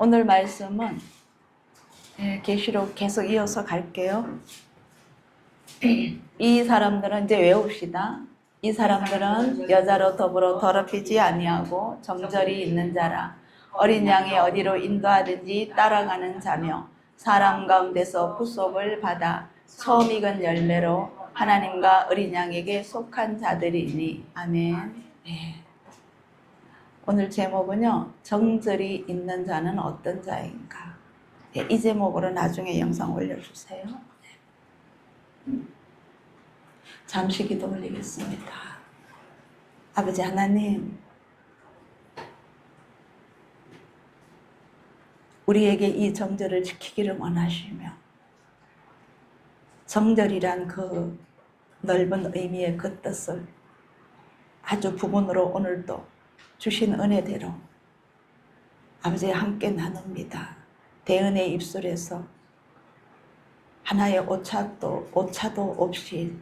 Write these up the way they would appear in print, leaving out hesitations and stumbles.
오늘 말씀은 계시록 계속 이어서 갈게요. 이 사람들은 이제 외웁시다. 이 사람들은 여자로 더불어 더럽히지 아니하고 정절이 있는 자라. 어린 양이 어디로 인도하든지 따라가는 자며 사람 가운데서 구속을 받아 처음 익은 열매로 하나님과 어린 양에게 속한 자들이니. 아멘. 네. 오늘 제목은요, 정절이 있는 자는 어떤 자인가. 네, 이 제목으로 나중에 영상 올려주세요. 네. 잠시 기도 올리겠습니다. 아버지 하나님, 우리에게 이 정절을 지키기를 원하시며, 정절이란 그 넓은 의미의 그 뜻을 아주 부분으로 오늘도 주신 은혜대로 아버지와 함께 나눕니다. 대은의 입술에서 하나의 오차도 없이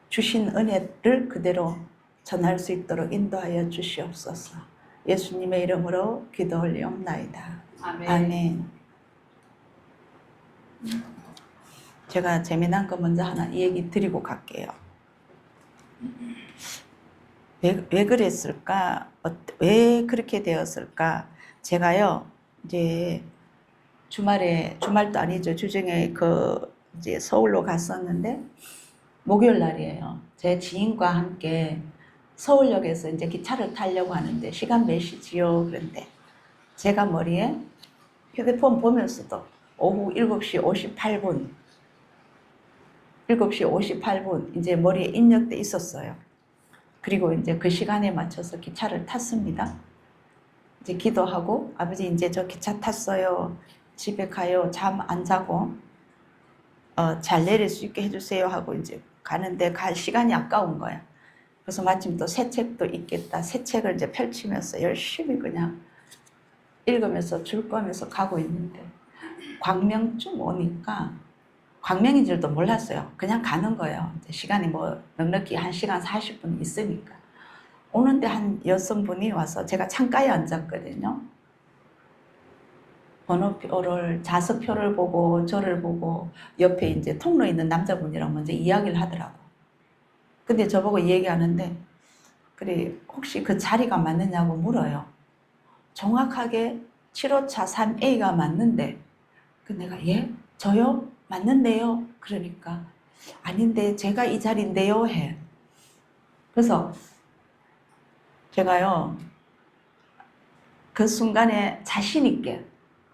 주신 은혜를 그대로 전할 수 있도록 인도하여 주시옵소서. 예수님의 이름으로 기도 올리옵나이다. 아멘. 아멘. 제가 재미난 거 먼저 하나 얘기 드리고 갈게요. 왜 그랬을까? 왜 그렇게 되었을까? 제가요, 이제 주말도 아니죠. 주중에 이제 서울로 갔었는데, 목요일 날이에요. 제 지인과 함께 서울역에서 이제 기차를 타려고 하는데, 시간 몇 시지요? 그런데 제가 머리에 휴대폰 보면서도 오후 7시 58분, 이제 머리에 입력돼 있었어요. 그리고 이제 그 시간에 맞춰서 기차를 탔습니다. 이제 기도하고, 아버지 이제 저 기차 탔어요. 집에 가요. 잠 안 자고 잘 내릴 수 있게 해주세요 하고 이제 가는데 갈 시간이 아까운 거야. 그래서 마침 또 새 책도 있겠다. 새 책을 이제 펼치면서 열심히 그냥 읽으면서 줄 거면서 가고 있는데, 광명쯤 오니까, 광명인 줄도 몰랐어요. 그냥 가는 거예요. 이제 시간이 뭐 넉넉히 1시간 40분 있으니까. 오는데 한 여성분이 와서, 제가 창가에 앉았거든요. 번호표를, 좌석표를 보고 저를 보고 옆에 이제 통로에 있는 남자분이랑 먼저 이야기를 하더라고. 근데 저보고 얘기하는데, 그래 혹시 그 자리가 맞느냐고 물어요. 정확하게 7호차 3A가 맞는데, 그 내가 예? 저요? 맞는데요? 그러니까 아닌데 제가 이 자리인데요 해. 그래서 제가요, 그 순간에 자신 있게,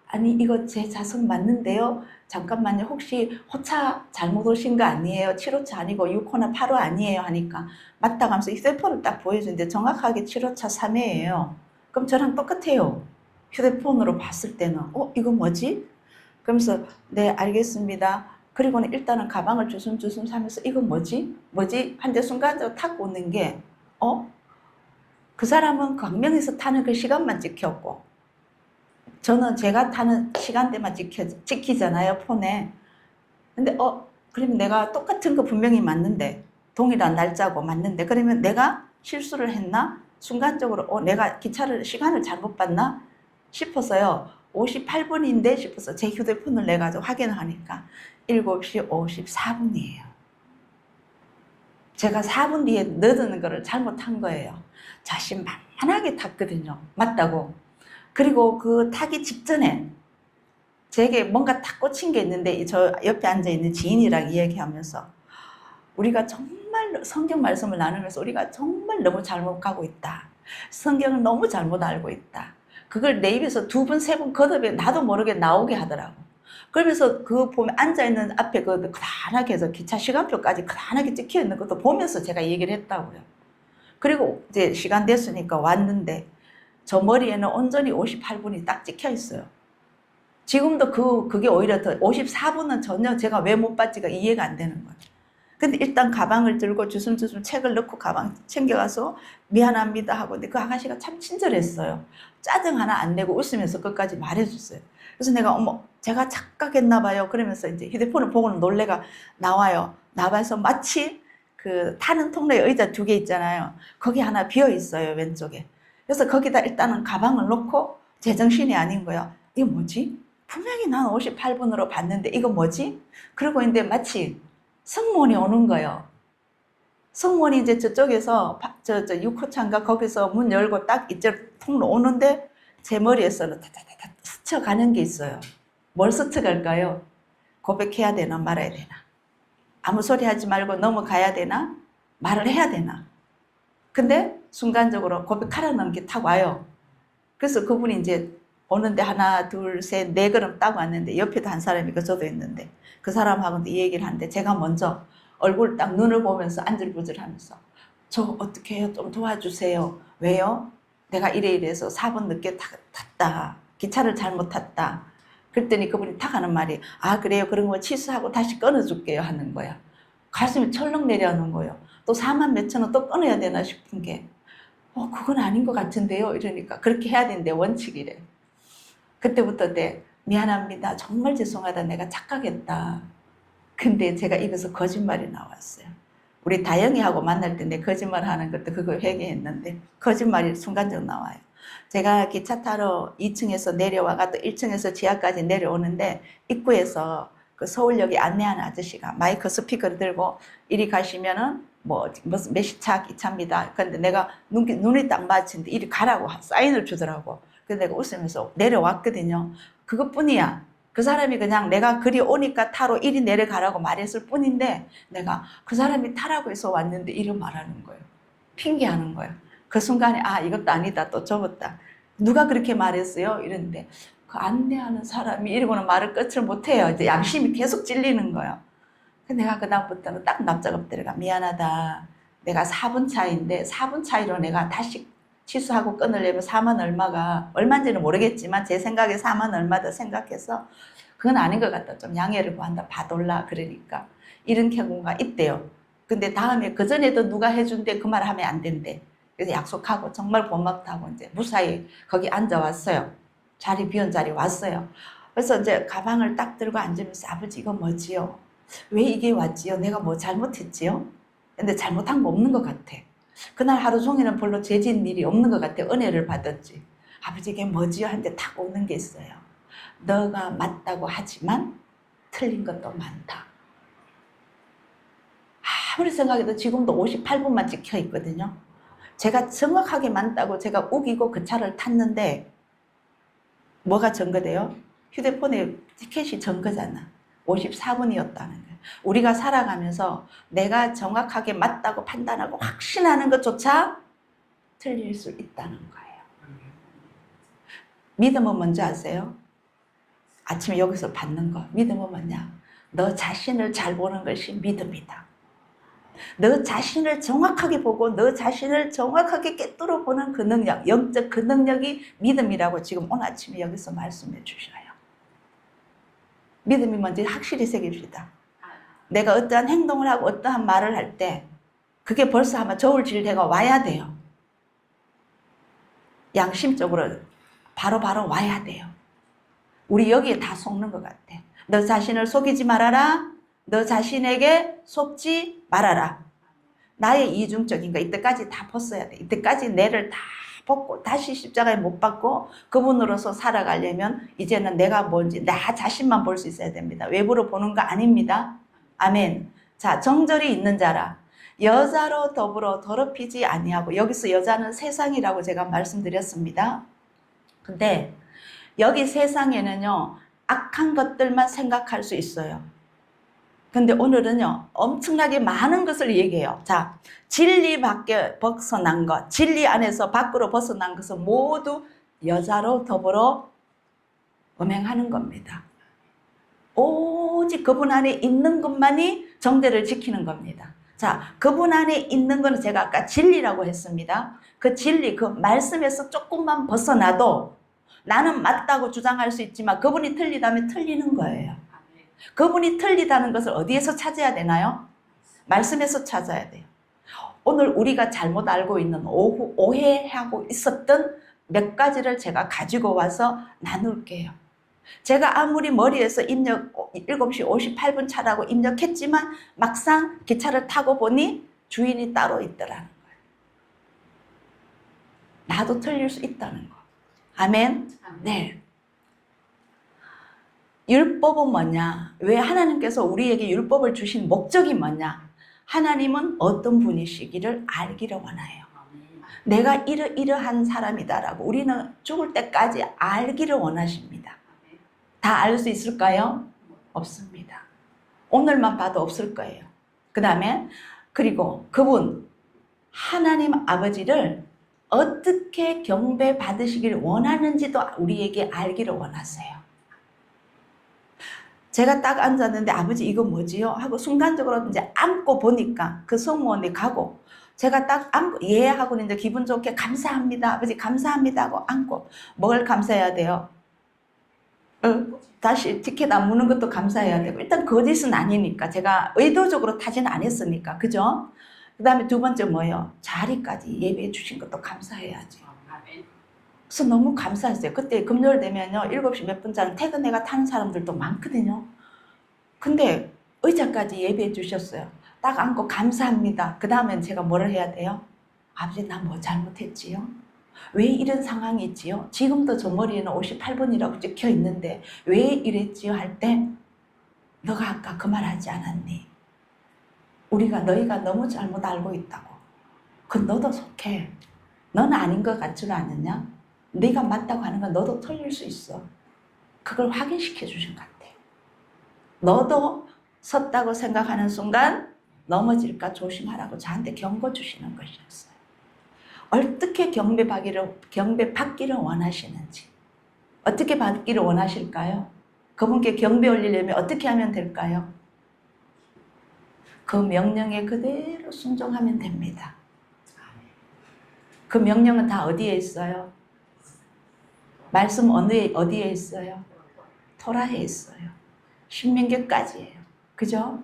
아니 이거 제 좌석 맞는데요? 잠깐만요, 혹시 호차 잘못 오신 거 아니에요? 7호차 아니고 6호나 8호 아니에요? 하니까 맞다고 하면서 이 셀포를 딱 보여주는데 정확하게 7호차 3회예요. 그럼 저랑 똑같아요. 휴대폰으로 봤을 때는 이거 뭐지? 그러면서 네 알겠습니다. 그리고는 일단은 가방을 주섬주섬 사면서 이거 뭐지? 한데 순간적으로 탁 오는 게 그 사람은 광명에서 타는 그 시간만 찍혔고, 저는 제가 타는 시간대만 지키잖아요, 폰에. 근데 그러면 내가 똑같은 거 분명히 맞는데, 동일한 날짜고 맞는데, 그러면 내가 실수를 했나? 순간적으로 내가 시간을 잘못 봤나? 싶어서요. 58분인데 싶어서 제 휴대폰을 내가지고 확인을 하니까 7시 54분이에요. 제가 4분 뒤에 늦는 거를 잘못한 거예요. 자신만만하게 탔거든요. 맞다고. 그리고 그 타기 직전에 제게 뭔가 탁 꽂힌 게 있는데, 저 옆에 앉아있는 지인이랑 이야기하면서 우리가 정말 성경 말씀을 나누면서 우리가 정말 너무 잘못 가고 있다. 성경을 너무 잘못 알고 있다. 그걸 내 입에서 2번, 3번 거듭에 나도 모르게 나오게 하더라고. 그러면서 그 보면 앉아있는 앞에 그 그단하게 해서 기차 시간표까지 그단하게 찍혀 있는 것도 보면서 제가 얘기를 했다고요. 그리고 이제 시간 됐으니까 왔는데 저 머리에는 온전히 58분이 딱 찍혀 있어요. 지금도 그게 오히려 더 54분은 전혀 제가 왜 못 봤지가 이해가 안 되는 거예요. 근데 일단 가방을 들고 주섬주섬 책을 넣고 가방 챙겨가서 미안합니다 하고, 근데 그 아가씨가 참 친절했어요. 짜증 하나 안 내고 웃으면서 끝까지 말해줬어요. 그래서 내가 제가 착각했나 봐요. 그러면서 이제 휴대폰을 보고는 놀래가 나와요. 나와서 마치 그 타는 통로에 의자 2개 있잖아요. 거기 하나 비어 있어요, 왼쪽에. 그래서 거기다 일단은 가방을 놓고 제정신이 아닌 거예요. 이거 뭐지? 분명히 난 58분으로 봤는데 이거 뭐지? 그러고 있는데 마치 승무원이 오는 거예요. 승무원이 이제 저쪽에서 저 6호차인가 거기서 문 열고 딱 이제 통로 오는데 제 머리에서는 타타타타 스쳐가는 게 있어요. 뭘 스쳐갈까요? 고백해야 되나 말아야 되나? 아무 소리 하지 말고 넘어가야 되나? 말을 해야 되나? 근데 순간적으로 고백하라는 게 탁 와요. 그래서 그분이 이제 오는데 하나, 둘, 셋, 네 걸음 따고 왔는데 옆에도 한 사람이 있고 저도 있는데 그 사람하고도 이 얘기를 하는데 제가 먼저 얼굴 딱 눈을 보면서 안절부절하면서 저 어떻게 해요? 좀 도와주세요. 왜요? 내가 이래서 4분 늦게 탔다. 기차를 잘못 탔다. 그랬더니 그분이 탁 하는 말이 아 그래요? 그런 거 취소하고 다시 끊어줄게요 하는 거야. 가슴이 철렁 내려오는 거예요. 또 4만 몇천 원 또 끊어야 되나 싶은 게 그건 아닌 것 같은데요. 이러니까 그렇게 해야 되는데 원칙이래. 그때부터 미안합니다. 정말 죄송하다. 내가 착각했다. 근데 제가 입에서 거짓말이 나왔어요. 우리 다영이하고 만날 때 내 거짓말 하는 것도 그거 회개했는데 거짓말이 순간적으로 나와요. 제가 기차 타러 2층에서 내려와가 또 1층에서 지하까지 내려오는데 입구에서 그 서울역에 안내하는 아저씨가 마이크 스피커를 들고 이리 가시면은 무슨 몇 시차 기차입니다. 근데 내가 눈이 딱 마주치는데 이리 가라고 사인을 주더라고. 그래서 내가 웃으면서 내려왔거든요. 그것뿐이야. 그 사람이 그냥 내가 그리 오니까 타로 이리 내려가라고 말했을 뿐인데 내가 그 사람이 타라고 해서 왔는데 이리 말하는 거예요. 핑계하는 거예요. 그 순간에 아 이것도 아니다 또 접었다. 누가 그렇게 말했어요? 이랬는데 그 안내하는 사람이 이러고는 말을 끝을 못해요. 이제 양심이 계속 찔리는 거예요. 내가 그다음부터는 딱 납작 엎드려가 미안하다. 내가 4분 차인데 4분 차이로 내가 다시 취소하고 끊으려면 4만 얼마가 얼마인지는 모르겠지만 제 생각에 4만 얼마다 생각해서 그건 아닌 것 같다. 좀 양해를 구한다. 봐둘라. 그러니까 이런 경우가 있대요. 근데 다음에 그전에도 누가 해준대 그 말 하면 안 된대. 그래서 약속하고 정말 고맙다고 이제 무사히 거기 앉아왔어요. 자리 비운 자리 왔어요. 그래서 이제 가방을 딱 들고 앉으면서 아버지 이거 뭐지요? 왜 이게 왔지요? 내가 뭐 잘못했지요? 근데 잘못한 거 없는 것 같아. 그날 하루 종일은 별로 죄진 일이 없는 것 같아. 은혜를 받았지. 아버지 이게 뭐지요? 한테 탁 오는 게 있어요. 너가 맞다고 하지만 틀린 것도 많다. 아무리 생각해도 지금도 58분만 찍혀 있거든요. 제가 정확하게 맞다고 제가 우기고 그 차를 탔는데 뭐가 증거돼요? 휴대폰에 티켓이 증거잖아. 54분이었다는 거예요. 우리가 살아가면서 내가 정확하게 맞다고 판단하고 확신하는 것조차 틀릴 수 있다는 거예요. 믿음은 뭔지 아세요? 아침에 여기서 받는 거. 믿음은 뭐냐? 너 자신을 잘 보는 것이 믿음이다. 너 자신을 정확하게 보고 너 자신을 정확하게 꿰뚫어 보는 그 능력, 영적 그 능력이 믿음이라고 지금 오늘 아침에 여기서 말씀해 주셔요. 믿음이 뭔지 확실히 새깁시다. 내가 어떠한 행동을 하고 어떠한 말을 할 때 그게 벌써 아마 저울질 때가 와야 돼요. 양심적으로 바로 와야 돼요. 우리 여기에 다 속는 것 같아. 너 자신을 속이지 말아라. 너 자신에게 속지 말아라. 나의 이중적인 거 이때까지 다 벗어야 돼. 이때까지 내를 다 벗고 다시 십자가에 못 박고 그분으로서 살아가려면 이제는 내가 뭔지 나 자신만 볼 수 있어야 됩니다. 외부로 보는 거 아닙니다. 아멘. 자, 정절이 있는 자라. 여자로 더불어 더럽히지 아니하고 여기서 여자는 세상이라고 제가 말씀드렸습니다. 근데 여기 세상에는요 악한 것들만 생각할 수 있어요. 근데 오늘은요 엄청나게 많은 것을 얘기해요. 자, 진리 밖에 벗어난 것, 진리 안에서 밖으로 벗어난 것은 모두 여자로 더불어 음행하는 겁니다. 오직 그분 안에 있는 것만이 정죄를 지키는 겁니다. 자, 그분 안에 있는 것은 제가 아까 진리라고 했습니다. 그 진리, 그 말씀에서 조금만 벗어나도 나는 맞다고 주장할 수 있지만 그분이 틀리다면 틀리는 거예요. 그분이 틀리다는 것을 어디에서 찾아야 되나요? 말씀에서 찾아야 돼요. 오늘 우리가 잘못 알고 있는 오해하고 있었던 몇 가지를 제가 가지고 와서 나눌게요. 제가 아무리 머리에서 7시 58분 차라고 입력했지만 막상 기차를 타고 보니 주인이 따로 있더라는 거예요. 나도 틀릴 수 있다는 거. 아멘? 네. 율법은 뭐냐? 왜 하나님께서 우리에게 율법을 주신 목적이 뭐냐? 하나님은 어떤 분이시기를 알기를 원해요. 내가 이러한 사람이다라고 우리는 죽을 때까지 알기를 원하십니다. 다 알 수 있을까요? 없습니다. 오늘만 봐도 없을 거예요. 그 다음에 그리고 그분 하나님 아버지를 어떻게 경배 받으시기를 원하는지도 우리에게 알기를 원하세요. 제가 딱 앉았는데 아버지 이거 뭐지요? 하고 순간적으로 이제 안고 보니까 그 성모원이 가고 제가 딱 안고 예 하고는 이제 기분 좋게 감사합니다 아버지 감사합니다 하고 안고 뭘 감사해야 돼요? 다시 티켓 안 무는 것도 감사해야 되고 일단 거짓은 아니니까 제가 의도적으로 타지는 않았으니까 그죠? 그 다음에 두 번째 뭐예요? 자리까지 예배해 주신 것도 감사해야죠. 그래서 너무 감사했어요. 그때 금요일 되면요 7시 몇 분짜리 퇴근해가 타는 사람들도 많거든요. 근데 의자까지 예배해 주셨어요. 딱 앉고 감사합니다. 그 다음엔 제가 뭐를 해야 돼요? 아버지 나 뭐 잘못했지요? 왜 이런 상황이 있지요? 지금도 저 머리에는 58번이라고 찍혀 있는데 왜 이랬지요? 할 때 너가 아까 그 말 하지 않았니? 너희가 너무 잘못 알고 있다고. 그 너도 속해. 너는 아닌 것 같지 않느냐? 네가 맞다고 하는 건 너도 틀릴 수 있어. 그걸 확인시켜 주신 것 같아요. 너도 섰다고 생각하는 순간 넘어질까 조심하라고 저한테 경고 주시는 것이었어요. 어떻게 경배받기를 원하시는지, 어떻게 받기를 원하실까요? 그분께 경배 올리려면 어떻게 하면 될까요? 그 명령에 그대로 순종하면 됩니다. 그 명령은 다 어디에 있어요? 말씀 어디에 있어요? 토라에 있어요. 신명기까지예요. 그죠?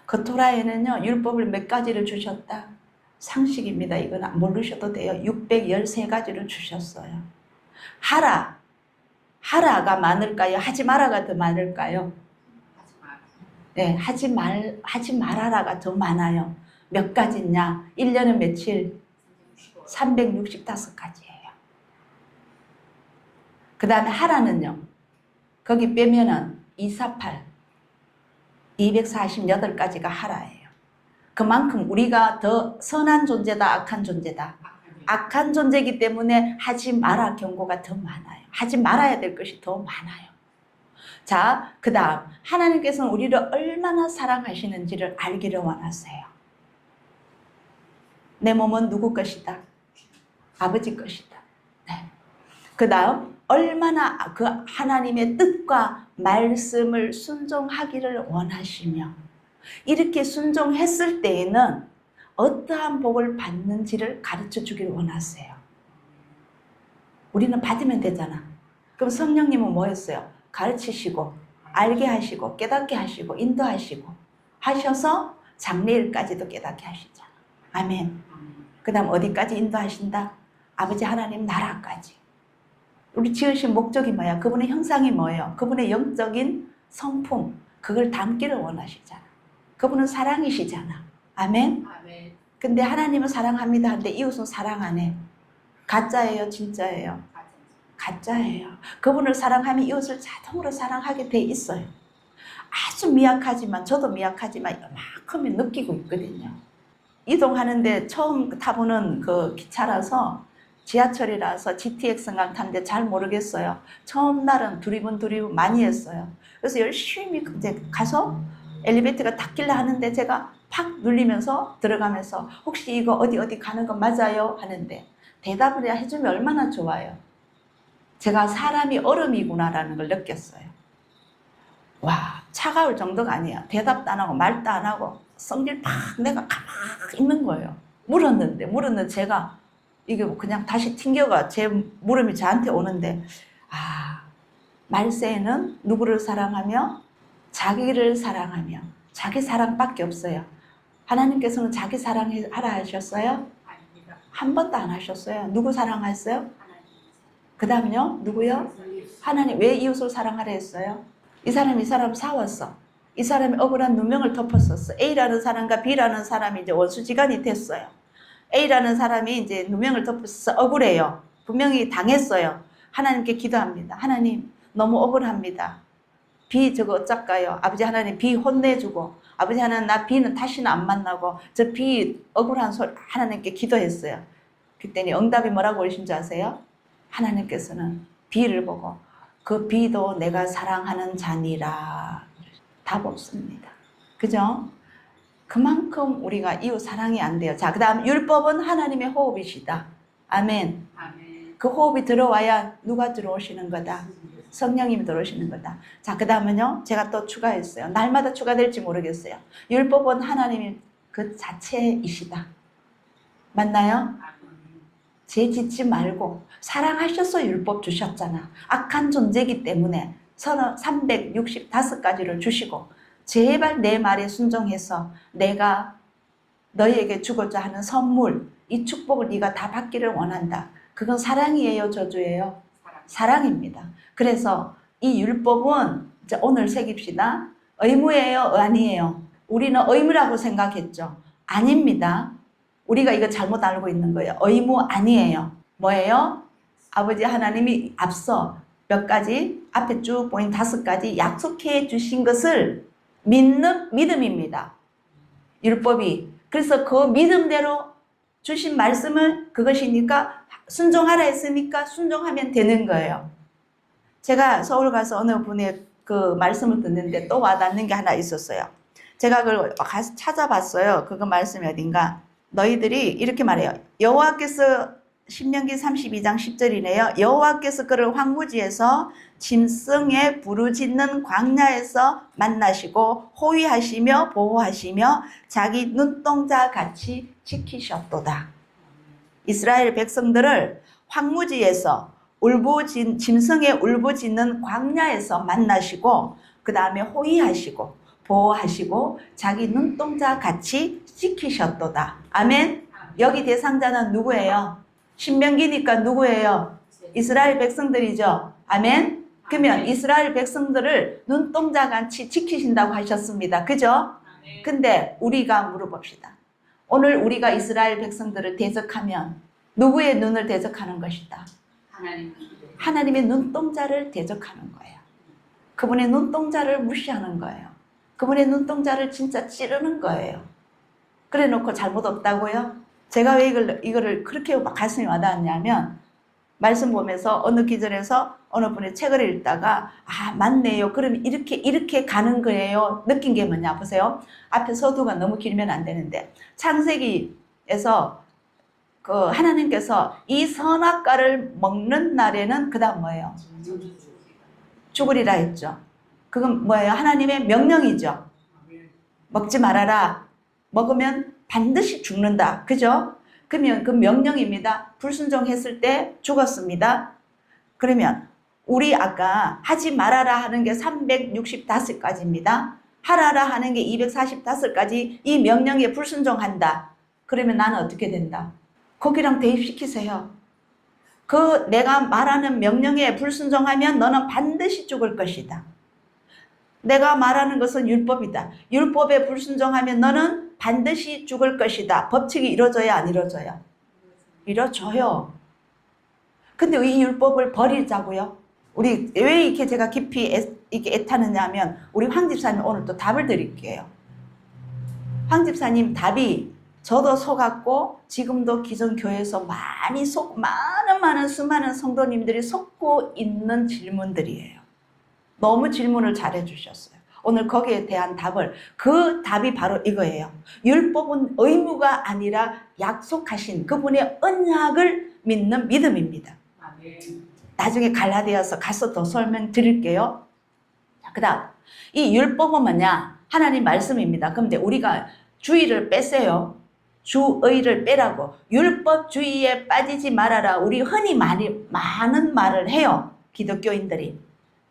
그 토라에는요, 율법을 몇 가지를 주셨다? 상식입니다. 이건 모르셔도 돼요. 613가지를 주셨어요. 하라가 많을까요? 하지 마라가 더 많을까요? 네, 하지 말아라가 더 많아요. 몇 가지냐? 1년은 며칠? 365가지예요. 그 다음에 하라는요. 거기 빼면은 248, 248가지가 하라예요. 그만큼 우리가 더 선한 존재다, 악한 존재다. 악한 존재이기 때문에 하지 마라 경고가 더 많아요. 하지 말아야 될 것이 더 많아요. 자, 그 다음 하나님께서는 우리를 얼마나 사랑하시는지를 알기를 원하세요. 내 몸은 누구 것이다? 아버지 것이다. 네. 그 다음 얼마나 그 하나님의 뜻과 말씀을 순종하기를 원하시며 이렇게 순종했을 때에는 어떠한 복을 받는지를 가르쳐 주기를 원하세요. 우리는 받으면 되잖아. 그럼 성령님은 뭐였어요? 가르치시고 알게 하시고 깨닫게 하시고 인도하시고 하셔서 장래일까지도 깨닫게 하시잖아. 아멘. 그 다음 어디까지 인도하신다? 아버지 하나님 나라까지. 우리 지으신 목적이 뭐야? 그분의 형상이 뭐예요? 그분의 영적인 성품, 그걸 담기를 원하시잖아. 그분은 사랑이시잖아. 아멘? 아멘. 근데 하나님은 사랑합니다 하는데 이웃은 사랑 안 해. 가짜예요? 진짜예요? 가짜예요. 그분을 사랑하면 이웃을 자동으로 사랑하게 돼 있어요. 아주 미약하지만, 저도 미약하지만 이만큼은 느끼고 있거든요. 이동하는데 처음 타보는 그 기차라서 지하철이라서 GTX인가 타는데 잘 모르겠어요. 처음 날은 두리번 많이 했어요. 그래서 열심히 이제 가서 엘리베이터가 닫길래 하는데 제가 팍 눌리면서 들어가면서 혹시 이거 어디 가는 거 맞아요? 하는데 대답을 해주면 얼마나 좋아요. 제가 사람이 얼음이구나라는 걸 느꼈어요. 와, 차가울 정도가 아니야. 대답도 안 하고 말도 안 하고 성질 팍 내가 가만히 있는 거예요. 물었는데 제가 이게 그냥 다시 튕겨가 제 물음이 저한테 오는데 말세에는 누구를 사랑하며 자기를 사랑하며 자기 사랑밖에 없어요. 하나님께서는 자기 사랑하라 하셨어요? 한 번도 안 하셨어요. 누구 사랑하셨어요? 그 다음요? 누구요? 하나님. 왜 이웃을 사랑하라 했어요? 이 사람 싸웠어. 이 사람이 억울한 누명을 덮었었어. A라는 사람과 B라는 사람이 이제 원수지간이 됐어요. A라는 사람이 이제 누명을 덮어서 억울해요. 분명히 당했어요. 하나님께 기도합니다. 하나님, 너무 억울합니다. 비 저거 어쩔까요? 아버지 하나님 비 혼내주고, 아버지 하나님 나 비는 다시는 안 만나고, 저 비 억울한 소리 하나님께 기도했어요. 그때는 응답이 뭐라고 오신 줄 아세요? 하나님께서는 비를 보고 그 비도 내가 사랑하는 자니라. 답 없습니다. 그죠? 그만큼 우리가 이웃 사랑이 안 돼요. 자, 그 다음 율법은 하나님의 호흡이시다. 아멘. 그 호흡이 들어와야 누가 들어오시는 거다? 성령님이 들어오시는 거다. 자, 그 다음은요, 제가 또 추가했어요. 날마다 추가될지 모르겠어요. 율법은 하나님이 그 자체이시다. 맞나요? 죄 짓지 말고 사랑하셔서 율법 주셨잖아. 악한 존재이기 때문에 365가지를 주시고, 제발 내 말에 순종해서 내가 너희에게 주고자 하는 선물, 이 축복을 네가 다 받기를 원한다. 그건 사랑이에요, 저주예요? 사랑입니다. 그래서 이 율법은 이제 오늘 새깁시다. 의무예요, 아니에요? 우리는 의무라고 생각했죠. 아닙니다. 우리가 이거 잘못 알고 있는 거예요. 의무 아니에요. 뭐예요? 아버지 하나님이 앞서 몇 가지, 앞에 쭉 보인 5가지 약속해 주신 것을 믿는 믿음입니다. 율법이. 그래서 그 믿음대로 주신 말씀을 그것이니까 순종하라 했으니까 순종하면 되는 거예요. 제가 서울 가서 어느 분의 그 말씀을 듣는데 또 와닿는 게 하나 있었어요. 제가 그걸 가서 찾아봤어요. 그거 말씀이 어딘가. 너희들이 이렇게 말해요. 여호와께서 신명기 32장 10절이네요. 여호와께서 그를 황무지에서 짐승의 부르짖는 광야에서 만나시고 호위하시며 보호하시며 자기 눈동자 같이 지키셨도다. 이스라엘 백성들을 황무지에서 짐승의 울부짖는 광야에서 만나시고, 그 다음에 호위하시고 보호하시고 자기 눈동자 같이 지키셨도다. 아멘. 여기 대상자는 누구예요? 신명기니까 누구예요? 이스라엘 백성들이죠. 아멘. 그러면 이스라엘 백성들을 눈동자 같이 지키신다고 하셨습니다. 그죠? 근데 우리가 물어봅시다. 오늘 우리가 이스라엘 백성들을 대적하면 누구의 눈을 대적하는 것이다? 하나님의 눈동자를 대적하는 거예요. 그분의 눈동자를 무시하는 거예요. 그분의 눈동자를 진짜 찌르는 거예요. 그래 놓고 잘못 없다고요? 제가 왜 이거를 그렇게 가슴이 와닿았냐면, 말씀 보면서 어느 기절에서 어느 분의 책을 읽다가, 아, 맞네요. 그럼 이렇게 가는 거예요. 느낀 게 뭐냐, 보세요. 앞에 서두가 너무 길면 안 되는데, 창세기에서 그 하나님께서 이 선악과를 먹는 날에는 그 다음 뭐예요? 죽으리라 했죠. 그건 뭐예요? 하나님의 명령이죠. 먹지 말아라. 먹으면 반드시 죽는다. 그죠? 그러면 그 명령입니다. 불순종했을 때 죽었습니다. 그러면 우리 아까 하지 말아라 하는 게 365가지입니다. 하라라 하는 게 245가지. 이 명령에 불순종한다. 그러면 나는 어떻게 된다? 거기랑 대입시키세요. 그 내가 말하는 명령에 불순종하면 너는 반드시 죽을 것이다. 내가 말하는 것은 율법이다. 율법에 불순종하면 너는 반드시 죽을 것이다. 법칙이 이루어져야 안 이루어져요? 이루어져요. 근데 이 율법을 버리자고요? 우리 왜 이렇게 제가 깊이 이렇게 애타느냐 하면, 우리 황 집사님 오늘 또 답을 드릴게요. 황 집사님 답이, 저도 속았고 지금도 기존 교회에서 많은 수많은 성도님들이 속고 있는 질문들이에요. 너무 질문을 잘해 주셨어요. 오늘 거기에 대한 그 답이 바로 이거예요. 율법은 의무가 아니라 약속하신 그분의 언약을 믿는 믿음입니다. 나중에 갈라디아서 가서 더 설명드릴게요. 그 다음, 이 율법은 뭐냐? 하나님 말씀입니다. 그런데 우리가 주의를 빼세요. 주의를 빼라고. 율법주의에 빠지지 말아라. 우리 흔히 많은 말을 해요. 기독교인들이.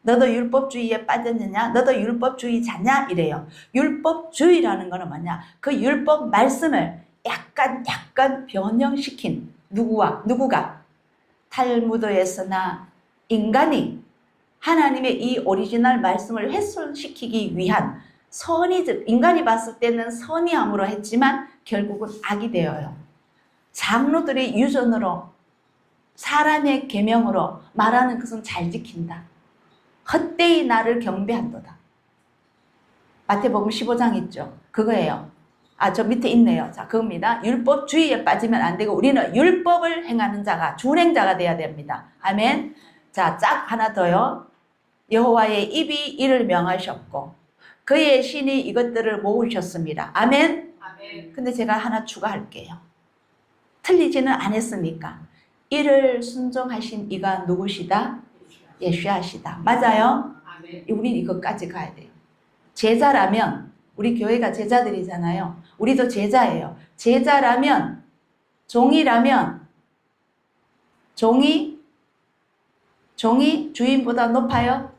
너도 율법주의에 빠졌느냐? 너도 율법주의자냐? 이래요. 율법주의라는 거는 뭐냐? 그 율법 말씀을 약간 변형시킨 누구가? 탈무드에서나 인간이 하나님의 이 오리지널 말씀을 훼손시키기 위한 인간이 봤을 때는 선의함으로 했지만 결국은 악이 되어요. 장로들의 유전으로, 사람의 계명으로 말하는 것은 잘 지킨다. 헛되이 나를 경배한도다. 마태복음 15장 있죠. 그거예요. 저 밑에 있네요. 자, 그겁니다. 율법 주의에 빠지면 안 되고 우리는 율법을 행하는 자가 준행자가 돼야 됩니다. 아멘. 자, 짝 하나 더요. 여호와의 입이 이를 명하셨고 그의 신이 이것들을 모으셨습니다. 아멘. 아멘. 근데 제가 하나 추가할게요. 틀리지는 않았으니까. 이를 순종하신 이가 누구시다? 예수야시다. 맞아요? 아멘. 우린 이것까지 가야 돼요. 제자라면 우리 교회가 제자들이잖아요. 우리도 제자예요. 제자라면 종이라면 종이 주인보다 높아요?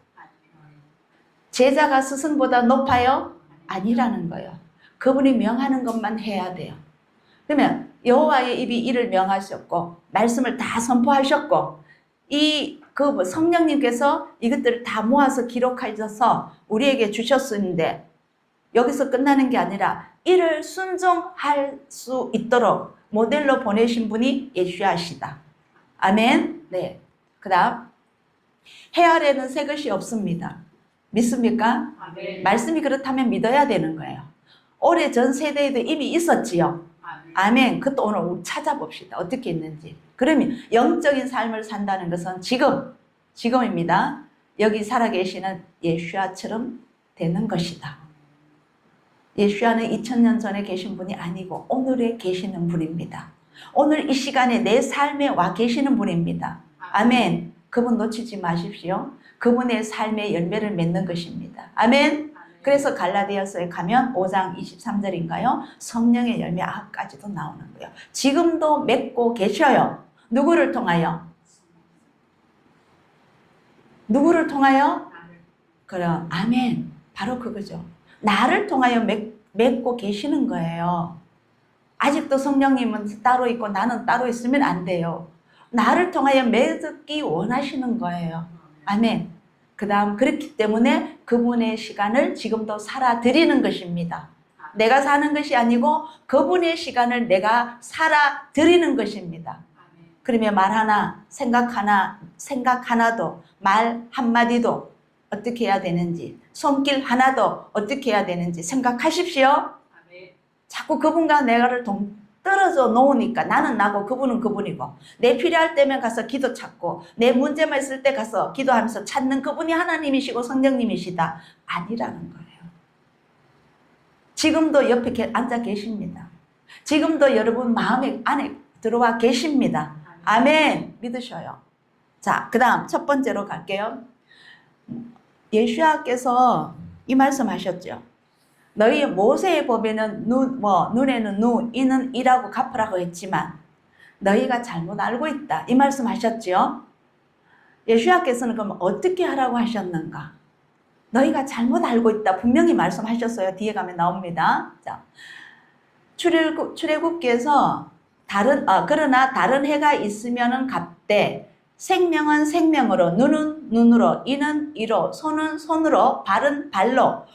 제자가 스승보다 높아요? 아니라는 거예요. 그분이 명하는 것만 해야 돼요. 그러면 여호와의 입이 이를 명하셨고 말씀을 다 선포하셨고 성령님께서 이것들을 다 모아서 기록하셔서 우리에게 주셨는데 여기서 끝나는 게 아니라 이를 순종할 수 있도록 모델로 보내신 분이 예수야시다. 아멘. 네. 그다음 해 아래는 새 것이 없습니다. 믿습니까? 아멘. 말씀이 그렇다면 믿어야 되는 거예요. 오래전 세대에도 이미 있었지요. 아멘. 아멘. 그것도 오늘 우리 찾아봅시다. 어떻게 있는지. 그러면 영적인 삶을 산다는 것은 지금입니다. 여기 살아계시는 예수야처럼 되는 것이다. 예수야는 2000년 전에 계신 분이 아니고 오늘에 계시는 분입니다. 오늘 이 시간에 내 삶에 와 계시는 분입니다. 아멘. 그분 놓치지 마십시오. 그분의 삶의 열매를 맺는 것입니다. 아멘. 그래서 갈라디아서에 가면 5장 23절인가요? 성령의 열매 9가지도 나오는 거예요. 지금도 맺고 계셔요. 누구를 통하여? 누구를 통하여? 그럼 아멘. 바로 그거죠. 나를 통하여 맺고 계시는 거예요. 아직도 성령님은 따로 있고 나는 따로 있으면 안 돼요. 나를 통하여 맺기 원하시는 거예요. 아멘. 그 다음 그렇기 때문에 그분의 시간을 지금도 살아드리는 것입니다. 내가 사는 것이 아니고 그분의 시간을 내가 살아드리는 것입니다. 그러면 말 하나, 생각 하나도, 말 한마디도 어떻게 해야 되는지, 손길 하나도 어떻게 해야 되는지 생각하십시오. 자꾸 그분과 내가를 떨어져 놓으니까 나는 나고 그분은 그분이고 내 필요할 때면 가서 기도 찾고 내 문제만 있을 때 가서 기도하면서 찾는 그분이 하나님이시고 성령님이시다. 아니라는 거예요. 지금도 옆에 앉아 계십니다. 지금도 여러분 마음에 안에 들어와 계십니다. 아멘. 믿으셔요. 자, 그 다음 첫 번째로 갈게요. 예수야께서 이 말씀 하셨죠. 너희 모세에 보면은 눈에는 눈, 이는 이라고 갚으라고 했지만 너희가 잘못 알고 있다. 이 말씀 하셨죠. 예수야께서는 그럼 어떻게 하라고 하셨는가? 너희가 잘못 알고 있다. 분명히 말씀하셨어요. 뒤에 가면 나옵니다. 자, 출애굽기에서 그러나 다른 해가 있으면은 갚되 생명은 생명으로, 눈은 눈으로, 이는 이로, 손은 손으로, 발은 발로,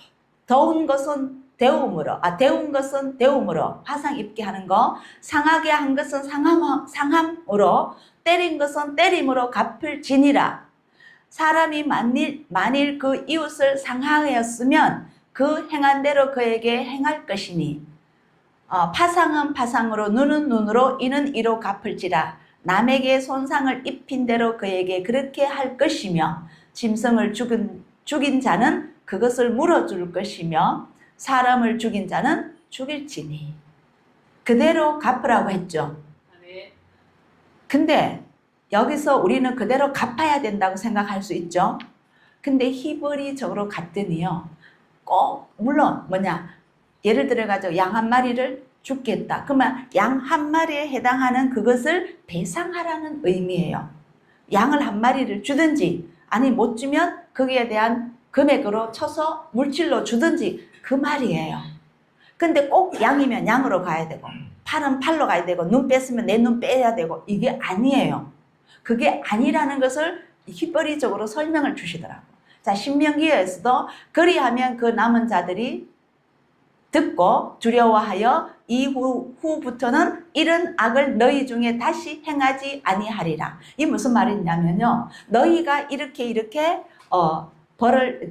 더운 것은 데움으로, 데운 것은 데움으로, 화상 입게 하는 거, 상하게 한 것은 상함으로, 때린 것은 때림으로 갚을 지니라. 사람이 만일 그 이웃을 상하였으면 그 행한 대로 그에게 행할 것이니, 파상은 파상으로, 눈은 눈으로, 이는 이로 갚을지라. 남에게 손상을 입힌 대로 그에게 그렇게 할 것이며, 짐승을 죽인 자는 그것을 물어줄 것이며 사람을 죽인 자는 죽일지니. 그대로 갚으라고 했죠. 근데 여기서 우리는 그대로 갚아야 된다고 생각할 수 있죠. 근데 히브리적으로 갔더니요, 꼭 물론 예를 들어 가지고 양 한 마리를 죽겠다. 그러면 양 한 마리에 해당하는 그것을 배상하라는 의미예요. 양을 한 마리를 주든지 아니 못 주면 거기에 대한 금액으로 쳐서 물질로 주든지 그 말이에요. 근데 꼭 양이면 양으로 가야 되고 팔은 팔로 가야 되고 눈 뺐으면 내 눈 빼야 되고 이게 아니에요. 그게 아니라는 것을 히브리적으로 설명을 주시더라고요. 자, 신명기에서도 그리하면 그 남은 자들이 듣고 두려워하여 이후부터는 이런 악을 너희 중에 다시 행하지 아니하리라. 이 무슨 말이냐면요, 너희가 이렇게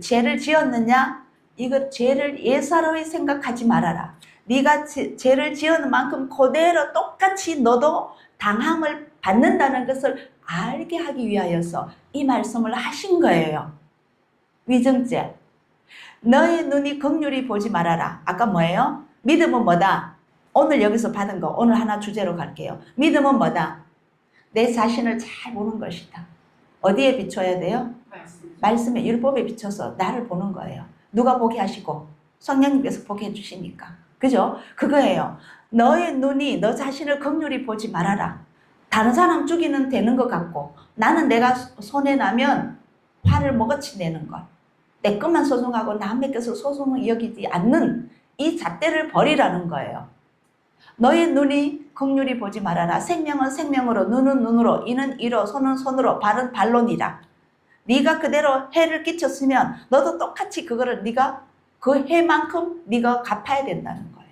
죄를 지었느냐? 이거 죄를 예사로이 생각하지 말아라. 네가 죄를 지은 만큼 그대로 똑같이 너도 당함을 받는다는 것을 알게 하기 위하여서 이 말씀을 하신 거예요. 위증죄. 너의 눈이 긍휼히 보지 말아라. 아까 뭐예요? 믿음은 뭐다? 오늘 여기서 받은 거 오늘 하나 주제로 갈게요. 믿음은 뭐다? 내 자신을 잘 보는 것이다. 어디에 비춰야 돼요? 말씀에 율법에 비춰서 나를 보는 거예요. 누가 보게 하시고 성령님께서 보게 해주시니까. 그죠? 그거예요. 너의 눈이 너 자신을 긍휼히 보지 말아라. 다른 사람 죽이는 되는 것 같고 나는 내가 손해나면 화를 먹어치 내는 것. 내 것만 소중하고 남의 것을 소중히 여기지 않는 이 잣대를 버리라는 거예요. 너의 눈이 긍휼히 보지 말아라. 생명은 생명으로, 눈은 눈으로, 이는 이로, 손은 손으로, 발은 발론이라. 네가 그대로 해를 끼쳤으면 너도 똑같이 그거를 네가 그 해만큼 네가 갚아야 된다는 거예요.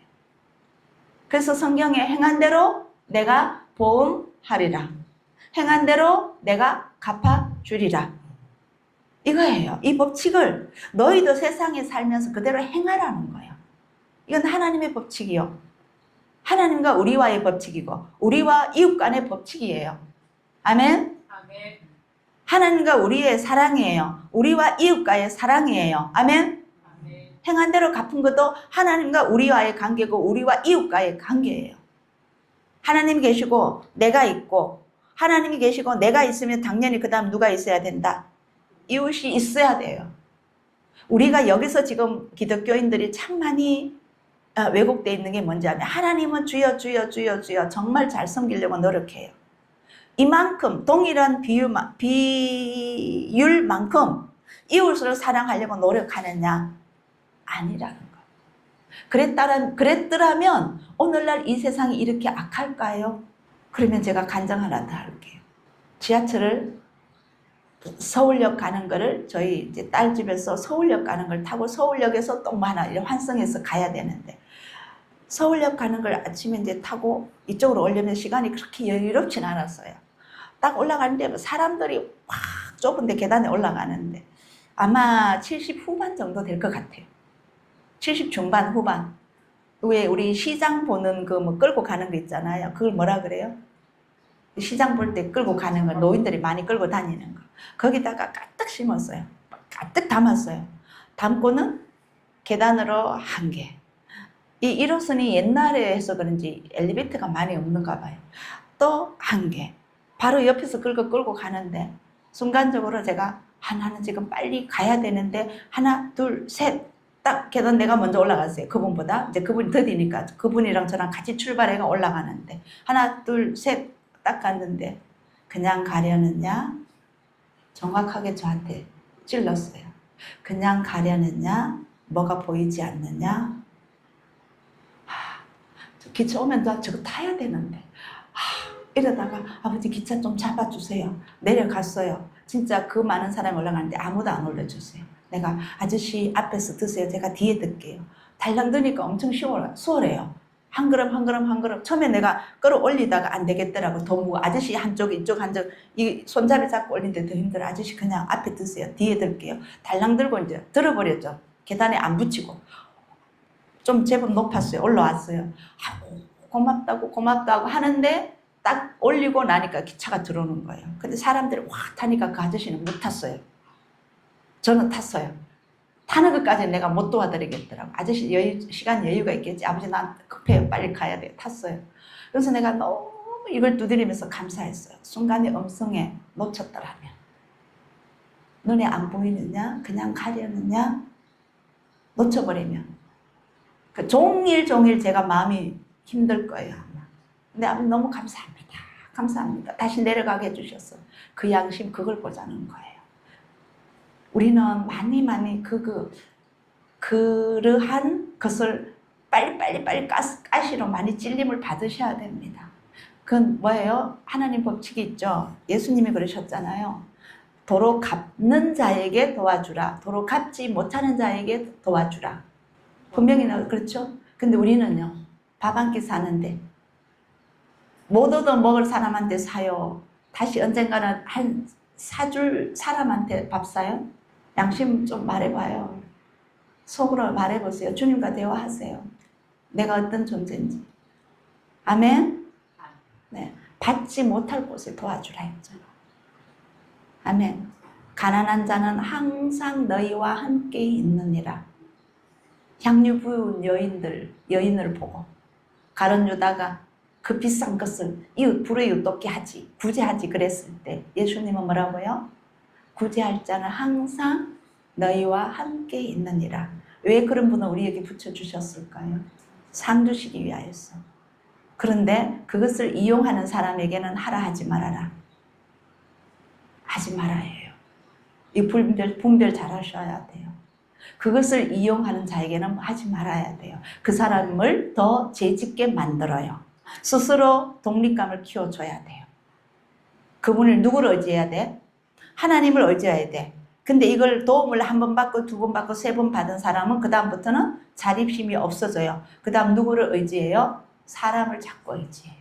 그래서 성경에 행한 대로 내가 보응하리라. 행한 대로 내가 갚아주리라. 이거예요. 이 법칙을 너희도 세상에 살면서 그대로 행하라는 거예요. 이건 하나님의 법칙이요. 하나님과 우리와의 법칙이고 우리와 이웃 간의 법칙이에요. 아멘? 아멘. 하나님과 우리의 사랑이에요. 우리와 이웃과의 사랑이에요. 아멘? 아멘. 행한 대로 갚은 것도 하나님과 우리와의 관계고 우리와 이웃과의 관계예요. 하나님 계시고 내가 있고 하나님이 계시고 내가 있으면 당연히 그 다음 누가 있어야 된다? 이웃이 있어야 돼요. 우리가 여기서 지금 기독교인들이 참 많이 왜곡되어 있는 게 뭔지 아냐? 하나님은 주여 주여 주여 주여 정말 잘 섬기려고 노력해요. 이만큼 동일한 비율만큼 이웃을 사랑하려고 노력하느냐? 아니라는 거예요. 그랬더라면 오늘날 이 세상이 이렇게 악할까요? 그러면 제가 간증 하나 더 할게요. 지하철을 서울역 가는 거를 저희 이제 딸 집에서 서울역 가는 걸 타고 서울역에서 또 뭐 하나 환승해서 가야 되는데 서울역 가는 걸 아침에 이제 타고 이쪽으로 오려면 시간이 그렇게 여유롭진 않았어요. 딱 올라가는데 사람들이 확 좁은데 계단에 올라가는데 아마 70 후반 정도 될 것 같아요. 70 중반 후반. 왜 우리 시장 보는 그 뭐 끌고 가는 거 있잖아요. 그걸 뭐라 그래요? 시장 볼 때 끌고 가는 거, 노인들이 많이 끌고 다니는 거. 거기다가 가득 심었어요. 가득 담았어요. 담고는 계단으로 한 개. 이 1호선이 옛날에 해서 그런지 엘리베이터가 많이 없는가 봐요. 또 한 개. 바로 옆에서 끌고 가는데 순간적으로 제가 하나는 지금 빨리 가야 되는데 하나, 둘, 셋. 딱 계단 내가 먼저 올라갔어요. 그분보다. 이제 그분이 더디니까 그분이랑 저랑 같이 출발해가 올라가는데 하나, 둘, 셋. 딱 갔는데 그냥 가려느냐? 정확하게 저한테 찔렀어요. 그냥 가려느냐? 뭐가 보이지 않느냐? 기차 오면 나 저거 타야 되는데 이러다가 아버지 기차 좀 잡아주세요. 내려갔어요. 진짜 그 많은 사람이 올라가는데 아무도 안 올려줬어요. 내가 아저씨 앞에서 드세요. 제가 뒤에 들게요. 달랑 드니까 엄청 수월해요. 한 그릇 한 그릇 한 그릇. 처음에 내가 끌어올리다가 안 되겠더라고. 더 무거워. 아저씨 한쪽 이쪽 한쪽 이 손잡이 잡고 올리는데 더 힘들어. 아저씨 그냥 앞에 드세요. 뒤에 들게요. 달랑 들고 이제 들어버렸죠. 계단에 안 붙이고. 좀 제법 높았어요. 올라왔어요. 고맙다고 하는데 딱 올리고 나니까 기차가 들어오는 거예요. 근데 사람들이 확 타니까 그 아저씨는 못 탔어요. 저는 탔어요. 타는 것까지는 내가 못 도와드리겠더라고. 아저씨 시간 여유가 있겠지. 아버지 난 급해요. 빨리 가야 돼. 탔어요. 그래서 내가 너무 이걸 두드리면서 감사했어요. 순간의 음성에 놓쳤더라면. 눈에 안 보이느냐? 그냥 가려느냐? 놓쳐버리면. 그 종일 제가 마음이 힘들 거예요. 아마. 근데 아버지 너무 감사합니다. 감사합니다. 다시 내려가게 해주셔서 그 양심 그걸 보자는 거예요. 우리는 많이 그러한 것을 빨리 가시로 많이 찔림을 받으셔야 됩니다. 그건 뭐예요? 하나님 법칙이 있죠. 예수님이 그러셨잖아요. 도로 갚는 자에게 도와주라. 도로 갚지 못하는 자에게 도와주라. 분명히 그렇죠? 근데 우리는요. 밥 한 끼 사는데 못 얻어 먹을 사람한테 사요. 다시 언젠가는 사줄 사람한테 밥 사요? 양심 좀 말해봐요. 속으로 말해보세요. 주님과 대화하세요. 내가 어떤 존재인지. 아멘? 네. 받지 못할 곳에 도와주라 했잖아. 아멘. 가난한 자는 항상 너희와 함께 있느니라. 향유 부은 여인을 보고 가룟 유다가 그 비싼 것을 불의웃돕게 하지, 구제하지 그랬을 때 예수님은 뭐라고요? 구제할 자는 항상 너희와 함께 있느니라. 왜 그런 분을 우리에게 붙여주셨을까요? 상 주시기 위하여서. 그런데 그것을 이용하는 사람에게는 하라 하지 말아라. 하지 말아요. 이 분별 잘 하셔야 돼요. 그것을 이용하는 자에게는 하지 말아야 돼요. 그 사람을 더 죄짓게 만들어요. 스스로 독립감을 키워줘야 돼요. 그분을 누구를 의지해야 돼? 하나님을 의지해야 돼. 근데 이걸 도움을 한 번 받고 두 번 받고 세 번 받은 사람은 그 다음부터는 자립심이 없어져요. 그 다음 누구를 의지해요? 사람을 자꾸 의지해요.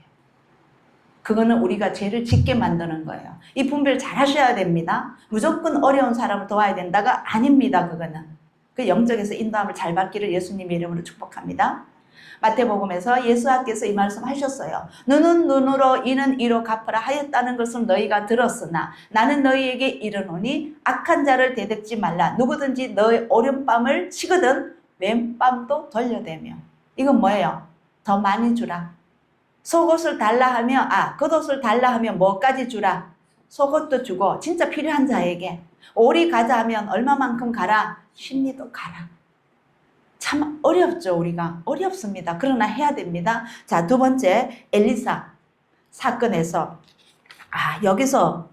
그거는 우리가 죄를 짓게 만드는 거예요. 이 분별 잘 하셔야 됩니다. 무조건 어려운 사람을 도와야 된다가 아닙니다. 그거는. 그 영적에서 인도함을 잘 받기를 예수님의 이름으로 축복합니다. 마태복음에서 예수께서 이 말씀 하셨어요. 눈은 눈으로 이는 이로 갚으라 하였다는 것을 너희가 들었으나 나는 너희에게 이르노니 악한 자를 대적지 말라. 누구든지 너의 오른밤을 치거든 왼밤도 돌려대며. 이건 뭐예요? 더 많이 주라. 속옷을 달라 하면 겉옷을 달라 하면 뭐까지 주라? 속옷도 주고 진짜 필요한 자에게 오리 가자 하면 얼마만큼 가라? 십리도 가라. 참 어렵죠. 우리가 어렵습니다. 그러나 해야 됩니다. 자, 두 번째 엘리사 사건에서 여기서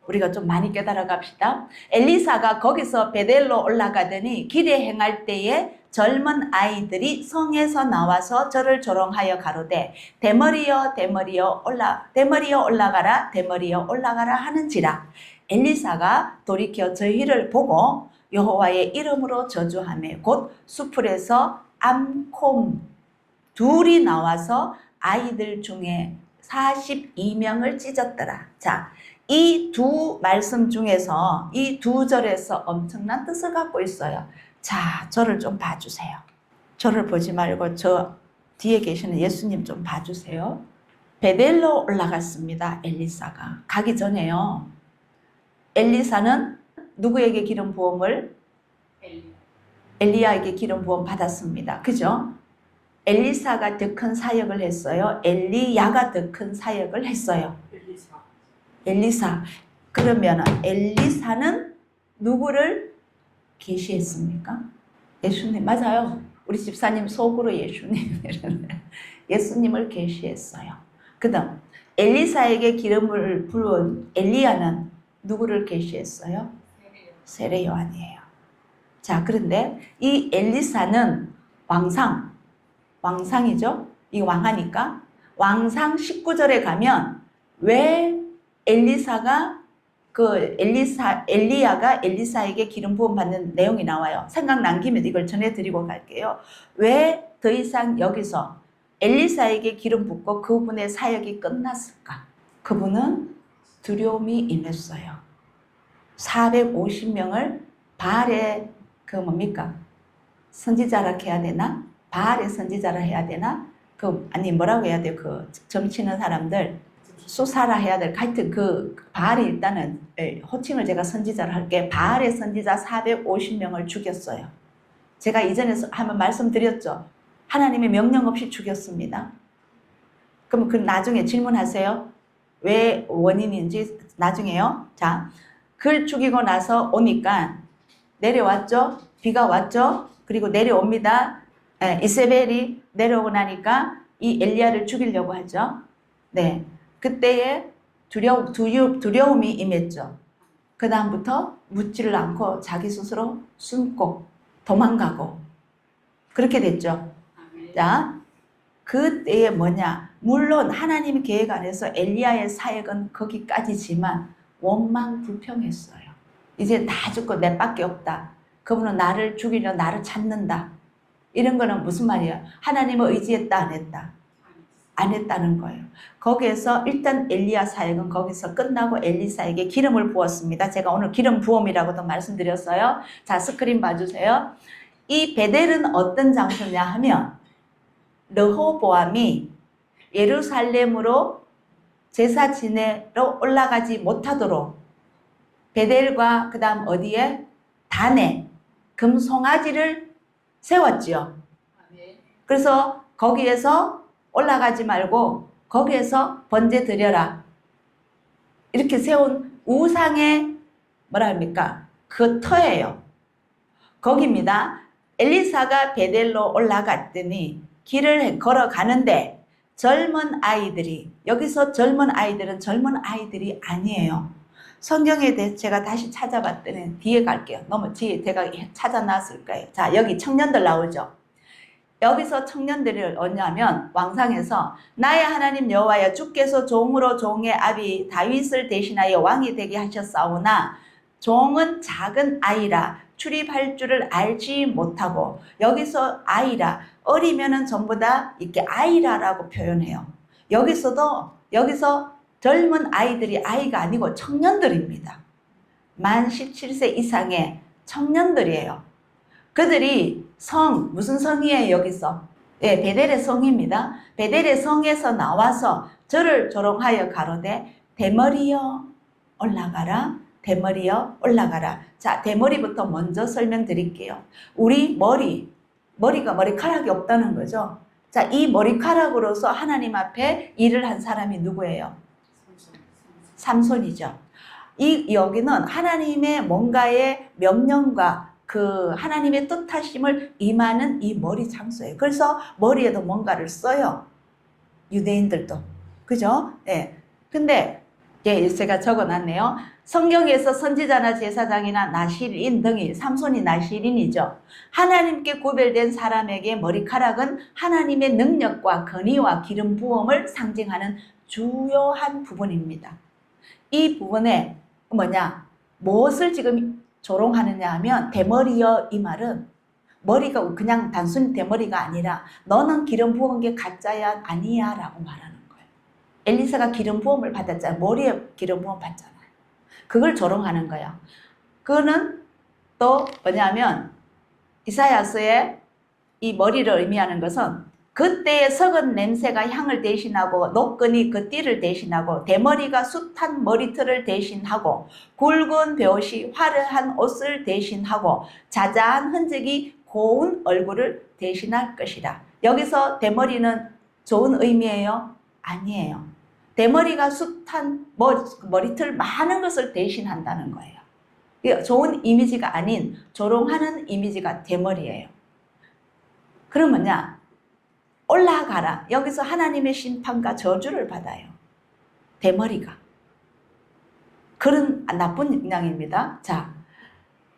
우리가 좀 많이 깨달아 갑시다. 엘리사가 거기서 베델로 올라가더니 길에 행할 때에 젊은 아이들이 성에서 나와서 저를 조롱하여 가로되 대머리여 올라가라 대머리여 올라가라 하는지라. 엘리사가 돌이켜 저희를 보고 여호와의 이름으로 저주하며 곧 수풀에서 암콤 둘이 나와서 아이들 중에 42명을 찢었더라. 자, 이 두 말씀 중에서 이 두 절에서 엄청난 뜻을 갖고 있어요. 자, 저를 좀 봐주세요. 저를 보지 말고 저 뒤에 계시는 예수님 좀 봐주세요. 베델로 올라갔습니다. 엘리사가. 가기 전에요. 엘리사는 누구에게 기름 부음을? 엘리야에게 기름 부음 받았습니다. 그죠? 엘리사가 더 큰 사역을 했어요? 엘리야가 더 큰 사역을 했어요? 엘리사. 그러면 엘리사는 누구를 계시했습니까? 예수님. 맞아요. 우리 집사님 속으로 예수님을 계시했어요. 그 다음 엘리사에게 기름을 부은 엘리야는 누구를 계시했어요? 세례 요한이에요. 자, 그런데 이 엘리사는 왕상이죠? 이 왕하니까 왕상 19절에 가면 왜 엘리야가 엘리사에게 기름 부음 받는 내용이 나와요. 생각난 김에 이걸 전해드리고 갈게요. 왜 더 이상 여기서 엘리사에게 기름 붓고 그분의 사역이 끝났을까? 그분은 두려움이 임했어요. 450명을 바알의 선지자라 해야 되나? 바알의 선지자라 해야 되나? 뭐라고 해야 돼요? 점치는 사람들 수사라 해야 될. 하여튼 바알이 일단은 호칭을 제가 선지자를 할게. 바알의 선지자 450명을 죽였어요. 제가 이전에 한번 말씀드렸죠. 하나님의 명령 없이 죽였습니다. 그럼 나중에 질문하세요. 왜 원인인지 나중에요. 자, 그걸 죽이고 나서 오니까 내려왔죠. 비가 왔죠. 그리고 내려옵니다. 이세벨이 내려오고 나니까 이 엘리야를 죽이려고 하죠. 네, 그때에 두려움이 임했죠. 그 다음부터 묻지를 않고 자기 스스로 숨고 도망가고 그렇게 됐죠. 자, 그때에 뭐냐? 물론 하나님의 계획 안에서 엘리야의 사역은 거기까지지만 원망 불평했어요. 이제 다 죽고 내 밖에 없다. 그분은 나를 죽이려 나를 찾는다. 이런 거는 무슨 말이에요? 하나님을 의지했다 안 했다? 안 했다는 거예요. 거기에서 일단 엘리야 사역은 거기서 끝나고 엘리사에게 기름을 부었습니다. 제가 오늘 기름 부음이라고도 말씀드렸어요. 자, 스크린 봐주세요. 이 베델은 어떤 장소냐 하면 르호보암이 예루살렘으로 제사 지내러 올라가지 못하도록 베델과 그 다음 어디에? 단에 금송아지를 세웠지요. 그래서 거기에서 올라가지 말고 거기에서 번제 드려라. 이렇게 세운 우상의 뭐라 합니까? 그 터예요. 거기입니다. 엘리사가 베델로 올라갔더니 길을 걸어가는데 젊은 아이들이, 여기서 젊은 아이들은 젊은 아이들이 아니에요. 성경에 대해 제가 다시 찾아봤더니 뒤에 갈게요. 너무 뒤에 제가 찾아놨을 거예요. 자, 여기 청년들 나오죠. 여기서 청년들을 얻냐면 왕상에서 나의 하나님 여호와여 주께서 종으로 종의 아비 다윗을 대신하여 왕이 되게 하셨사오나 종은 작은 아이라 출입할 줄을 알지 못하고, 여기서 아이라, 어리면은 전부 다 이렇게 아이라라고 표현해요. 여기서 젊은 아이들이 아이가 아니고 청년들입니다. 만 17세 이상의 청년들이에요. 그들이 무슨 성이에요, 여기서? 예, 베델의 성입니다. 베델의 성에서 나와서 저를 조롱하여 가로되 대머리여 올라가라, 대머리여 올라가라. 자, 대머리부터 먼저 설명드릴게요. 우리 머리가 머리카락이 없다는 거죠. 자, 이 머리카락으로서 하나님 앞에 일을 한 사람이 누구예요? 삼손이죠. 여기는 하나님의 뭔가의 명령과 그 하나님의 뜻하심을 임하는 이 머리 장소예요. 그래서 머리에도 뭔가를 써요. 유대인들도. 그죠? 예. 근데 제가 적어놨네요. 성경에서 선지자나 제사장이나 나실인 등이, 삼손이 나실인이죠. 하나님께 구별된 사람에게 머리카락은 하나님의 능력과 권위와 기름 부음을 상징하는 주요한 부분입니다. 이 부분에 무엇을 지금 조롱하느냐 하면 대머리여, 이 말은 머리가 그냥 단순히 대머리가 아니라 너는 기름 부은 게 가짜야 아니야 라고 말하는 거예요. 엘리사가 기름 부음을 받았잖아요. 머리에 기름 부음 받잖아요. 그걸 조롱하는 거예요. 그거는 또 뭐냐면 이사야서의 이 머리를 의미하는 것은 그때의 썩은 냄새가 향을 대신하고 노끈이 그 띠를 대신하고 대머리가 숱한 머리털을 대신하고 굵은 벼옷이 화려한 옷을 대신하고 자자한 흔적이 고운 얼굴을 대신할 것이라. 여기서 대머리는 좋은 의미예요? 아니에요. 대머리가 숱한 머리털 많은 것을 대신한다는 거예요. 좋은 이미지가 아닌 조롱하는 이미지가 대머리예요. 그럼 뭐냐? 올라가라. 여기서 하나님의 심판과 저주를 받아요. 대머리가. 그런 나쁜 영향입니다. 자,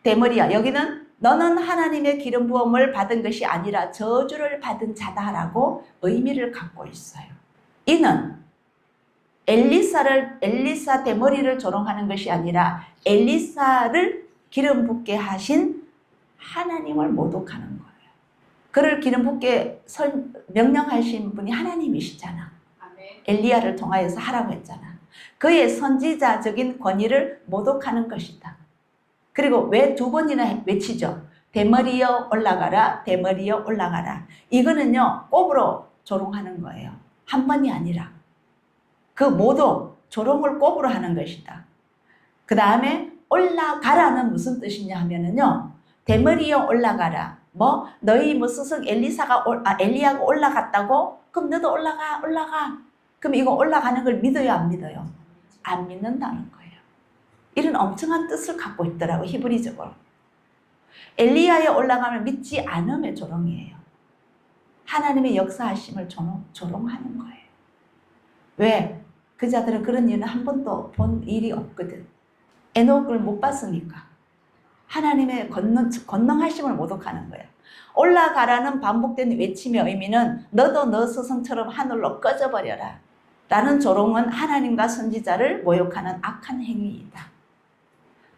대머리야. 여기는 너는 하나님의 기름 부음을 받은 것이 아니라 저주를 받은 자다라고 의미를 갖고 있어요. 이는 엘리사 대머리를 조롱하는 것이 아니라 엘리사를 기름 붓게 하신 하나님을 모독하는 거예요. 그를 기름 붓게 명령하신 분이 하나님이시잖아. 엘리야를 통하여서 하라고 했잖아. 그의 선지자적인 권위를 모독하는 것이다. 그리고 왜 두 번이나 외치죠? 대머리여 올라가라, 대머리여 올라가라. 이거는요, 꼽으로 조롱하는 거예요. 한 번이 아니라. 그 모독, 조롱을 꼽으로 하는 것이다. 그 다음에 올라가라는 무슨 뜻이냐 하면은요, 대머리여 올라가라. 너희 스승 엘리야가 올라갔다고? 그럼 너도 올라가. 그럼 이거 올라가는 걸 믿어요, 안 믿어요? 안 믿는다는 거예요. 이런 엄청난 뜻을 갖고 있더라고, 히브리적으로. 엘리야에 올라가면 믿지 않음의 조롱이에요. 하나님의 역사하심을 조롱하는 거예요. 왜? 그 자들은 그런 일은 한 번도 본 일이 없거든. 에녹을 못 봤으니까. 하나님의 권능하심을 모독하는 거예요. 올라가라는 반복된 외침의 의미는 너도 너 스승처럼 하늘로 꺼져버려라 라는 조롱은 하나님과 선지자를 모욕하는 악한 행위이다.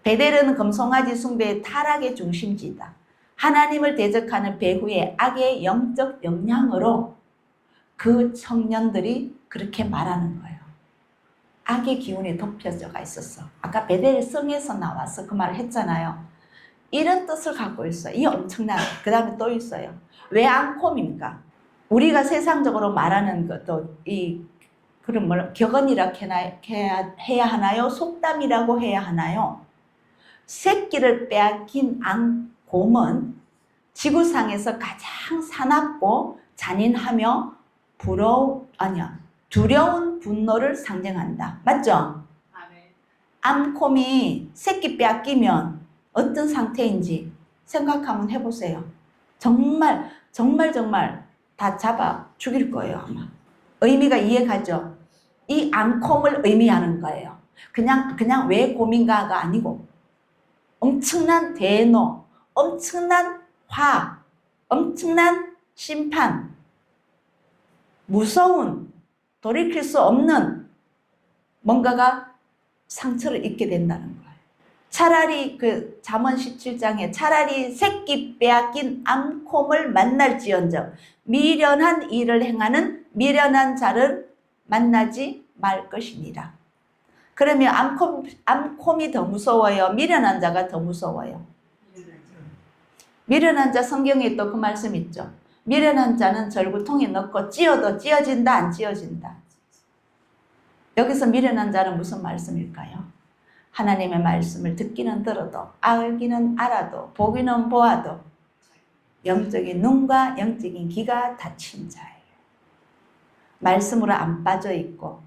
베델은 금송아지 숭배의 타락의 중심지이다. 하나님을 대적하는 배후의 악의 영적 역량으로 그 청년들이 그렇게 말하는 거예요. 악의 기운이 덮여져가 있었어. 아까 베델 성에서 나와서 그 말을 했잖아요. 이런 뜻을 갖고 있어요. 이 엄청난, 그 다음에 또 있어요. 왜 앙콤입니까? 우리가 세상적으로 말하는 것도 그럼 뭐 격언이라 해야 하나요? 속담이라고 해야 하나요? 새끼를 빼앗긴 앙곰은 지구상에서 가장 사납고 잔인하며 두려운 분노를 상징한다. 맞죠? 암콤이 새끼 빼앗기면 어떤 상태인지 생각 한번 해보세요. 정말 다 잡아 죽일 거예요, 아마. 의미가 이해가죠? 이 앙콤을 의미하는 거예요. 그냥 왜 곰인가가 아니고 엄청난 대노, 엄청난 화, 엄청난 심판, 무서운, 돌이킬 수 없는 뭔가가 상처를 입게 된다는 거예요. 차라리 그 잠언 17장에 차라리 새끼 빼앗긴 앙콤을 만날지언정 미련한 일을 행하는 미련한 자를 만나지 말 것이니라. 그러면 앙콤이 더 무서워요? 미련한 자가 더 무서워요? 미련한 자, 성경에 또 그 말씀 있죠. 미련한 자는 절구통에 넣고 찧어도 찧어진다, 안 찧어진다. 여기서 미련한 자는 무슨 말씀일까요? 하나님의 말씀을 듣기는 들어도 알기는 알아도 보기는 보아도 영적인 눈과 영적인 귀가 닫힌 자예요. 말씀으로 안 빠져 있고,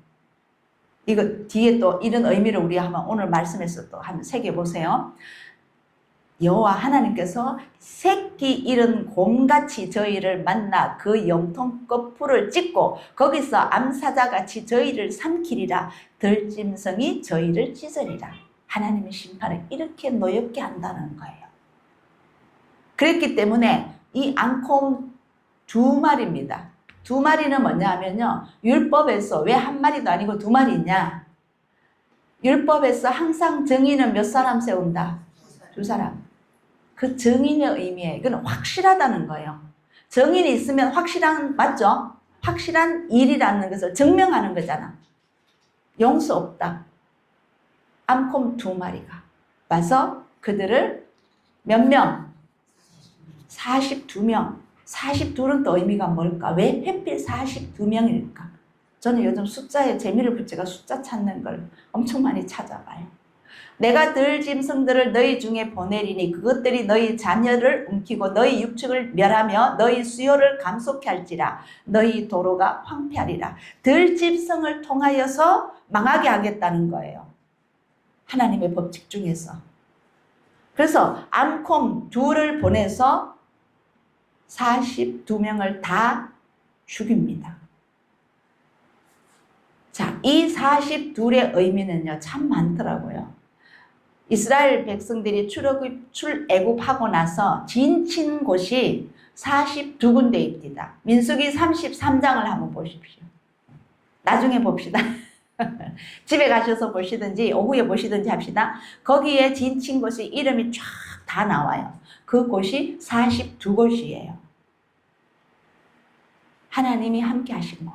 이거 뒤에 또 이런 의미를 우리 한번 오늘 말씀에서 또 한번 새겨보세요. 여호와 하나님께서 새끼 잃은 곰같이 저희를 만나 그 영통 거풀을 찢고 거기서 암사자같이 저희를 삼키리라. 들짐승이 저희를 찢으리라. 하나님의 심판을 이렇게 노엽게 한다는 거예요. 그랬기 때문에 이 앙콤 두 마리입니다. 두 마리는 뭐냐 하면요, 율법에서 왜 한 마리도 아니고 두 마리냐, 율법에서 항상 정의는 몇 사람 세운다? 두 사람. 그 정인의 의미에 이건 확실하다는 거예요. 정인이 있으면 확실한, 맞죠? 확실한 일이라는 것을 증명하는 거잖아. 용서 없다. 암콤 두 마리가 와서 그들을 몇 명? 42명. 42는 또 의미가 뭘까? 왜 하필 42명일까? 저는 요즘 숫자에 재미를 붙여가 숫자 찾는 걸 엄청 많이 찾아봐요. 내가 들짐승들을 너희 중에 보내리니 그것들이 너희 자녀를 움키고 너희 육축을 멸하며 너희 수요를 감속케 할지라. 너희 도로가 황폐하리라. 들짐승을 통하여서 망하게 하겠다는 거예요. 하나님의 법칙 중에서. 그래서 암콤 둘을 보내서 42명을 다 죽입니다. 자, 이 42의 의미는요, 참 많더라고요. 이스라엘 백성들이 출애굽하고 나서 지친 곳이 42군데입니다. 민수기 33장을 한번 보십시오. 나중에 봅시다. 집에 가셔서 보시든지 오후에 보시든지 합시다. 거기에 지친 곳이 이름이 쫙 다 나와요. 그 곳이 42곳이에요. 하나님이 함께 하신 곳.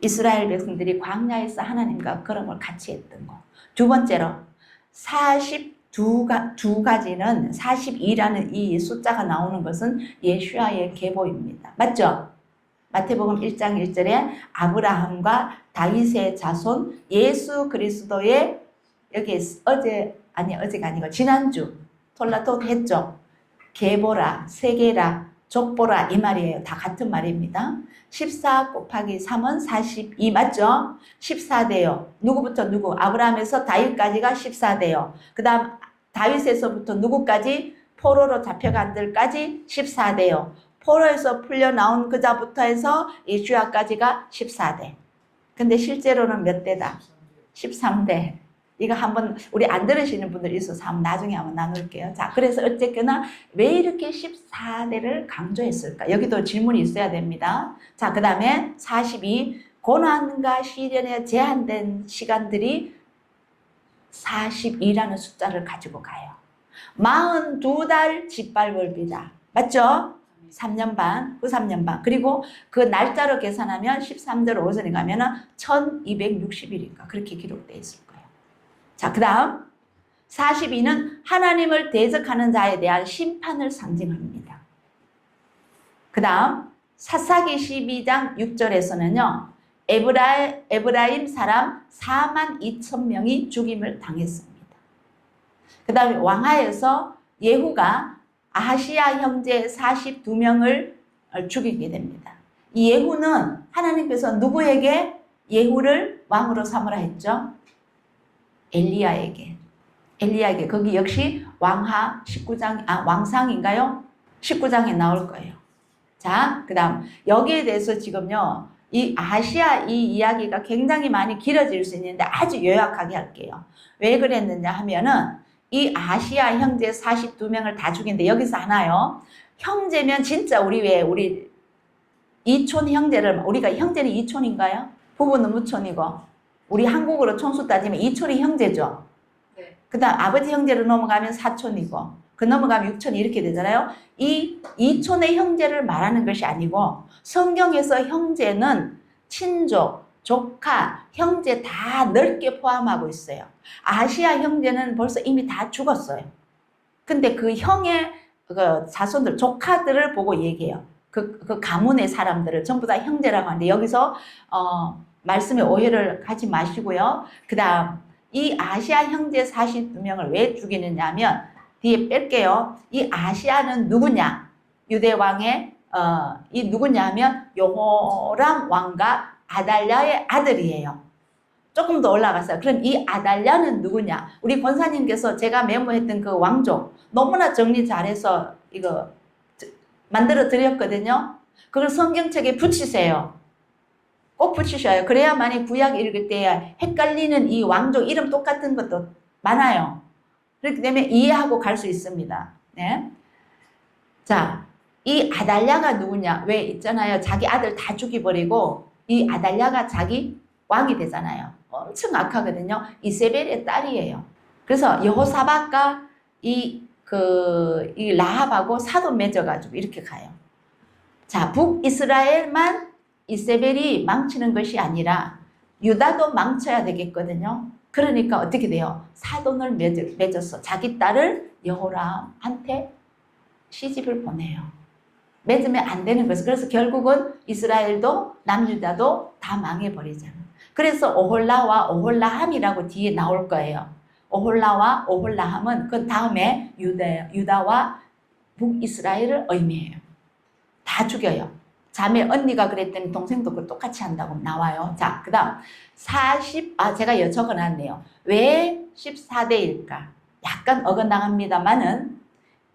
이스라엘 백성들이 광야에서 하나님과 걸음을 같이 했던 곳. 두 번째로 42가지는 42라는 이 숫자가 나오는 것은 예수아의 계보입니다. 맞죠? 마태복음 1장 1절에 아브라함과 다윗의 자손 예수 그리스도의, 여기 어제가 아니고 지난주 톨라토 했죠. 계보라, 세계라, 족보라 이 말이에요. 다 같은 말입니다. 14 곱하기 3은 42 맞죠? 14대요. 누구부터 누구? 아브라함에서 다윗까지가 14대요. 그 다음 다윗에서부터 누구까지? 포로로 잡혀간 들까지 14대요. 포로에서 풀려 나온 그자부터 해서 예수아까지가 14대. 근데 실제로는 몇 대다? 13대. 이거 한번 우리 안 들으시는 분들 있어서 한번 나중에 한번 나눌게요. 자, 그래서 어쨌거나 왜 이렇게 14대를 강조했을까? 여기도 질문이 있어야 됩니다. 자, 그 다음에 42. 고난과 시련에 제한된 시간들이 42라는 숫자를 가지고 가요. 42달 짓밟을비다. 맞죠? 3년 반, 그 3년 반. 그리고 그 날짜로 계산하면 13절 5절에 가면은 1260일인가 그렇게 기록되어 있을 거예요. 자, 그 다음 42는 하나님을 대적하는 자에 대한 심판을 상징합니다. 그 다음 사사기 12장 6절에서는요. 에브라임 사람 4만 2천 명이 죽임을 당했습니다. 그 다음에 왕하에서 예후가 아하시야 형제 42명을 죽이게 됩니다. 이 예후는 하나님께서 누구에게 예후를 왕으로 삼으라 했죠? 엘리야에게. 거기 역시 왕하 19장, 왕상인가요? 19장에 나올 거예요. 자, 그 다음 여기에 대해서 지금요. 이 아하시야 이 이야기가 굉장히 많이 길어질 수 있는데 아주 요약하게 할게요. 왜 그랬느냐 하면은 이 아하시야 형제 42명을 다 죽인데 여기서 하나요. 형제면 진짜 우리 이촌 형제를 우리가 형제는 이촌인가요? 부부는 무촌이고 우리 한국으로 촌수 따지면 이촌이 형제죠. 네. 그 다음 아버지 형제로 넘어가면 사촌이고 그 넘어가면 육촌이 이렇게 되잖아요. 이 이촌의 형제를 말하는 것이 아니고 성경에서 형제는 친족, 조카, 형제 다 넓게 포함하고 있어요. 아시아 형제는 벌써 이미 다 죽었어요. 근데 그 형의 그 자손들, 조카들을 보고 얘기해요. 그 가문의 사람들을 전부 다 형제라고 하는데 여기서 말씀에 오해를 하지 마시고요. 그 다음 이 아시아 형제 42명을 왜 죽이느냐 하면 뒤에 뺄게요. 이 아시아는 누구냐? 유대 왕의 이 누구냐 하면 여호람 왕과 아달랴의 아들이에요. 조금 더 올라갔어요. 그럼 이 아달랴는 누구냐? 우리 권사님께서 제가 메모했던 그 왕족 너무나 정리 잘해서 이거 만들어 드렸거든요. 그걸 성경책에 붙이세요. 꼭 붙이셔요. 그래야만이 구약 읽을 때 헷갈리는 이 왕족 이름 똑같은 것도 많아요. 그렇기 때문에 이해하고 갈 수 있습니다. 네. 자, 이 아달랴가 누구냐? 왜 있잖아요. 자기 아들 다 죽여버리고 이 아달랴가 자기 왕이 되잖아요. 엄청 악하거든요. 이세벨의 딸이에요. 그래서 여호사밧과 이 라합하고 사도 맺어가지고 이렇게 가요. 자, 북이스라엘만 이세벨이 망치는 것이 아니라 유다도 망쳐야 되겠거든요. 그러니까 어떻게 돼요? 사돈을 맺어서 자기 딸을 여호람한테 시집을 보내요. 맺으면 안 되는 것을. 그래서 결국은 이스라엘도 남유다도 다 망해버리잖아요. 그래서 오홀라와 오홀라함이라고 뒤에 나올 거예요. 오홀라와 오홀라함은 그 다음에 유다와 북이스라엘을 의미해요. 다 죽여요. 자매 언니가 그랬더니 동생도 그걸 똑같이 한다고 나와요. 자, 그 다음 제가 적어놨네요. 왜 14대일까? 약간 어긋나갑니다만은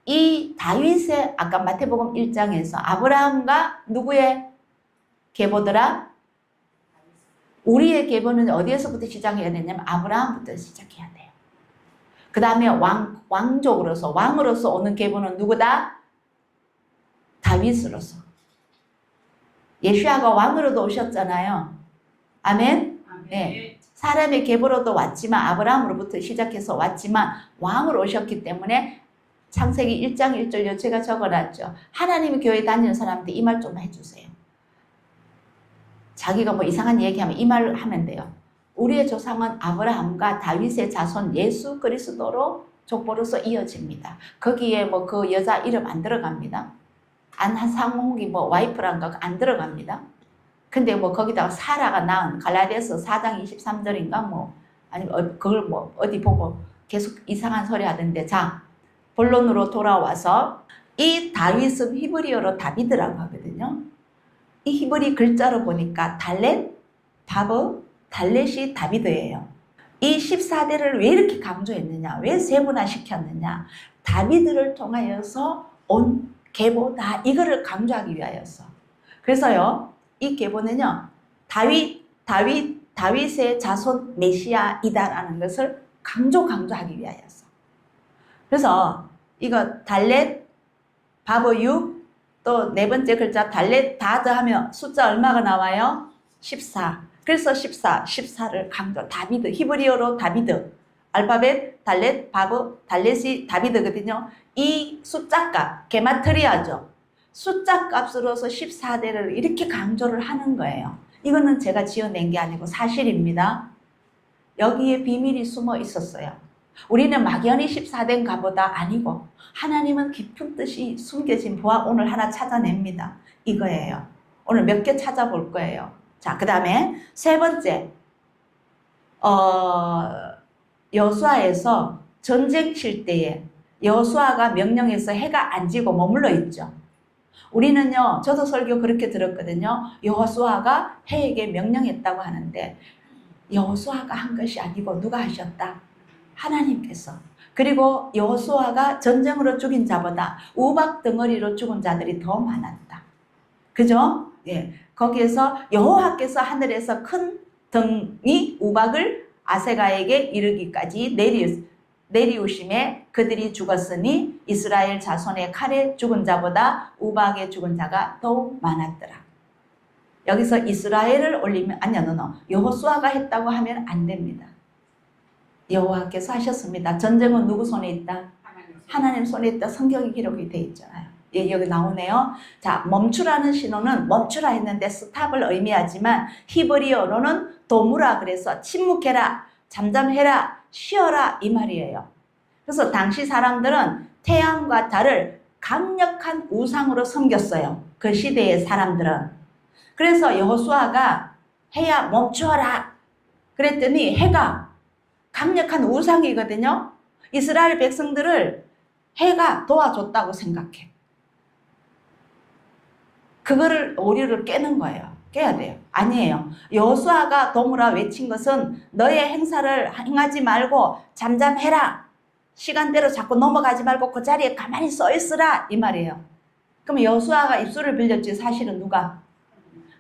이 다윗의 아까 마태복음 1장에서 아브라함과 누구의 계보더라? 우리의 계보는 어디에서부터 시작해야 되냐면 아브라함부터 시작해야 돼요. 그 다음에 왕으로서 오는 계보는 누구다? 다윗으로서. 예수야가 왕으로도 오셨잖아요. 아멘? 네. 사람의 계보로도 왔지만 아브라함으로부터 시작해서 왔지만 왕으로 오셨기 때문에 창세기 1장 1절 제가 적어놨죠. 하나님의 교회 다니는 사람한테 이 말 좀 해주세요. 자기가 뭐 이상한 얘기하면 이 말을 하면 돼요. 우리의 조상은 아브라함과 다윗의 자손 예수 그리스도로 족보로서 이어집니다. 거기에 뭐 그 여자 이름 안 들어갑니다. 안상홍이 뭐 와이프란가 안 들어갑니다. 근데 뭐 거기다가 사라가 낳은 갈라디아서 4장 23절인가 뭐 아니면 그걸 뭐 어디 보고 계속 이상한 소리 하던데 자 본론으로 돌아와서 이 다윗은 히브리어로 다비드라고 하거든요. 이 히브리 글자로 보니까 달렛, 바브, 달렛이 다비드예요. 이 14대를 왜 이렇게 강조했느냐? 왜 세분화시켰느냐? 다비드를 통하여서 온 계보다 이거를 강조하기 위하여서. 그래서요. 이 계보는요. 다윗의 자손 메시아이다라는 것을 강조하기 위하여서. 그래서 이거 달렛, 바브 6, 또 네 번째 글자 달렛 다 더하면 숫자 얼마가 나와요? 14. 그래서 14를 강조. 다비드, 히브리어로 다비드. 알파벳, 달렛, 바브, 달렛이 다비드거든요. 이 숫자값, 게마트리아죠. 숫자 값으로서 14대를 이렇게 강조를 하는 거예요. 이거는 제가 지어낸 게 아니고 사실입니다. 여기에 비밀이 숨어 있었어요. 우리는 막연히 14대인가 보다 아니고 하나님은 깊은 뜻이 숨겨진 부와 오늘 하나 찾아냅니다. 이거예요. 오늘 몇 개 찾아볼 거예요. 자, 그 다음에 세 번째, 여호수아에서 전쟁 칠 때에 여호수아가 명령해서 해가 안 지고 머물러 있죠. 우리는요, 저도 설교 그렇게 들었거든요. 여호수아가 해에게 명령했다고 하는데 여호수아가 한 것이 아니고 누가 하셨다? 하나님께서. 그리고 여호수아가 전쟁으로 죽인 자보다 우박 덩어리로 죽은 자들이 더 많았다. 그죠? 예. 거기에서 여호와께서 하늘에서 큰 등이 우박을 아세가에게 이르기까지 내리우심에 그들이 죽었으니 이스라엘 자손의 칼에 죽은 자보다 우박에 죽은 자가 더욱 많았더라. 여기서 이스라엘을 올리면 아니요, 여호수아가 했다고 하면 안 됩니다. 여호와께서 하셨습니다. 전쟁은 누구 손에 있다? 하나님 손에 있다. 성경에 기록이 되어 있잖아요. 예, 여기 나오네요. 자, 멈추라는 신호는 멈추라 했는데 스탑을 의미하지만 히브리어로는 도무라 그래서 침묵해라, 잠잠해라, 쉬어라 이 말이에요. 그래서 당시 사람들은 태양과 달을 강력한 우상으로 섬겼어요. 그 시대의 사람들은. 그래서 여호수아가 해야 멈추어라 그랬더니 해가 강력한 우상이거든요. 이스라엘 백성들을 해가 도와줬다고 생각해. 그거를 오류를 깨는 거예요. 깨야 돼요. 아니에요. 여호수아가 도무라 외친 것은 너의 행사를 행하지 말고 잠잠해라. 시간대로 자꾸 넘어가지 말고 그 자리에 가만히 서 있으라 이 말이에요. 그럼 여호수아가 입술을 빌렸지 사실은 누가?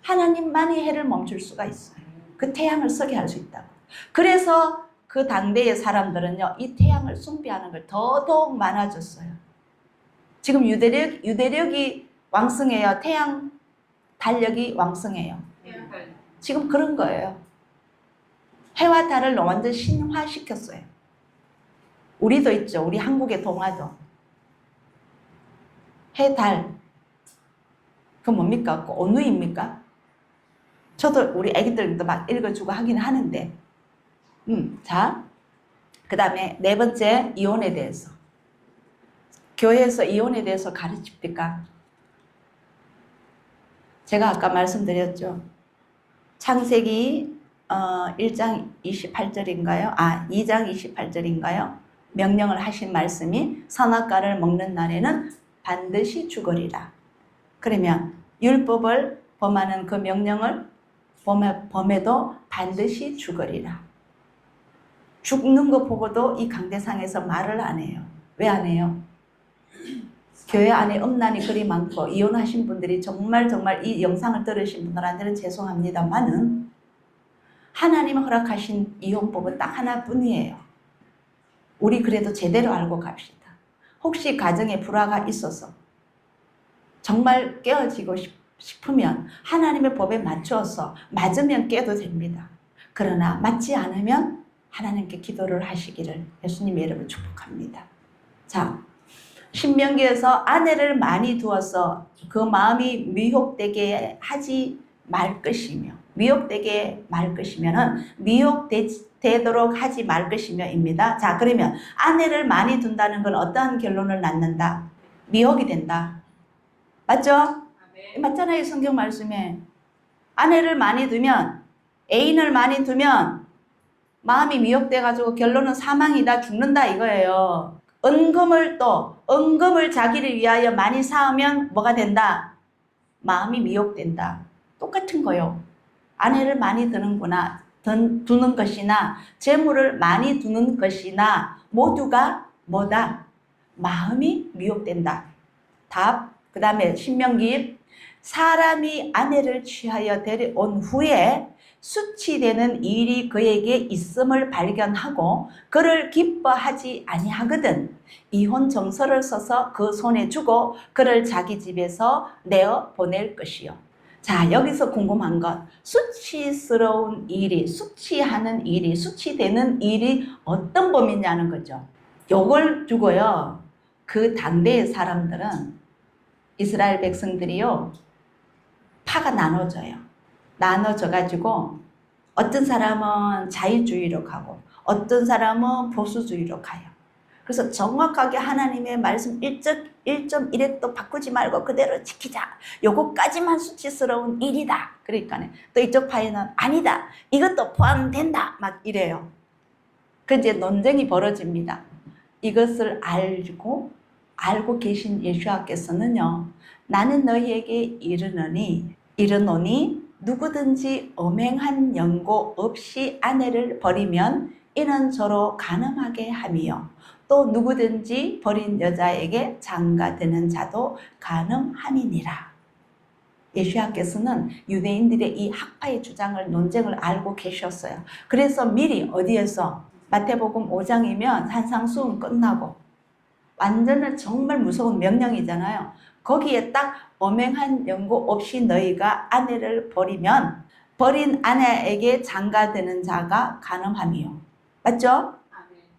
하나님만이 해를 멈출 수가 있어요. 그 태양을 서게 할 수 있다고. 그래서 그 당대의 사람들은요, 이 태양을 숭배하는 걸 더더욱 많아졌어요. 지금 유대력이 왕성해요. 태양 달력이 왕성해요. 지금 그런 거예요. 해와 달을 완전 신화시켰어요. 우리도 있죠. 우리 한국의 동화도. 해, 달. 그 뭡니까? 그 언누입니까? 저도 우리 애기들도 막 읽어주고 하긴 하는데. 자, 그 다음에 네 번째, 이혼에 대해서. 교회에서 이혼에 대해서 가르칩니까? 제가 아까 말씀드렸죠. 창세기 1장 28절인가요? 2장 28절인가요? 명령을 하신 말씀이 선악과를 먹는 날에는 반드시 죽으리라. 그러면 율법을 범하는 그 명령을 범해도 반드시 죽으리라. 죽는 거 보고도 이 강대상에서 말을 안 해요. 왜 안 해요? 교회 안에 음란이 그리 많고 이혼하신 분들이 정말 이 영상을 들으신 분들한테는 죄송합니다만은 하나님 허락하신 이혼법은 딱 하나뿐이에요. 우리 그래도 제대로 알고 갑시다. 혹시 가정에 불화가 있어서 정말 깨어지고 싶으면 하나님의 법에 맞추어서 맞으면 깨도 됩니다. 그러나 맞지 않으면 하나님께 기도를 하시기를 예수님의 이름으로 축복합니다. 자, 신명기에서 아내를 많이 두어서 그 마음이 미혹되게 하지 말 것이며 미혹되게 말 것이면은 미혹되도록 하지 말 것이며입니다. 자, 그러면 아내를 많이 둔다는 건 어떤 결론을 낳는다? 미혹이 된다. 맞죠? 네. 맞잖아요. 성경 말씀에. 아내를 많이 두면, 애인을 많이 두면 마음이 미혹돼가지고 결론은 사망이다, 죽는다 이거예요. 은금을 자기를 위하여 많이 쌓으면 뭐가 된다? 마음이 미혹된다. 똑같은 거요. 아내를 많이 두는 것이나 재물을 많이 두는 것이나 모두가 뭐다? 마음이 미혹된다. 답. 그 다음에 신명기 사람이 아내를 취하여 데려온 후에 수치되는 일이 그에게 있음을 발견하고 그를 기뻐하지 아니하거든 이혼 정서를 써서 그 손에 주고 그를 자기 집에서 내어 보낼 것이요. 자, 여기서 궁금한 것, 수치스러운 일이, 수치하는 일이, 수치되는 일이 어떤 범위냐는 거죠. 요걸 두고요, 그 당대의 사람들은 이스라엘 백성들이요, 파가 나눠져요. 나눠져가지고 어떤 사람은 자유주의로 가고 어떤 사람은 보수주의로 가요. 그래서 정확하게 하나님의 말씀 1.1획도 바꾸지 말고 그대로 지키자. 요거까지만 수치스러운 일이다. 그러니까 또 이쪽 파에는 아니다. 이것도 포함된다. 막 이래요. 그 이제 논쟁이 벌어집니다. 이것을 알고 계신 예수님께서는요, 나는 너희에게 이르노니 누구든지 엄행한 연고 없이 아내를 버리면 이는 저로 간음하게 함이요 또 누구든지 버린 여자에게 장가드는 자도 간음함이니라. 예수님께서는 유대인들의 이 학파의 주장을 논쟁을 알고 계셨어요. 그래서 미리 어디에서 마태복음 5장이면 산상수훈 끝나고 완전히 정말 무서운 명령이잖아요. 거기에 딱 엄행한 연고 없이 너희가 아내를 버리면 버린 아내에게 장가드는 자가 간음함이요. 맞죠?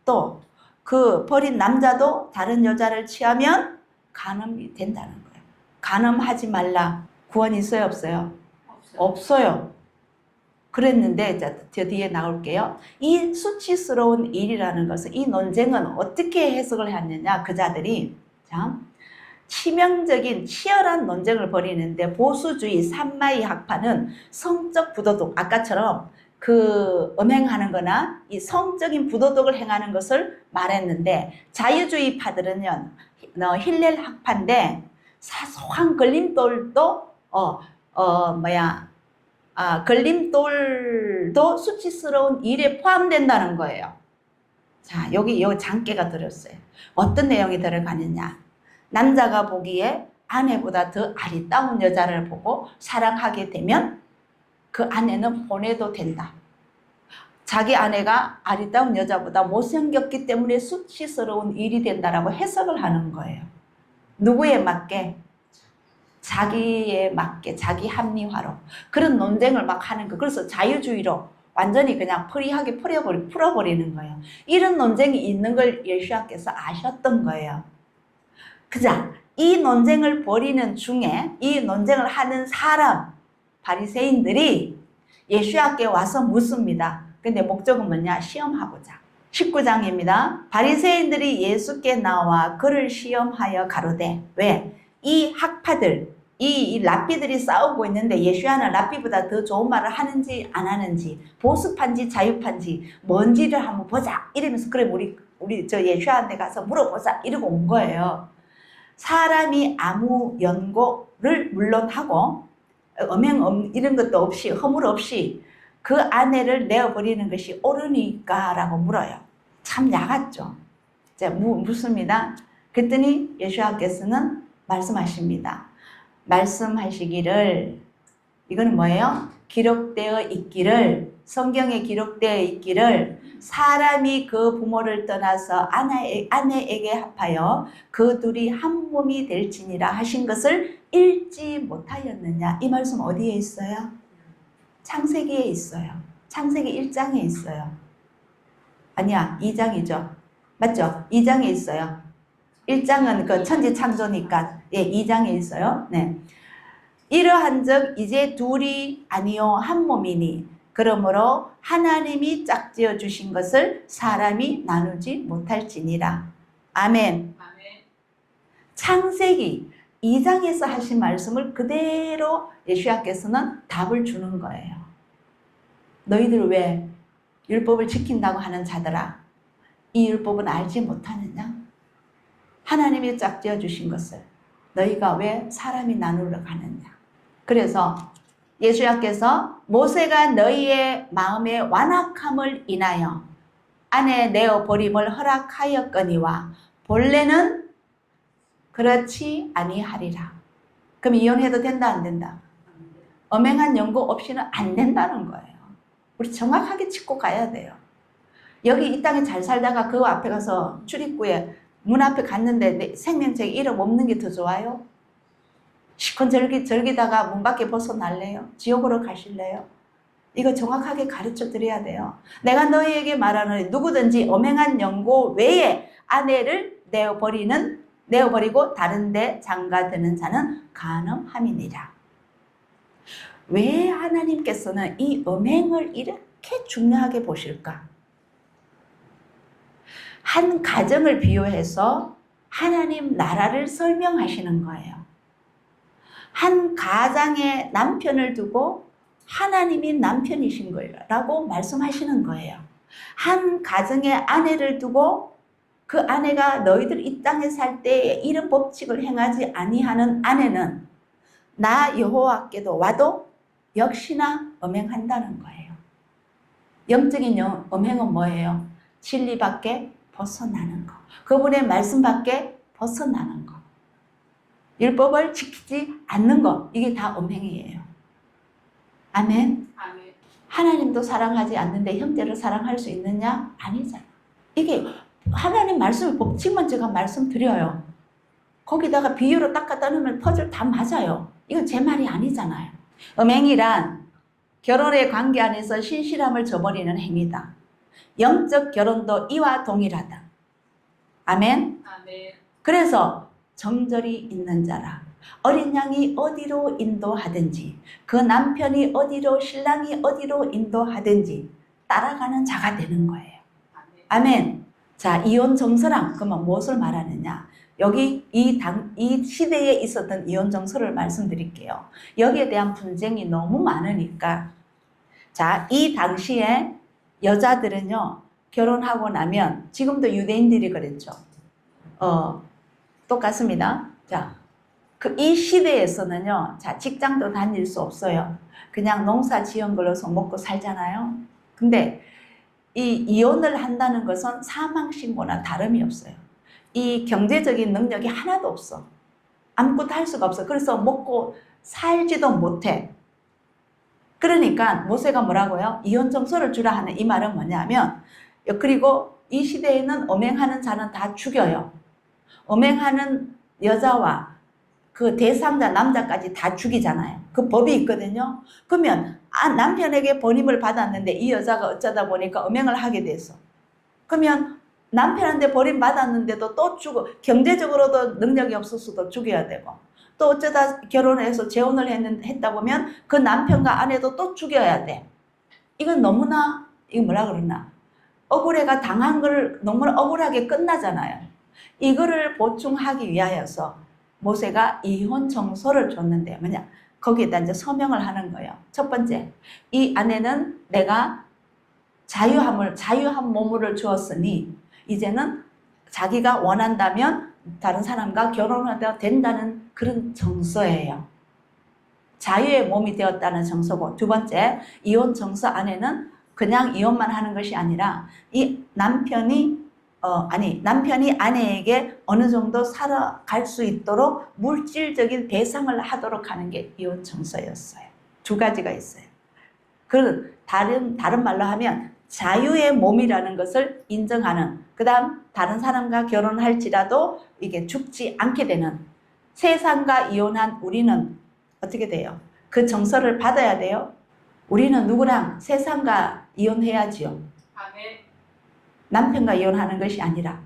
또 그 버린 남자도 다른 여자를 취하면 간음이 된다는 거예요. 간음하지 말라. 구원 있어요, 없어요? 없어요. 그랬는데 저 뒤에 나올게요. 이 수치스러운 일이라는 것은, 이 논쟁은 어떻게 해석을 했느냐, 그자들이 참 치명적인 치열한 논쟁을 벌이는데, 보수주의 산마이 학파는 성적 부도덕, 아까처럼 그 음행하는 거나 이 성적인 부도덕을 행하는 것을 말했는데, 자유주의 파들은요, 힐렐 학파인데 사소한 걸림돌도 걸림돌도 수치스러운 일에 포함된다는 거예요. 자, 여기 장깨가 들었어요. 어떤 내용이 들어가느냐. 남자가 보기에 아내보다 더 아리따운 여자를 보고 사랑하게 되면 그 아내는 보내도 된다. 자기 아내가 아리따운 여자보다 못생겼기 때문에 수치스러운 일이 된다라고 해석을 하는 거예요. 누구에 맞게? 자기에 맞게, 자기 합리화로. 그런 논쟁을 막 하는 거. 그래서 자유주의로 완전히 그냥 프리하게 풀어버리는 거예요. 이런 논쟁이 있는 걸 예수님께서 아셨던 거예요. 그자, 이 논쟁을 벌이는 중에 이 논쟁을 하는 사람, 바리새인들이 예수님께 와서 묻습니다. 근데 목적은 뭐냐? 시험하고자. 19장입니다. 바리새인들이 예수께 나와 그를 시험하여 가로되. 왜? 이 학파들, 이 랍비들이 싸우고 있는데 예수야는 랍비보다 더 좋은 말을 하는지 안 하는지, 보수파인지 자유파인지 뭔지를 한번 보자 이러면서, 그래 우리 저 예수야한테 가서 물어보자 이러고 온 거예요. 사람이 아무 연고를 물론 하고 음행 이런 것도 없이, 허물 없이 그 아내를 내어버리는 것이 옳으니까 라고 물어요. 참 야같죠. 자, 묻습니다. 그랬더니 예수님께서는 말씀하십니다. 말씀하시기를, 이거는 뭐예요? 기록되어 있기를, 성경에 기록되어 있기를, 사람이 그 부모를 떠나서 아내에게 합하여 그 둘이 한 몸이 될지니라 하신 것을 읽지 못하였느냐. 이 말씀 어디에 있어요? 창세기에 있어요. 창세기 1장에 있어요. 아니야, 2장이죠. 맞죠? 2장에 있어요. 1장은 그 천지창조니까, 예, 2장에 있어요. 네. 이러한즉 이제 둘이 아니요 한 몸이니 그러므로 하나님이 짝지어 주신 것을 사람이 나누지 못할지니라. 아멘. 창세기 2장에서 하신 말씀을 그대로 예수님께서는 답을 주는 거예요. 너희들 왜 율법을 지킨다고 하는 자들아, 이 율법은 알지 못하느냐? 하나님이 짝지어 주신 것을 너희가 왜 사람이 나누러 가느냐? 그래서 예수님께서 모세가 너희의 마음의 완악함을 인하여 아내 내어버림을 허락하였거니와 본래는 그렇지 아니하리라. 그럼 이혼해도 된다 안 된다? 엄행한 연고 없이는 안 된다는 거예요. 우리 정확하게 짚고 가야 돼요. 여기 이 땅에 잘 살다가 그 앞에 가서 출입구에 문 앞에 갔는데 내 생명책 이름 없는 게 더 좋아요? 시큰절기다가 문 밖에 벗어날래요? 지옥으로 가실래요? 이거 정확하게 가르쳐 드려야 돼요. 내가 너희에게 말하노니 누구든지 엄행한 연고 외에 아내를 내어버리는 내어버리고 다른 데 장가드는 자는 간음함이니라. 왜 하나님께서는 이 음행을 이렇게 중요하게 보실까? 한 가정을 비유해서 하나님 나라를 설명하시는 거예요. 한 가장의 남편을 두고 하나님이 남편이신 거예요 라고 말씀하시는 거예요. 한 가정의 아내를 두고 그 아내가 너희들 이 땅에 살 때에 이런 법칙을 행하지 아니하는 아내는 나 여호와께도 와도 역시나 음행한다는 거예요. 영적인 음행은 뭐예요? 진리 밖에 벗어나는 거. 그분의 말씀 밖에 벗어나는 거. 율법을 지키지 않는 거. 이게 다 음행이에요. 아멘. 아멘. 하나님도 사랑하지 않는데 형제를 사랑할 수 있느냐? 아니잖아. 이게 하나님 말씀의 법칙만 제가 말씀드려요. 거기다가 비유로 딱 갖다 놓으면 퍼즐 다 맞아요. 이건 제 말이 아니잖아요. 음행이란 결혼의 관계 안에서 신실함을 저버리는 행위다. 영적 결혼도 이와 동일하다. 아멘. 아멘. 그래서 정절이 있는 자라. 어린 양이 어디로 인도하든지 그 남편이 어디로 신랑이 어디로 인도하든지 따라가는 자가 되는 거예요. 아멘. 자, 이혼 정서란 그러면 무엇을 말하느냐? 여기 이 시대에 있었던 이혼 정서를 말씀드릴게요. 여기에 대한 분쟁이 너무 많으니까. 자, 이 당시에 여자들은요, 결혼하고 나면 지금도 유대인들이 그랬죠. 똑같습니다. 자, 이 시대에서는요, 자, 직장도 다닐 수 없어요. 그냥 농사 지은 걸로서 먹고 살잖아요. 근데 이 이혼을 한다는 것은 사망신고나 다름이 없어요. 이 경제적인 능력이 하나도 없어. 아무것도 할 수가 없어. 그래서 먹고 살지도 못해. 그러니까 모세가 뭐라고요? 이혼 정서를 주라 하는 이 말은 뭐냐면, 그리고 이 시대에는 음행하는 자는 다 죽여요. 음행하는 여자와 그 대상자 남자까지 다 죽이잖아요. 그 법이 있거든요. 그러면 남편에게 번임을 받았는데 이 여자가 어쩌다 보니까 음행을 하게 됐어. 그러면 남편한테 버림받았는데도 또 죽어. 경제적으로도 능력이 없어서도 죽여야 되고, 또 어쩌다 결혼해서 재혼을 했다 보면 그 남편과 아내도 또 죽여야 돼. 이건 너무나, 이거 뭐라 그러나, 억울해가 당한 걸 너무 억울하게 끝나잖아요. 이거를 보충하기 위하여서 모세가 이혼 정서를 줬는데 뭐냐, 거기에다 이제 서명을 하는 거예요. 첫 번째, 이 아내는 내가 자유한 몸을 주었으니 이제는 자기가 원한다면 다른 사람과 결혼하다 된다는 그런 정서예요. 자유의 몸이 되었다는 정서고, 두 번째, 이혼 정서 안에는 그냥 이혼만 하는 것이 아니라 이 남편이 아내에게 어느 정도 살아갈 수 있도록 물질적인 배상을 하도록 하는 게 이혼 정서였어요. 두 가지가 있어요. 그 다른 말로 하면 자유의 몸이라는 것을 인정하는, 그 다음 다른 사람과 결혼할지라도 이게 죽지 않게 되는, 세상과 이혼한 우리는 어떻게 돼요? 그 정서를 받아야 돼요. 우리는 누구랑? 세상과 이혼해야지요. 아멘. 남편과 이혼하는 것이 아니라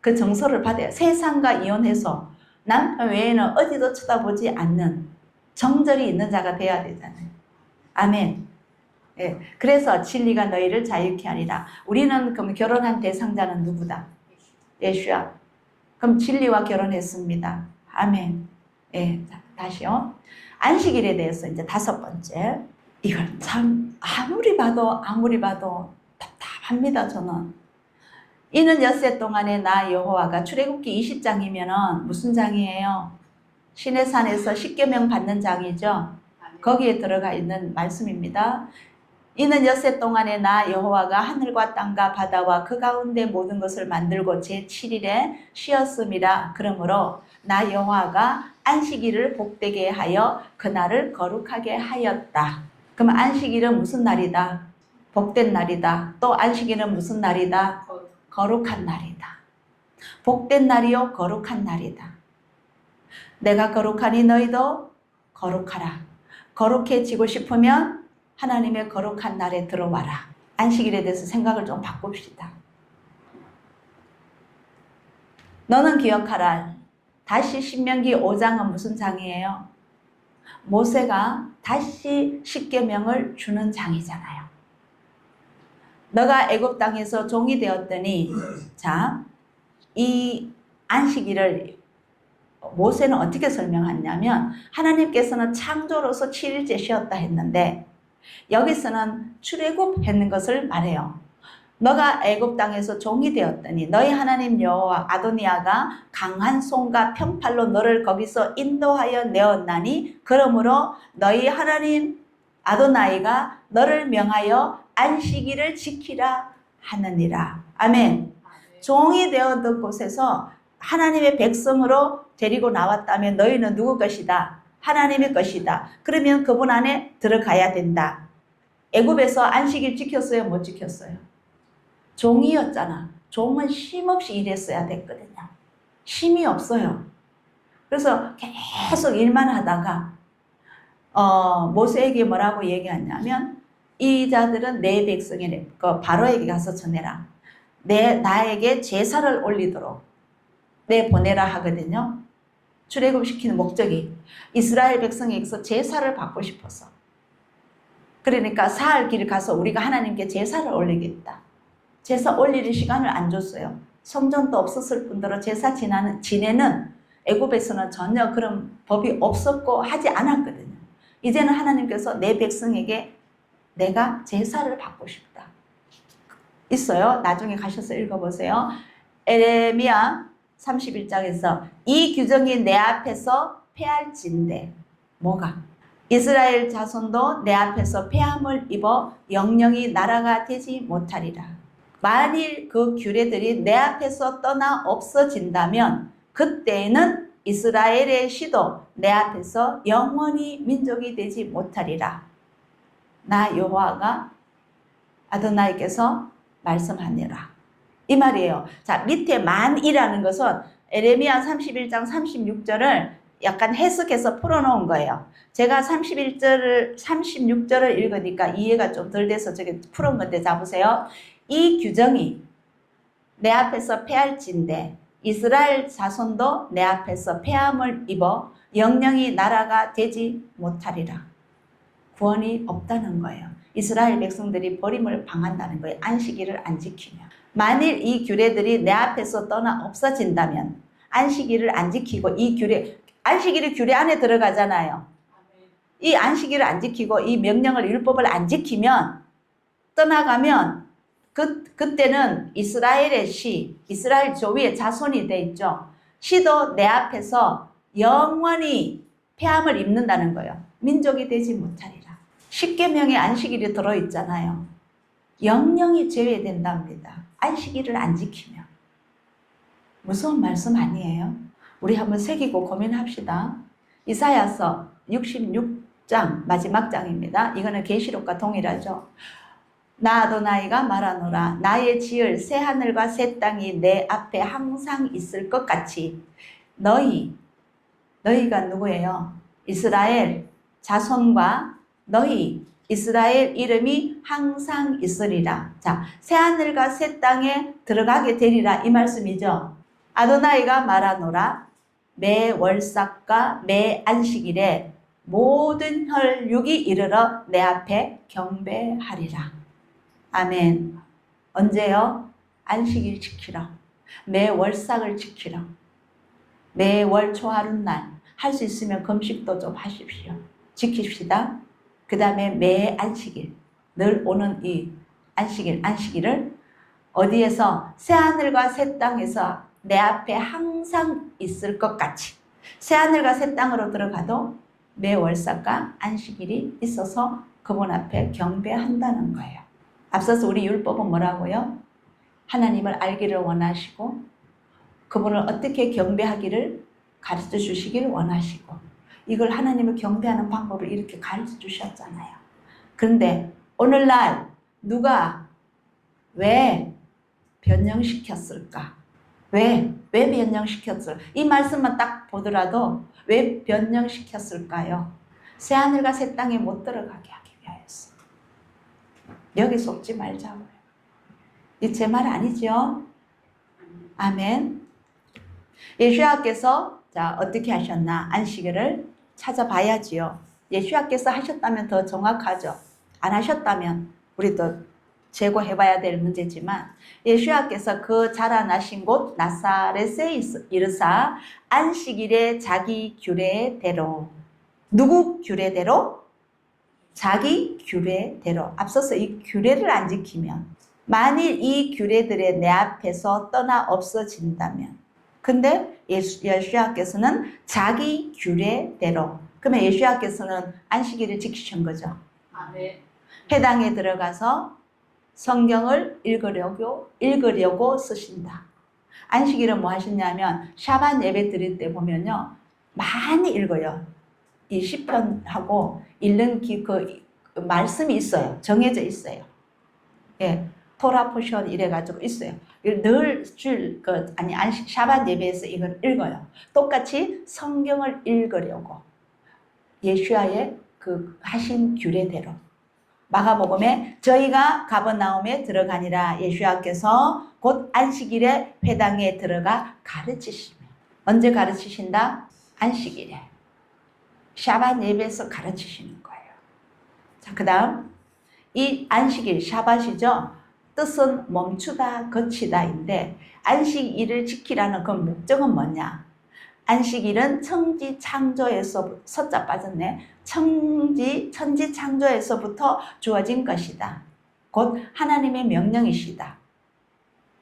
그 정서를 받아야, 세상과 이혼해서 남편 외에는 어디도 쳐다보지 않는 정절이 있는 자가 돼야 되잖아요. 아멘. 예, 그래서 진리가 너희를 자유케 하리라. 우리는 그럼 결혼한 대상자는 누구다? 예수야. 그럼 진리와 결혼했습니다. 아멘. 예, 자, 다시요. 안식일에 대해서 이제 다섯 번째. 이걸 참 아무리 봐도 답답합니다, 저는. 이는 엿새 동안에 나 여호와가, 출애굽기 20장이면은 무슨 장이에요? 시내산에서 십계명 받는 장이죠. 거기에 들어가 있는 말씀입니다. 이는 엿새 동안에 나 여호와가 하늘과 땅과 바다와 그 가운데 모든 것을 만들고 제7일에 쉬었음이라. 그러므로 나 여호와가 안식일을 복되게 하여 그날을 거룩하게 하였다. 그럼 안식일은 무슨 날이다? 복된 날이다. 또 안식일은 무슨 날이다? 거룩한 날이다. 복된 날이요, 거룩한 날이다. 내가 거룩하니 너희도 거룩하라. 거룩해지고 싶으면 하나님의 거룩한 날에 들어와라. 안식일에 대해서 생각을 좀 바꿉시다. 너는 기억하라. 다시 신명기 5장은 무슨 장이에요? 모세가 다시 십계명을 주는 장이잖아요. 너가 애굽 땅에서 종이 되었더니, 자, 이 안식일을 모세는 어떻게 설명하냐면, 하나님께서는 창조로서 7일째 쉬었다 했는데, 여기서는 출애굽했는 것을 말해요. 너가 애굽 땅에서 종이 되었더니 너희 하나님 여호와 아도니아가 강한 손과 편팔로 너를 거기서 인도하여 내었나니, 그러므로 너희 하나님 아도나이가 너를 명하여 안식일을 지키라 하느니라. 아멘. 종이 되었던 곳에서 하나님의 백성으로 데리고 나왔다면 너희는 누구 것이다? 하나님의 것이다. 그러면 그분 안에 들어가야 된다. 애굽에서 안식일 지켰어요? 못 지켰어요? 종이었잖아. 종은 쉼 없이 일했어야 됐거든요. 쉼이 없어요. 그래서 계속 일만 하다가 모세에게 뭐라고 얘기하냐면, 이 자들은 내 백성이래. 그 바로에게 가서 전해라. 나에게 제사를 올리도록 보내라 하거든요. 출애굽시키는 목적이 이스라엘 백성에게서 제사를 받고 싶어서. 그러니까 사흘 길 가서 우리가 하나님께 제사를 올리겠다. 제사 올릴 시간을 안 줬어요. 성전도 없었을 뿐더러 제사 지내는 애굽에서는 전혀 그런 법이 없었고 하지 않았거든요. 이제는 하나님께서 내 백성에게 내가 제사를 받고 싶다. 있어요. 나중에 가셔서 읽어보세요. 에레미야 31장에서 이 규정이 내 앞에서 폐할진대. 뭐가? 이스라엘 자손도 내 앞에서 폐함을 입어 영영이 나라가 되지 못하리라. 만일 그 규례들이 내 앞에서 떠나 없어진다면 그때는 이스라엘의 시도 내 앞에서 영원히 민족이 되지 못하리라. 나 여호와가 아도나이께서 말씀하니라. 이 말이에요. 자, 밑에 만이라는 것은 에레미야 31장 36절을 약간 해석해서 풀어놓은 거예요. 제가 36절을 읽으니까 이해가 좀 덜 돼서 저게 풀은 건데, 자 보세요. 이 규정이 내 앞에서 폐할진대 이스라엘 자손도 내 앞에서 폐함을 입어 영영이 나라가 되지 못하리라. 구원이 없다는 거예요. 이스라엘 백성들이 버림을 당한다는 거예요. 안식일을 안 지키면. 만일 이 규례들이 내 앞에서 떠나 없어진다면, 안식일을 안 지키고 안식일이 규례 안에 들어가잖아요. 이 안식일을 안 지키고 이 명령을 율법을 안 지키면, 떠나가면 그때는 이스라엘의 이스라엘 조위의 자손이 돼 있죠. 시도 내 앞에서 영원히 폐함을 입는다는 거예요. 민족이 되지 못하리라. 십계명에 안식일이 들어있잖아요. 영영이 제외된답니다. 안식일을 안 지키면. 무서운 말씀 아니에요? 우리 한번 새기고 고민합시다. 이사야서 66장 마지막 장입니다. 이거는 계시록과 동일하죠. 나 아도나이가 말하노라. 나의 지을 새 하늘과 새 땅이 내 앞에 항상 있을 것 같이 너희가 누구예요? 이스라엘 자손과 너희 이스라엘 이름이 항상 있으리라. 자, 새 하늘과 새 땅에 들어가게 되리라 이 말씀이죠. 아도나이가 말하노라. 매 월삭과 매 안식일에 모든 혈육이 이르러 내 앞에 경배하리라. 아멘. 언제요? 안식일 지키라. 매 월삭을 지키라. 매 월 초하룻날 할 수 있으면 금식도 좀 하십시오. 지킵시다. 그 다음에 매 안식일, 늘 오는 이 안식일을 어디에서? 새하늘과 새 땅에서 내 앞에 항상 있을 것 같이. 새하늘과 새 땅으로 들어가도 매 월삭과 안식일이 있어서 그분 앞에 경배한다는 거예요. 앞서서 우리 율법은 뭐라고요? 하나님을 알기를 원하시고 그분을 어떻게 경배하기를 가르쳐 주시기를 원하시고, 이걸 하나님을 경배하는 방법을 이렇게 가르쳐 주셨잖아요. 그런데 오늘날 누가 왜 변형시켰을까? 왜 변형시켰을까? 이 말씀만 딱 보더라도 왜 변형시켰을까요? 새하늘과 새 땅에 못 들어가게 하기 위하였어. 여기 속지 말자고요. 이 제 말 아니죠? 아멘. 예수야께서 자, 어떻게 하셨나? 안식일을 찾아봐야지요. 예수님께서 하셨다면 더 정확하죠. 안 하셨다면 우리도 재고해봐야 될 문제지만 예수님께서 그 자라나신 곳 나사렛에 이르사 안식일에 자기 규례대로, 누구 규례대로? 자기 규례대로. 앞서서 이 규례를 안 지키면, 만일 이 규례들이 내 앞에서 떠나 없어진다면, 근데 예수님께서는 자기 규례대로, 그러면 예수님께서는 안식일을 지키신 거죠. 아멘. 회당에 들어가서 성경을 읽으려고 쓰신다. 안식일은 뭐 하셨냐면 샤반 예배 드릴 때 보면요, 많이 읽어요. 이 시편하고 읽는 그 말씀이 있어요. 정해져 있어요. 예, 토라 포션 이래가지고 있어요. 늘 샤반 예배에서 이걸 읽어요. 똑같이 성경을 읽으려고 예수와의 그 하신 규례대로. 마가복음에 저희가 가버나움에 들어가니라 예수와께서 곧 안식일에 회당에 들어가 가르치시며. 언제 가르치신다? 안식일에. 샤bat 예배에서 가르치시는 거예요. 자, 그 다음 이 안식일, 샤bat이죠. 뜻은 멈추다, 거치다인데 안식일을 지키라는 그 목적은 뭐냐? 안식일은 천지 창조에서, 서자 빠졌네. 천지 창조에서부터 주어진 것이다. 곧 하나님의 명령이시다.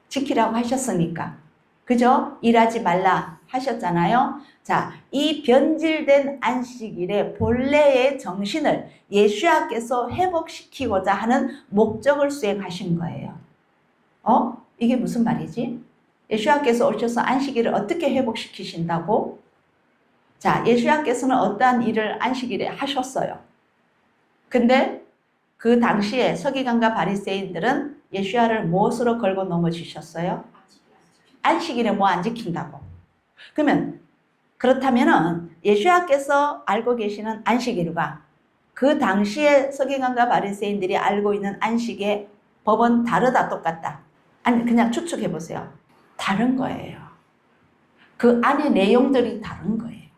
지키라고 하셨으니까. 그죠? 일하지 말라 하셨잖아요. 자, 이 변질된 안식일의 본래의 정신을 예수님께서 회복시키고자 하는 목적을 수행하신 거예요. 이게 무슨 말이지? 예수님께서 오셔서 안식일을 어떻게 회복시키신다고? 자, 예수님께서는 어떠한 일을 안식일에 하셨어요. 근데 그 당시에 서기관과 바리새인들은 예수님을 무엇으로 걸고 넘어지셨어요? 안식일에 뭐 안 지킨다고. 그러면 그렇다면은 예수님께서 알고 계시는 안식일과 그 당시에 서기관과 바리새인들이 알고 있는 안식의 법은 다르다, 똑같다? 아니, 그냥 추측해 보세요. 다른 거예요. 그 안에 내용들이 다른 거예요.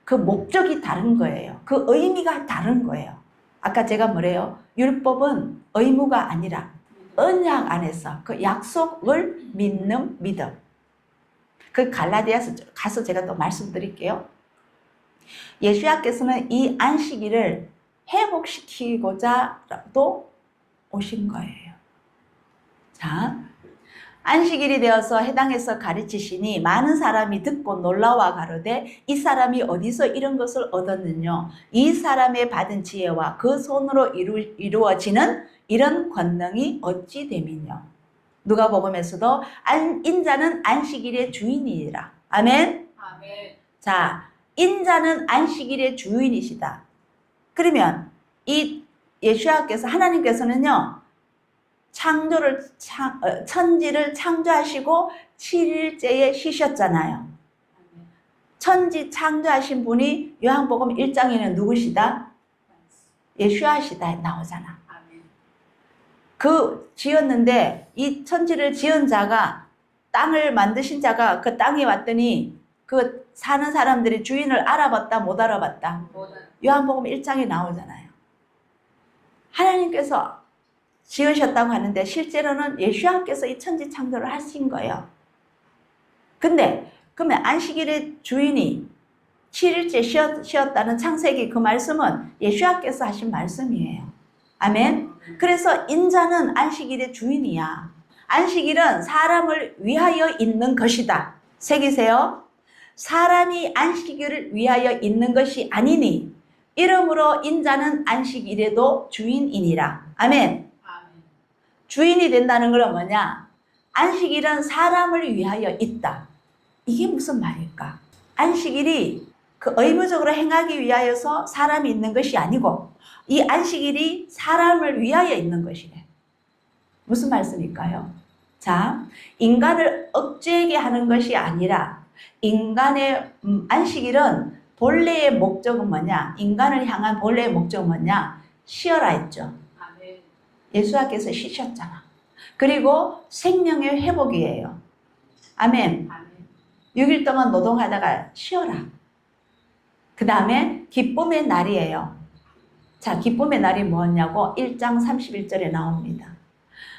그 목적이 다른 거예요. 그 의미가 다른 거예요. 아까 제가 뭐래요? 율법은 의무가 아니라 언약 안에서 그 약속을 믿는 믿음. 그 갈라디아서 가서 제가 또 말씀드릴게요. 예수님께서는 이 안식일을 회복시키고자도 오신 거예요. 자, 안식일이 되어서 해당해서 가르치시니 많은 사람이 듣고 놀라워 가로되 이 사람이 어디서 이런 것을 얻었느냐? 이 사람의 받은 지혜와 그 손으로 이루어지는 이런 권능이 어찌 됨이냐? 누가복음에서도 인자는 안식일의 주인이라. 아멘. 아멘. 자, 인자는 안식일의 주인이시다. 그러면 이 예수님께서, 하나님께서는요, 천지를 창조하시고 7일째에 쉬셨잖아요. 천지 창조하신 분이 요한복음 1장에는 누구시다? 예수아시다 나오잖아. 그 지었는데 이 천지를 지은 자가, 땅을 만드신 자가 그 땅에 왔더니 그 사는 사람들이 주인을 알아봤다, 못 알아봤다? 요한복음 1장에 나오잖아요. 하나님께서 지으셨다고 하는데 실제로는 예수님께서 이 천지 창조를 하신 거예요. 근데 그러면 안식일의 주인이 7일째 쉬었다는 창세기 그 말씀은 예수님께서 하신 말씀이에요. 아멘. 그래서 인자는 안식일의 주인이야. 안식일은 사람을 위하여 있는 것이다. 새기세요. 사람이 안식일을 위하여 있는 것이 아니니 이러므로 인자는 안식일에도 주인이니라. 아멘. 주인이 된다는 건 뭐냐? 안식일은 사람을 위하여 있다. 이게 무슨 말일까? 안식일이 그 의무적으로 행하기 위하여서 사람이 있는 것이 아니고 이 안식일이 사람을 위하여 있는 것이네. 무슨 말씀일까요? 자, 인간을 억제하게 하는 것이 아니라 인간의 안식일은 본래의 목적은 뭐냐? 인간을 향한 본래의 목적은 뭐냐? 쉬어라 했죠. 예수님께서 쉬셨잖아. 그리고 생명의 회복이에요. 아멘. 6일 동안 노동하다가 쉬어라. 그 다음에 기쁨의 날이에요. 자, 기쁨의 날이 뭐냐고 1장 31절에 나옵니다.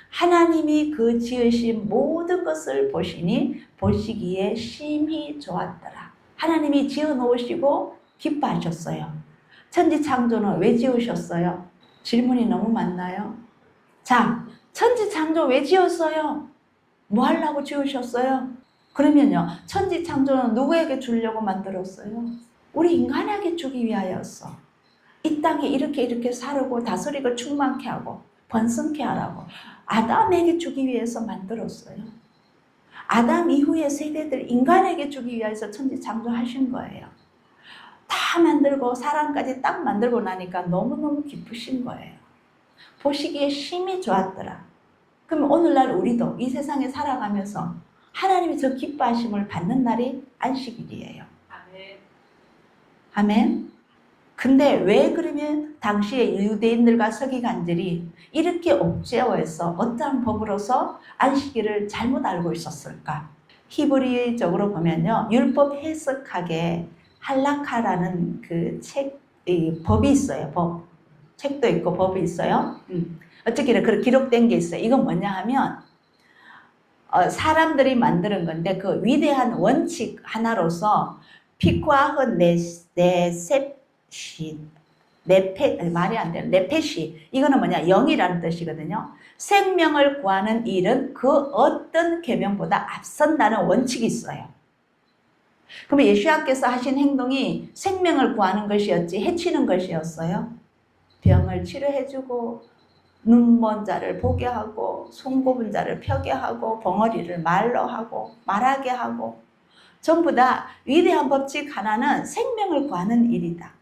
하나님이 그 지으신 모든 것을 보시니 보시기에 심히 좋았더라. 하나님이 지어 놓으시고 기뻐하셨어요. 천지창조는 왜 지으셨어요? 질문이 너무 많나요? 자, 천지창조 왜 지었어요? 뭐 하려고 지으셨어요? 그러면요, 천지창조는 누구에게 주려고 만들었어요? 우리 인간에게 주기 위하였어. 이 땅에 이렇게 살고 다스리고 충만케 하고 번성케 하라고 아담에게 주기 위해서 만들었어요. 아담 이후의 세대들 인간에게 주기 위해서 천지창조하신 거예요. 다 만들고 사람까지 딱 만들고 나니까 너무너무 기쁘신 거예요. 보시기에 심히 좋았더라. 그럼 오늘날 우리도 이 세상에 살아가면서 하나님이 저 기뻐하심을 받는 날이 안식일이에요. 아멘. 아멘. 근데 왜 그러면 당시에 유대인들과 서기관들이 이렇게 옥죄어해서 어떠한 법으로서 안식일을 잘못 알고 있었을까? 히브리적으로 보면요, 율법 해석학에 할라카라는 그 법이 있어요. 책도 있고 법이 있어요. 어떻게 그렇게 기록된 게 있어요. 이건 뭐냐 하면 사람들이 만드는 건데 그 위대한 원칙 하나로서 피쿠아흐 네페시 이거는 뭐냐, 영이라는 뜻이거든요. 생명을 구하는 일은 그 어떤 계명보다 앞선다는 원칙이 있어요. 그러면 예수님께서 하신 행동이 생명을 구하는 것이었지 해치는 것이었어요? 병을 치료해주고 눈먼 자를 보게 하고 손꼽은 자를 펴게 하고 벙어리를 말로 하고 말하게 하고 전부 다 위대한 법칙 하나는 생명을 구하는 일이다.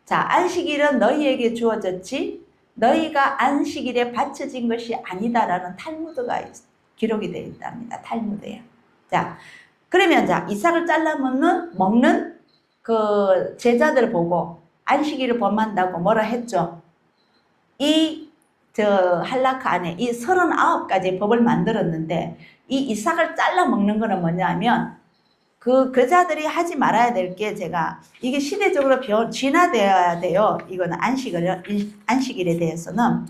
자, 안식일은 너희에게 주어졌지 너희가 안식일에 바쳐진 것이 아니다라는 탈무드가 기록이 되어 있답니다. 탈무드에. 자, 그러면 자, 이삭을 잘라 먹는 그 제자들 보고 안식일을 범한다고 뭐라 했죠? 할라카 안에 이 39가지 법을 만들었는데 이 이삭을 잘라 먹는 거는 뭐냐면 그 자들이 하지 말아야 될 게 제가 이게 시대적으로 진화되어야 돼요. 이거는 안식일에 대해서는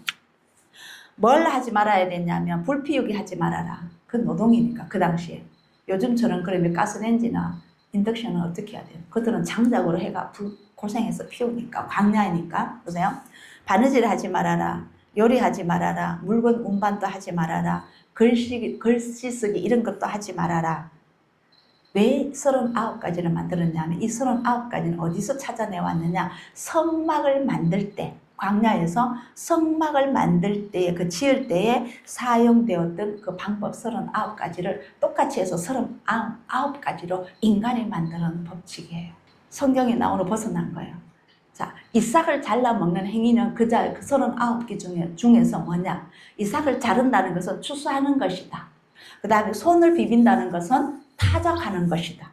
뭘 하지 말아야 되냐면 불 피우기 하지 말아라. 그건 노동이니까 그 당시에. 요즘처럼 그러면 가스렌지나 인덕션은 어떻게 해야 돼요? 그들은 장작으로 해가 고생해서 피우니까 광야이니까. 보세요. 바느질 하지 말아라. 요리하지 말아라. 물건 운반도 하지 말아라. 글씨 쓰기 이런 것도 하지 말아라. 왜 39가지를 만들었냐면 이 39가지는 어디서 찾아내왔느냐? 성막을 만들 때, 광야에서 성막을 만들 때에 지을 때에 사용되었던 그 방법 39가지를 똑같이 해서 39가지로 인간이 만드는 법칙이에요. 성경에 나오는 벗어난 거예요. 자, 이삭을 잘라 먹는 행위는 그 39개 중에서 뭐냐? 이삭을 자른다는 것은 추수하는 것이다. 그 다음에 손을 비빈다는 것은 타작하는 것이다.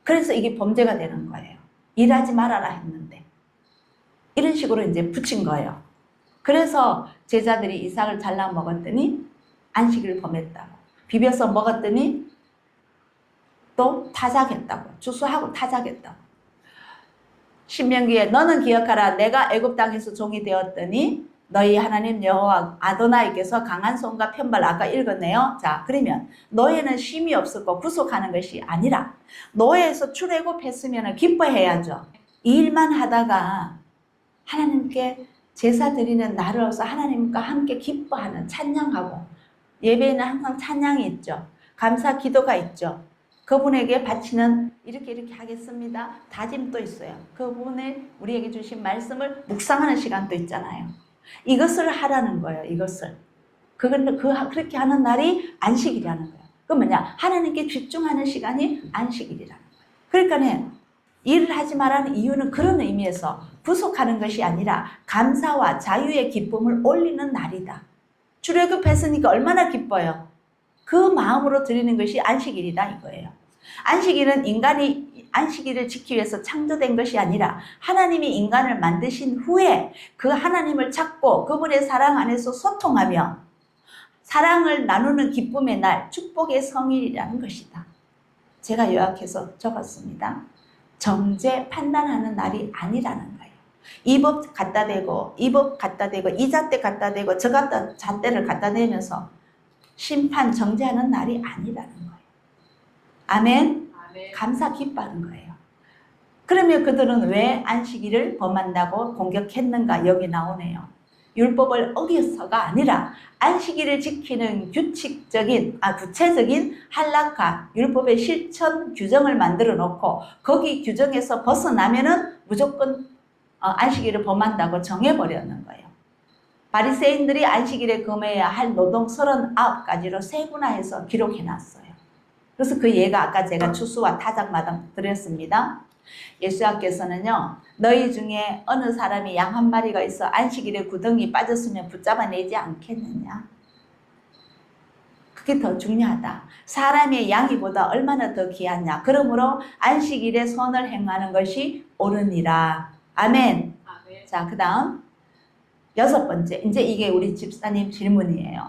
그래서 이게 범죄가 되는 거예요. 일하지 말아라 했는데 이런 식으로 이제 붙인 거예요. 그래서 제자들이 이삭을 잘라 먹었더니 안식일을 범했다고, 비벼서 먹었더니 또 타작했다고, 추수하고 타작했다고. 신명기에 너는 기억하라. 내가 애굽 땅에서 종이 되었더니 너희 하나님 여호와 아도나이께서 강한 손과 편발, 아까 읽었네요. 자, 그러면 노예는 쉼이 없었고 구속하는 것이 아니라 노예에서 출애굽했으면 기뻐해야죠. 이 일만 하다가 하나님께 제사 드리는 날로서 하나님과 함께 기뻐하는, 찬양하고, 예배에는 항상 찬양이 있죠. 감사 기도가 있죠. 그분에게 바치는 이렇게 하겠습니다 다짐도 있어요. 그분의 우리에게 주신 말씀을 묵상하는 시간도 있잖아요. 이것을 하라는 거예요. 이것을. 그렇게 하는 날이 안식일이라는 거예요. 그 뭐냐? 하나님께 집중하는 시간이 안식일이라는 거예요. 그러니까 일을 하지 말라는 이유는 그런 의미에서 구속하는 것이 아니라 감사와 자유의 기쁨을 올리는 날이다. 출애굽했으니까 얼마나 기뻐요. 그 마음으로 드리는 것이 안식일이다 이거예요. 안식일은 인간이 안식일을 지키기 위해서 창조된 것이 아니라 하나님이 인간을 만드신 후에 그 하나님을 찾고 그분의 사랑 안에서 소통하며 사랑을 나누는 기쁨의 날, 축복의 성일이라는 것이다. 제가 요약해서 적었습니다. 정죄 판단하는 날이 아니라는 거예요. 이 법 갖다 대고 이 법 갖다 대고 이 잣대 갖다 대고 저 잣대를 갖다 대면서 심판 정죄하는 날이 아니라는 거예요. 아멘. 감사 기뻐하는 거예요. 그러면 그들은 왜 안식일을 범한다고 공격했는가? 여기 나오네요. 율법을 어겨서가 아니라 안식일을 지키는 구체적인 할라카, 율법의 실천 규정을 만들어 놓고 거기 규정에서 벗어나면은 무조건 안식일을 범한다고 정해버렸는 거예요. 바리새인들이 안식일에 금해야 할 노동 39가지로 세분화해서 기록해놨어요. 그래서 그 예가 아까 제가 추수와 타작마다 드렸습니다. 예수님께서는요, 너희 중에 어느 사람이 양 한 마리가 있어 안식일에 구덩이 빠졌으면 붙잡아내지 않겠느냐? 그게 더 중요하다. 사람의 양이보다 얼마나 더 귀하냐? 그러므로 안식일에 선을 행하는 것이 옳으니라. 아멘. 자, 그 다음 6번째, 이제 이게 우리 집사님 질문이에요.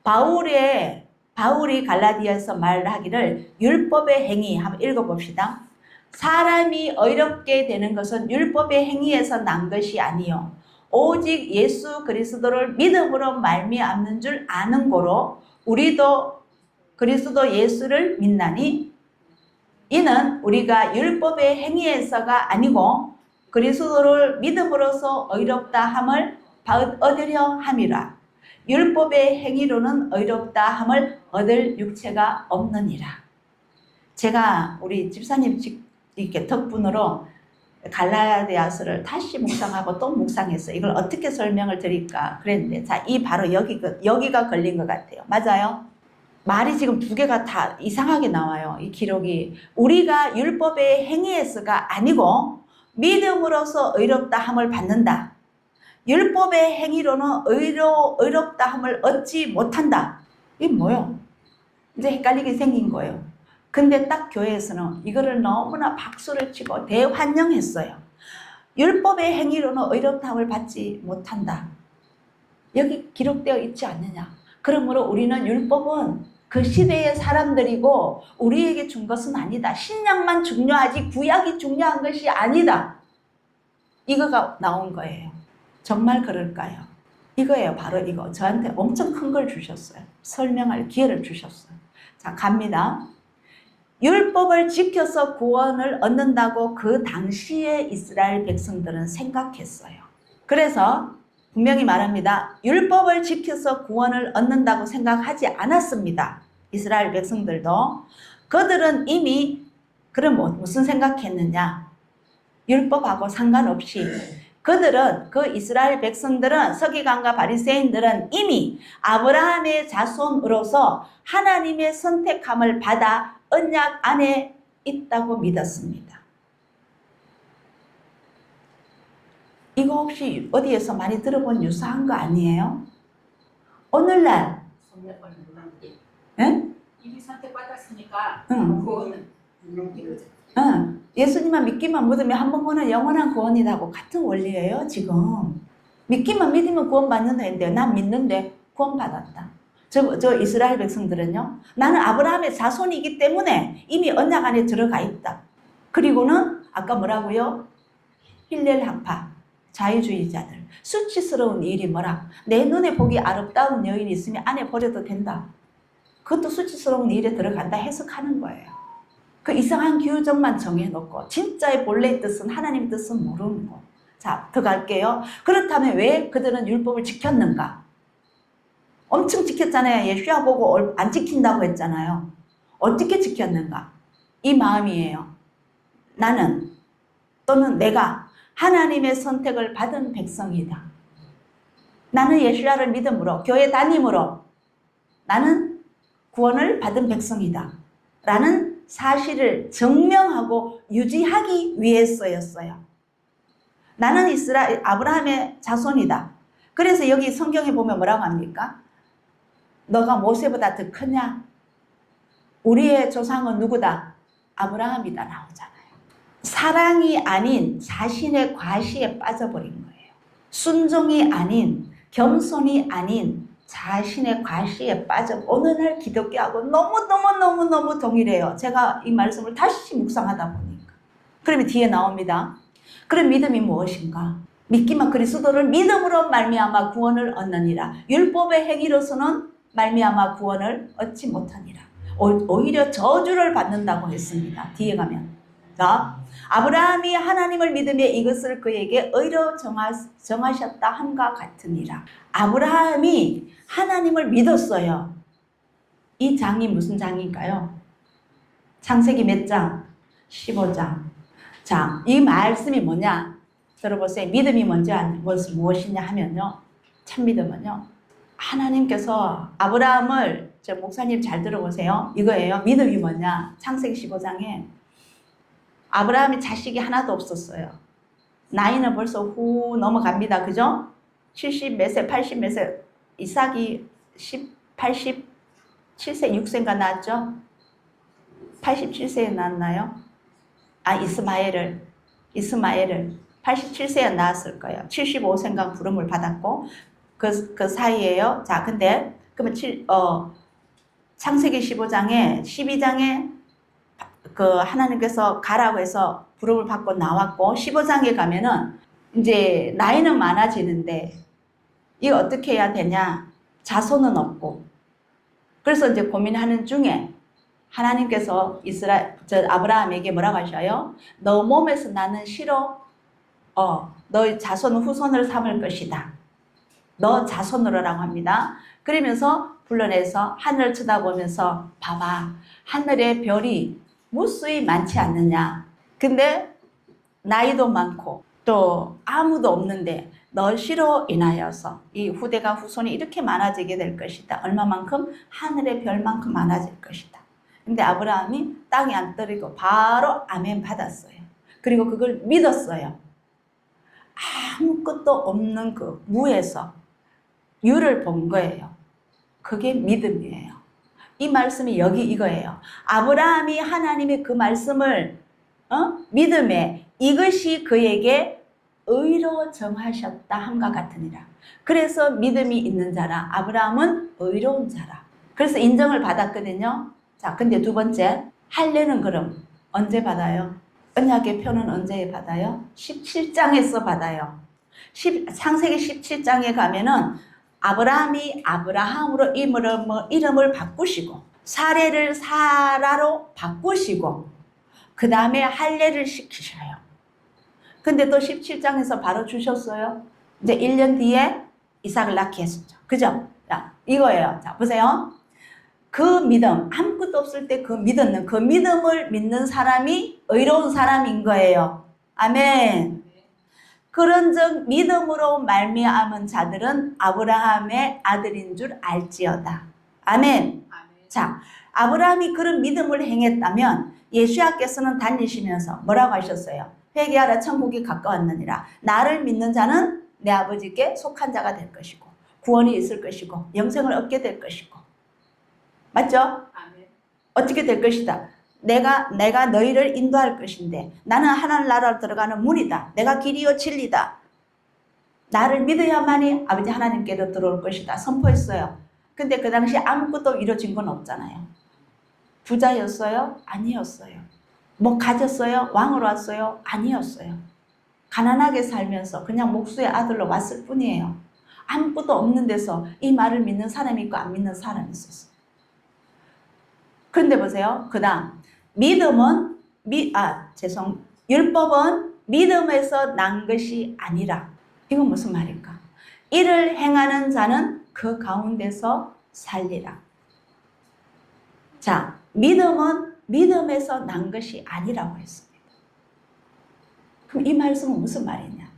바울이 갈라디아에서 말하기를 율법의 행위, 한번 읽어봅시다. 사람이 어렵게 되는 것은 율법의 행위에서 난 것이 아니요 오직 예수 그리스도를 믿음으로 말미암는 줄 아는 고로 우리도 그리스도 예수를 믿나니 이는 우리가 율법의 행위에서가 아니고 그리스도를 믿음으로써 어이롭다 함을 얻으려 함이라. 율법의 행위로는 어이롭다 함을 얻을 육체가 없느니라. 제가 우리 집사님 이렇게 덕분으로 갈라디아서를 다시 묵상하고 또 묵상했어요. 이걸 어떻게 설명을 드릴까 그랬는데, 자, 바로 여기가 걸린 것 같아요. 맞아요? 말이 지금 두 개가 다 이상하게 나와요. 이 기록이. 우리가 율법의 행위에서가 아니고 믿음으로써 의롭다 함을 받는다. 율법의 행위로는 의롭다 함을 얻지 못한다. 이게 뭐예요? 이제 헷갈리게 생긴 거예요. 근데 딱 교회에서는 이거를 너무나 박수를 치고 대환영했어요. 율법의 행위로는 의롭다함을 받지 못한다. 여기 기록되어 있지 않느냐. 그러므로 우리는 율법은 그 시대의 사람들이고 우리에게 준 것은 아니다. 신약만 중요하지 구약이 중요한 것이 아니다. 이거가 나온 거예요. 정말 그럴까요? 이거예요. 바로 이거. 저한테 엄청 큰 걸 주셨어요. 설명할 기회를 주셨어요. 자, 갑니다. 율법을 지켜서 구원을 얻는다고 그 당시에 이스라엘 백성들은 생각했어요. 그래서 분명히 말합니다. 율법을 지켜서 구원을 얻는다고 생각하지 않았습니다. 이스라엘 백성들도. 그들은 이미 그럼 무슨 생각했느냐? 율법하고 상관없이 그들은 그 이스라엘 백성들은 서기관과 바리새인들은 이미 아브라함의 자손으로서 하나님의 선택함을 받아 언약 안에 있다고 믿었습니다. 이거 혹시 어디에서 많이 들어본 유사한 거 아니에요? 오늘날 예? 이미 선택받았으니까 응. 구원은 이거죠. 응. 예수님만 믿기만 믿으면 한 번 보는 영원한 구원이라고 같은 원리예요. 지금 믿기만 믿으면 구원받는다 했는데 난 믿는데 구원받았다. 저 이스라엘 백성들은요, 나는 아브라함의 자손이기 때문에 이미 언약 안에 들어가 있다. 그리고는 아까 뭐라고요? 힐렐학파, 자유주의자들, 수치스러운 일이 뭐라? 내 눈에 보기 아름다운 여인이 있으면 아내 버려도 된다. 그것도 수치스러운 일에 들어간다 해석하는 거예요. 그 이상한 규정만 정해놓고 진짜의 본래의 뜻은 하나님 뜻은 모르는 거. 자, 더 갈게요. 그렇다면 왜 그들은 율법을 지켰는가? 엄청 지켰잖아요. 예수야 보고 안 지킨다고 했잖아요. 어떻게 지켰는가? 이 마음이에요. 나는 또는 내가 하나님의 선택을 받은 백성이다. 나는 예수야를 믿음으로 교회 다님으로 나는 구원을 받은 백성이다. 라는 사실을 증명하고 유지하기 위해서였어요. 나는 아브라함의 자손이다. 그래서 여기 성경에 보면 뭐라고 합니까? 너가 모세보다 더 크냐? 우리의 조상은 누구다? 아브라함이다 나오잖아요. 사랑이 아닌 자신의 과시에 빠져버린 거예요. 순종이 아닌, 겸손이 아닌 자신의 과시에 빠져 어느 날 기독교하고 너무너무 동일해요. 제가 이 말씀을 다시 묵상하다 보니까. 그러면 뒤에 나옵니다. 그럼 믿음이 무엇인가? 믿기만 그리스도를 믿음으로 말미암아 구원을 얻느니라. 율법의 행위로서는 말미암아 구원을 얻지 못하니라. 오히려 저주를 받는다고 했습니다. 뒤에 가면. 자, 아브라함이 하나님을 믿으며 이것을 그에게 의로 정하셨다 함과 같으니라. 아브라함이 하나님을 믿었어요. 이 장이 무슨 장일까요? 창세기 몇 장? 15장. 자, 이 말씀이 뭐냐? 들어보세요. 믿음이 무엇이냐 하면요. 참 믿음은요. 하나님께서 아브라함을, 저 목사님 잘 들어보세요. 이거예요. 믿음이 뭐냐? 창세기 15장에 아브라함이 자식이 하나도 없었어요. 나이는 벌써 후 넘어갑니다. 그죠? 70 몇 세, 80 몇 세. 이삭이 87세, 6세인가 낳았죠? 87세에 낳았나요? 아, 이스마엘을 87세에 낳았을 거예요. 75세인가 부름을 받았고, 그 사이에요. 자, 근데, 그러면 창세기 15장에, 12장에 그 하나님께서 가라고 해서 부름을 받고 나왔고, 15장에 가면은 이제 나이는 많아지는데, 이거 어떻게 해야 되냐? 자손은 없고. 그래서 이제 고민하는 중에 하나님께서 아브라함에게 뭐라고 하셔요? 너 몸에서 나는 싫어. 너의 자손 후손을 삼을 것이다. 너 자손으로라고 합니다. 그러면서 불러내서 하늘을 쳐다보면서 봐봐. 하늘에 별이 무수히 많지 않느냐. 근데 나이도 많고 또 아무도 없는데 너 시로 인하여서 이 후대가 후손이 이렇게 많아지게 될 것이다. 얼마만큼? 하늘의 별만큼 많아질 것이다. 근데 아브라함이 땅에 안 떨어지고 바로 아멘 받았어요. 그리고 그걸 믿었어요. 아무것도 없는 그 무에서 유를 본 거예요. 그게 믿음이에요. 이 말씀이 여기 이거예요. 아브라함이 하나님의 그 말씀을 믿음에 이것이 그에게 의로 정하셨다 함과 같으니라. 그래서 믿음이 있는 자라. 아브라함은 의로운 자라. 그래서 인정을 받았거든요. 자, 근데 두 번째, 할례는 그럼 언제 받아요? 언약의 표는 언제 받아요? 17장에서 받아요. 창세기 17장에 가면은 아브라함이 아브라함으로 이름을 바꾸시고 사례를 사라로 바꾸시고 그 다음에 할례를 시키셔요. 근데 또 17장에서 바로 주셨어요. 이제 1년 뒤에 이삭을 낳게 했었죠. 그죠? 자, 이거예요. 자, 보세요. 그 믿음, 아무것도 없을 때 그 믿는 그 믿음을 믿는 사람이 의로운 사람인 거예요. 아멘. 그런즉 믿음으로 말미암은 자들은 아브라함의 아들인 줄 알지어다. 아멘. 자, 아브라함이 그런 믿음을 행했다면 예수야께서는 다니시면서 뭐라고 하셨어요? 회개하라 천국이 가까웠느니라. 나를 믿는 자는 내 아버지께 속한 자가 될 것이고 구원이 있을 것이고 영생을 얻게 될 것이고. 맞죠? 아멘. 어떻게 될 것이다. 내가 너희를 인도할 것인데 나는 하나님 나라로 들어가는 문이다. 내가 길이요 진리다. 나를 믿어야만이 아버지 하나님께로 들어올 것이다. 선포했어요. 근데 그 당시 아무것도 이루어진 건 없잖아요. 부자였어요? 아니었어요. 뭐 가졌어요? 왕으로 왔어요? 아니었어요. 가난하게 살면서 그냥 목수의 아들로 왔을 뿐이에요. 아무것도 없는 데서 이 말을 믿는 사람이 있고 안 믿는 사람이 있었어요. 그런데 보세요. 그 다음 율법은 믿음에서 난 것이 아니라. 이건 무슨 말일까? 이를 행하는 자는 그 가운데서 살리라. 자, 믿음은 믿음에서 난 것이 아니라고 했습니다. 그럼 이 말씀은 무슨 말이냐?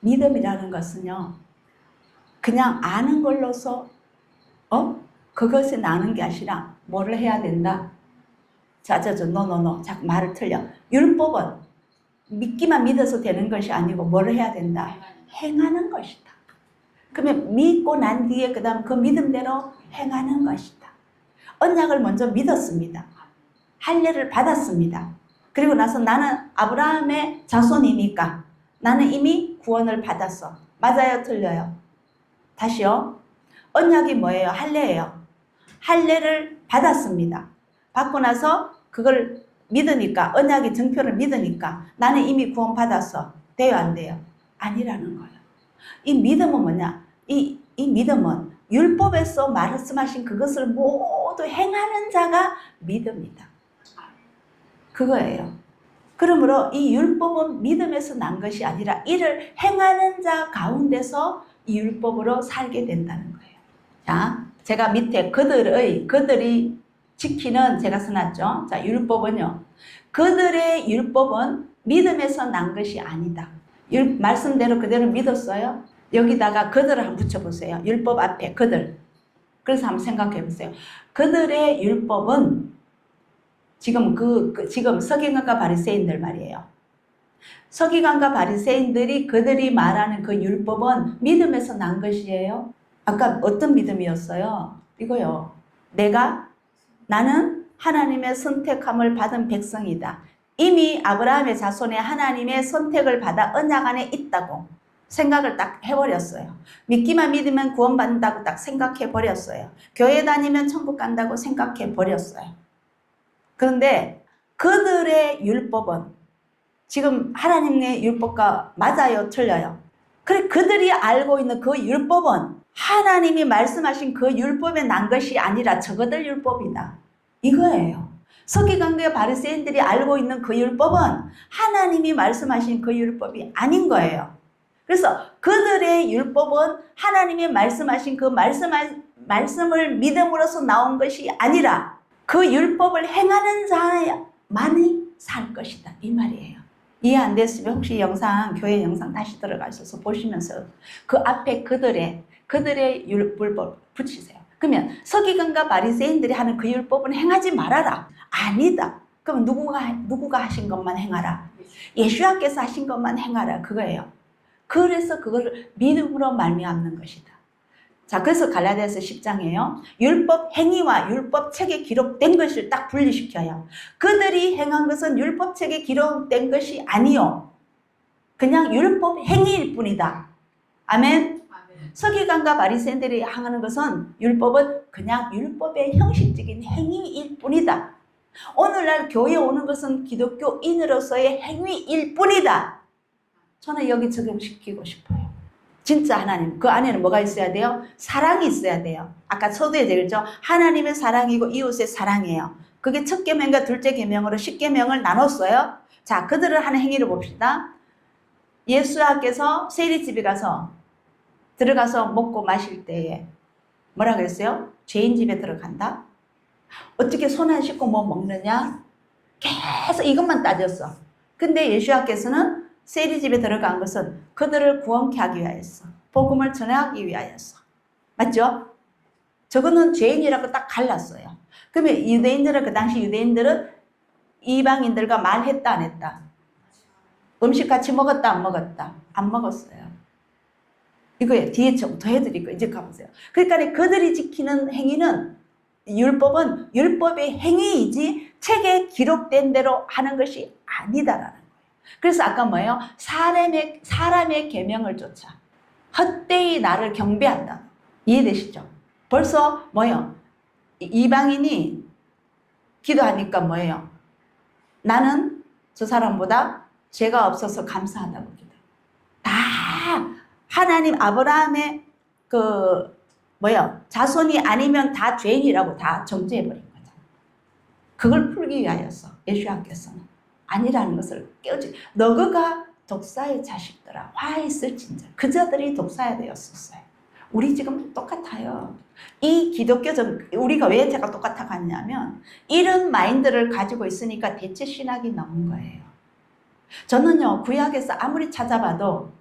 믿음이라는 것은요, 그냥 아는 걸로서 그것이 나는 게 아니라 뭐를 해야 된다? 노. 자꾸 말을 틀려. 율법은 믿기만 믿어서 되는 것이 아니고 뭐를 해야 된다? 행하는 것이다. 그러면 믿고 난 뒤에 그 다음 그 믿음대로 행하는 것이다. 언약을 먼저 믿었습니다. 할례를 받았습니다. 그리고 나서 나는 아브라함의 자손이니까 나는 이미 구원을 받았어. 맞아요? 틀려요? 다시요. 언약이 뭐예요? 할례예요. 할례를 받았습니다. 받고 나서 그걸 믿으니까, 언약의 증표를 믿으니까 나는 이미 구원받았어. 돼요, 안 돼요? 아니라는 거예요. 이 믿음은 뭐냐? 이 믿음은 율법에서 말씀하신 그것을 모두 행하는 자가 믿음이다. 그거예요. 그러므로 이 율법은 믿음에서 난 것이 아니라 이를 행하는 자 가운데서 이 율법으로 살게 된다는 거예요. 자, 제가 밑에 그들이 지키는 제가 써놨죠. 자, 율법은요. 그들의 율법은 믿음에서 난 것이 아니다. 말씀대로 그대로 믿었어요. 여기다가 그들을 한번 붙여보세요. 율법 앞에 그들. 그래서 한번 생각해 보세요. 그들의 율법은 지금 지금 서기관과 바리새인들 말이에요. 서기관과 바리새인들이 그들이 말하는 그 율법은 믿음에서 난 것이에요. 아까 어떤 믿음이었어요? 이거요. 나는 하나님의 선택함을 받은 백성이다. 이미 아브라함의 자손에 하나님의 선택을 받아 언약 안에 있다고 생각을 딱 해버렸어요. 믿기만 믿으면 구원받는다고 딱 생각해버렸어요. 교회 다니면 천국 간다고 생각해버렸어요. 그런데 그들의 율법은 지금 하나님의 율법과 맞아요? 틀려요? 그래, 그들이 알고 있는 그 율법은 하나님이 말씀하신 그 율법에 난 것이 아니라 저거들 율법이다. 이거예요. 서기관과 바리새인들이 알고 있는 그 율법은 하나님이 말씀하신 그 율법이 아닌 거예요. 그래서 그들의 율법은 하나님이 말씀하신 그 말씀을 믿음으로써 나온 것이 아니라 그 율법을 행하는 자만이 살 것이다. 이 말이에요. 이해 안 됐으면 혹시 교회 영상 다시 들어가셔서 보시면서 그 앞에 그들의 율법 붙이세요. 그러면 서기관과 바리새인들이 하는 그 율법은 행하지 말아라. 아니다. 그럼 누구가 하신 것만 행하라. 예수님께서 하신 것만 행하라. 그거예요. 그래서 그걸 믿음으로 말미암는 것이다. 자, 그래서 갈라디아서 10장에요. 율법 행위와 율법 책에 기록된 것을 딱 분리시켜요. 그들이 행한 것은 율법 책에 기록된 것이 아니요. 그냥 율법 행위일 뿐이다. 아멘. 서기관과 바리새인들이 행하는 것은 율법은 그냥 율법의 형식적인 행위일 뿐이다. 오늘날 교회에 오는 것은 기독교인으로서의 행위일 뿐이다. 저는 여기 적용시키고 싶어요. 진짜 하나님, 그 안에는 뭐가 있어야 돼요? 사랑이 있어야 돼요. 아까 서두에 되겠죠? 하나님의 사랑이고 이웃의 사랑이에요. 그게 첫 계명과 둘째 계명으로 10계명을 나눴어요. 자, 그들을 하는 행위를 봅시다. 예수님께서 세리집에 들어가서 먹고 마실 때에 뭐라고 했어요? 죄인 집에 들어간다? 어떻게 손 안 씻고 뭐 먹느냐? 계속 이것만 따졌어. 근데 예수님께서는 세리집에 들어간 것은 그들을 구원케 하기 위하였어. 복음을 전하기 위하였어. 맞죠? 저거는 죄인이라고 딱 갈랐어요. 그러면 그 당시 유대인들은 이방인들과 말했다 안 했다? 음식 같이 먹었다 안 먹었다? 안 먹었어요. 이거에 뒤에 좀 더 해드리고 이제 가보세요. 그러니까 그들이 지키는 행위는 율법은 율법의 행위이지 책에 기록된 대로 하는 것이 아니다라는 거예요. 그래서 아까 뭐예요? 사람의 계명을 쫓아 헛되이 나를 경배한다. 이해되시죠? 벌써 뭐예요? 이방인이 기도하니까 뭐예요? 나는 저 사람보다 죄가 없어서 감사하다고 기도. 다 하나님 아브라함의 자손이 아니면 다 죄인이라고 다 정죄해버린 거잖아. 그걸 풀기 위하여서 예수님께서는 아니라는 것을 깨우치. 너그가 독사의 자식들아 화 있을진저 그자들이 독사야 되었었어요. 우리 지금 똑같아요. 이 기독교적 우리가 왜 제가 똑같아 갔냐면 이런 마인드를 가지고 있으니까 대체 신학이 나온 거예요. 저는요 구약에서 아무리 찾아봐도